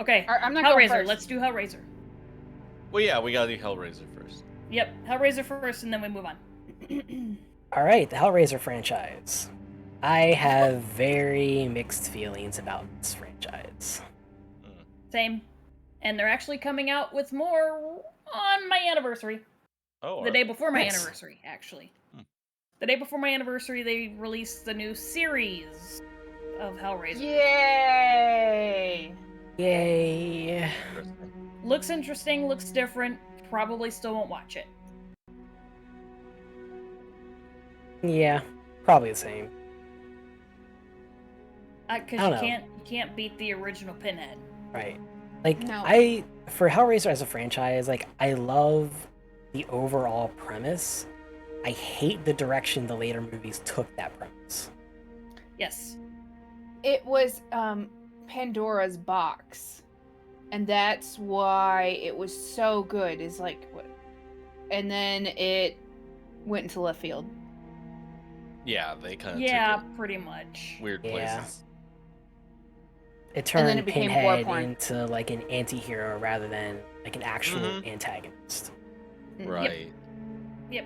Okay. I'm not going Hellraiser. first. Let's do Hellraiser. Well, yeah, we gotta do Hellraiser first. Yep. Hellraiser first, and then we move on. All right, the Hellraiser franchise. I have very mixed feelings about this franchise. Same. And they're actually coming out with more on my anniversary. Oh. The day before my Nice. anniversary, actually. The day before my anniversary, they released the new series of Hellraiser. Yay! Yay. Looks interesting, looks different. Probably still won't watch it. Yeah, probably the same. Because I you don't know. can't beat the original Pinhead. Right. Like, No. for Hellraiser as a franchise, I love the overall premise. I hate the direction the later movies took that premise. Yes. It was Pandora's box, and that's why it was so good. Is what, and then it went into left field. Yeah, they kind of Yeah, took pretty much. it weird Yeah. places. It And then turned it became gore Pinhead porn. into an anti-hero rather than an actual antagonist. Right. Yep.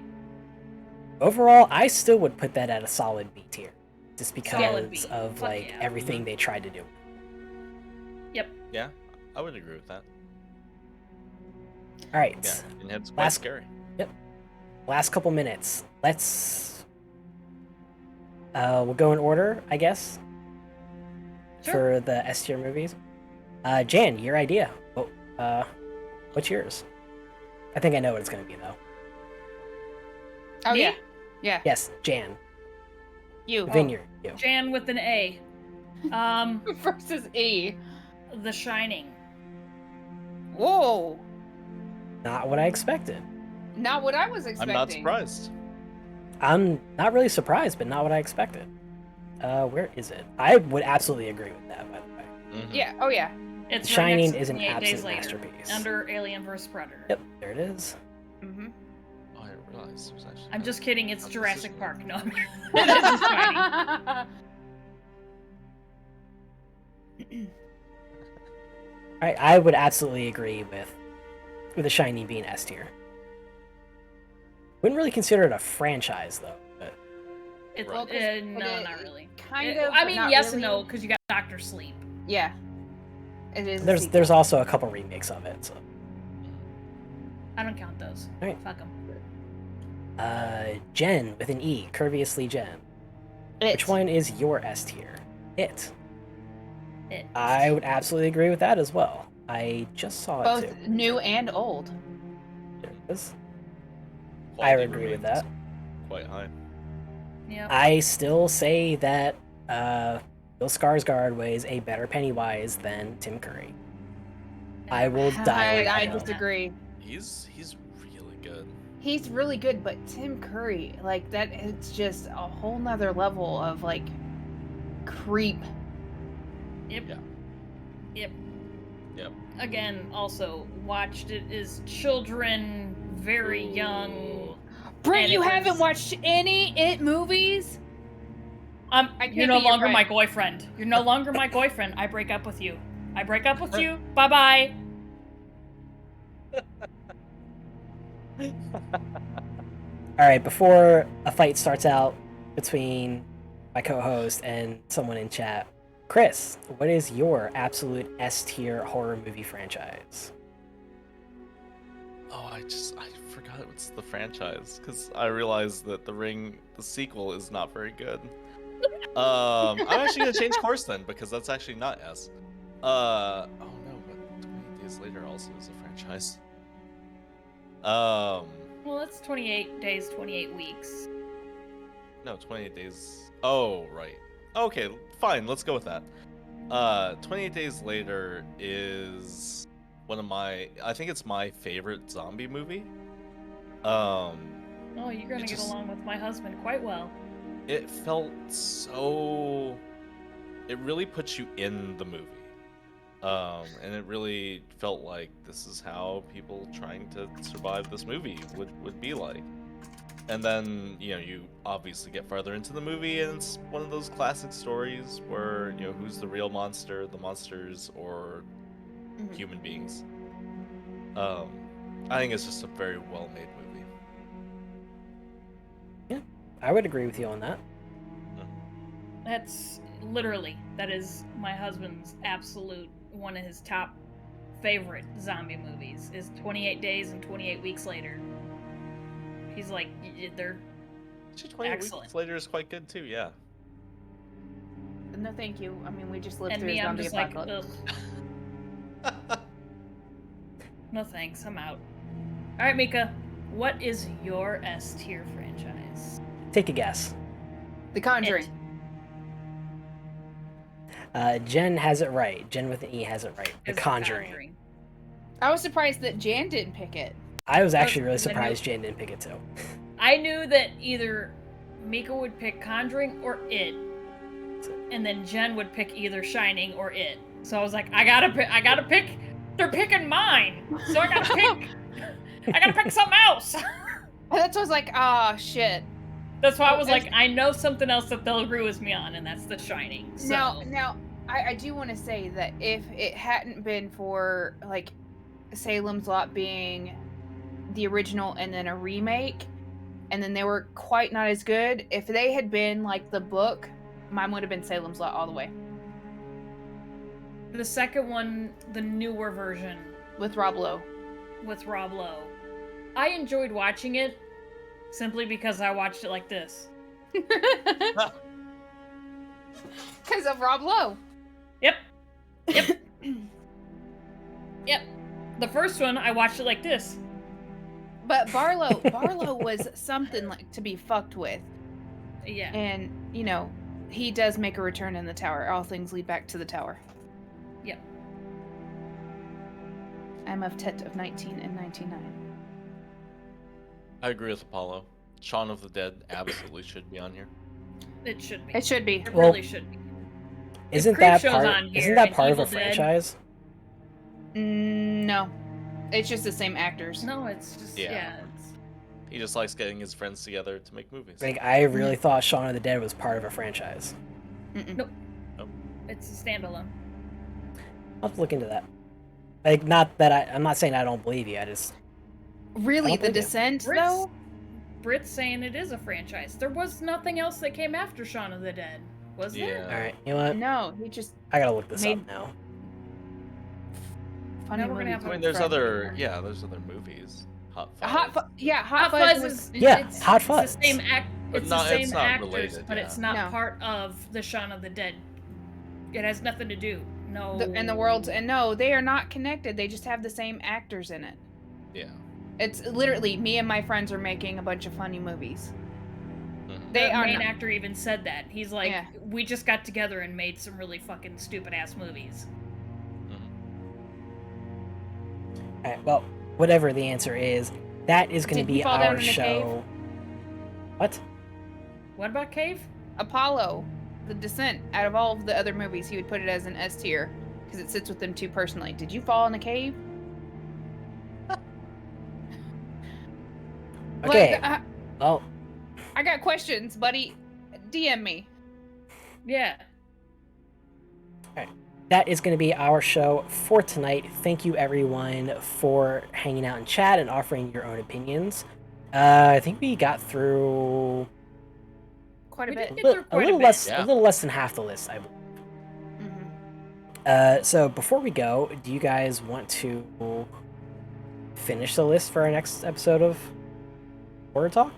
Overall, I still would put that at a solid B tier, just Solid because B. of Fuck yeah. everything they tried to do. Yep. Yeah, I would agree with that. All right, Yeah, Pinhead's quite Last- scary. last couple minutes. We'll go in order, I guess, Sure. for the S tier movies. Jan, your idea. What's yours? I think I know what it's gonna be though. Oh Me? yeah. Yes, Jan. You. Vineyard. You. Jan with an A. Versus E. The Shining. Whoa. Not what I expected. Not what I was expecting. I'm not surprised. I'm not really surprised, but not what I expected. Where is it? I would absolutely agree with that, by the way. Mhm. Yeah. Oh yeah. It's Shining right next to is an 28 Days absolute Later, masterpiece. Under Alien vs. Predator. Yep, there it is. Mm-hmm. Oh, I didn't realize it was actually. I'm just kidding, it's Oh, this Jurassic is- Park. No, I'm This is Shining. Alright, I would absolutely agree with The Shining being S tier. Wouldn't really consider it a franchise though, but It's, Well, 'cause- no, but not really. Kind I of. but mean, not yes really. and no, because you got Doctor Sleep. Yeah. It is. a there's sequel. also a couple remakes of it. So I don't count those. Alright. Fuck them. Jen with an E, CurviouslyJen. Which one is your S tier? It. I would absolutely agree with that as well. I just saw it Both too. new and old. There it is. I Quality agree with remains that. Quite high. Yep. I still say that Bill Skarsgård was a better Pennywise than Tim Curry. I will die on I that hill. disagree. He's really good. He's really good, but Tim Curry, like that, it's just a whole nother level of like creep. Yep. Yeah. Yep. Yep. Again, also watched it as children, very young. Brent, And you it haven't was- watched any It movies? I You're can't no be your longer my friend. boyfriend. You're no longer my boyfriend. I break up with you. I break up with you. Bye bye. All right, before a fight starts out between my co-host and someone in chat, Chris, what is your absolute S-tier horror movie franchise? Oh, I forgot what's the franchise because I realized that the sequel is not very good. I'm actually gonna change course then because that's actually not S. Oh no, but 28 Days Later also is a franchise. Well, it's 28 days, 28 weeks. No, 28 Days. Oh, right. Okay, fine. Let's go with that. 28 Days Later is one of my. I think it's my favorite zombie movie. Oh, you're gonna It get just- along with my husband quite well. It felt so. It really puts you in the movie. And it really felt like this is how people trying to survive this movie would be like. And then, you obviously get farther into the movie, and it's one of those classic stories where, who's the real monster, the monsters, or human beings. I think it's just a very well-made movie. Yeah, I would agree with you on that. That is my husband's absolute one of his top favorite zombie movies is 28 Days and 28 Weeks Later. He's like, they're Actually, 28 excellent. Weeks Later is quite good too, yeah. No, thank you. I mean, we just lived And through me, a I'm zombie just like, apocalypse. ugh, no thanks, I'm out. All right, Mika, what is your S tier franchise? Take a guess. The Conjuring. It. Jen has it right. Jen with an E has it right. The It's Conjuring. I was surprised that Jan didn't pick it. I was actually really I knew- surprised Jen didn't pick it too. I knew that either Mika would pick Conjuring or It, and then Jen would pick either Shining or It. So I was like, I gotta pick. They're picking mine, so I gotta pick. I gotta pick something else. That's why I was like, ah, shit. That's why I was like, I know something else that they'll agree with me on, and that's The Shining. So. Now, I do want to say that if it hadn't been for like Salem's Lot being the original and then a remake, and then they were quite not as good. If they had been like the book, mine would have been Salem's Lot all the way The second one, the newer version with Rob Lowe. with Rob Lowe, I enjoyed watching it simply because I watched it like this. Because of Rob Lowe. Yep. Yep. The first one, I watched it like this. But Barlow was something like to be fucked with. Yeah. And, he does make a return in the tower. All things lead back to the tower. Yep. I'm of Tet of 19 and 99. I agree with Apollo. Shaun of the Dead absolutely should be on here. It should be. It should be. It Well, really should be. Isn't Creepshow's that part? on here Isn't that and part of a Evil Dead. franchise? No. It's just the same actors. No, it's just Yeah. He just likes getting his friends together to make movies. Like, I really thought Shaun of the Dead was part of a franchise. Mm-mm. it's a standalone. I'll have to look into that. Like, not that I'm not saying I don't believe you. I just Really, I don't The believe you. Descent, Brits, though? Brit's saying it is a franchise. There was nothing else that came after Shaun of the Dead, was there? all right. You know what? No, he just I gotta look this Made- up now. funny Now we're gonna movies have I mean, with there's friends. there's other movies. Hot Fuzz. Hot Hot Fuzz Fuzz was... is Yeah, it's, Hot it's Fuzz. the same But it's not- the same it's not actors, related, but yeah. it's not No. part of the Shaun of the Dead. It has nothing to do. No. and the worlds, and no, they are not connected. They just have the same actors in it. Yeah. It's literally me and my friends are making a bunch of funny movies. They the are main not. actor even said that. He's like, Yeah. we just got together and made some really fucking stupid ass movies. Alright, well, whatever the answer is, that is going to Did he be fall down our in a cave? show. What? What about Cave? Apollo, The Descent, out of all of the other movies, he would put it as an S tier because it sits with him too personally. Did you fall in a cave? Okay. Like, Well, I got questions, buddy. DM me. Yeah. that is going to be our show for tonight. Thank you, everyone, for hanging out in chat and offering your own opinions. I think we got through Quite a We bit. did get through a quite little bit. less, Yeah. a little less than half the list, I believe. So before we go, do you guys want to finish the list for our next episode of Horror Talk?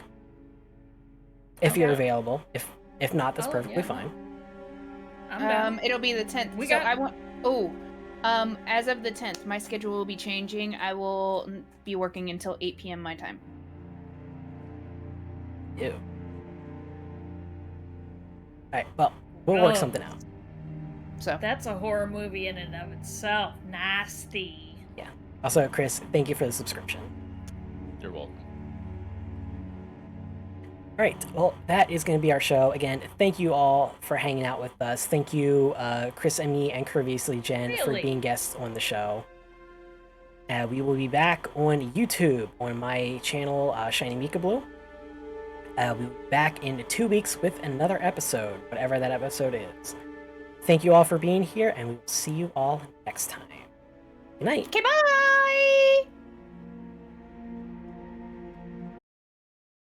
If you're Okay. available. If not, that's Oh, perfectly yeah. fine. I'm down. It'll be the 10th. We so got- I want. As of the 10th, my schedule will be changing. I will be working until 8 p.m. my time. Ew. Alright, well, we'll work Oh. something out. So That's a horror movie in and of itself. Nasty. Also, Chris, thank you for the subscription. You're welcome. Alright, well, that is going to be our show. Again, thank you all for hanging out with us. Thank you, ChrisMYee and CurviouslyJen, for Really? being guests on the show. We will be back on YouTube on my channel, ShinyMikablu. We'll be back in 2 weeks with another episode, whatever that episode is. Thank you all for being here, and we will see you all next time. Good night. okay, bye.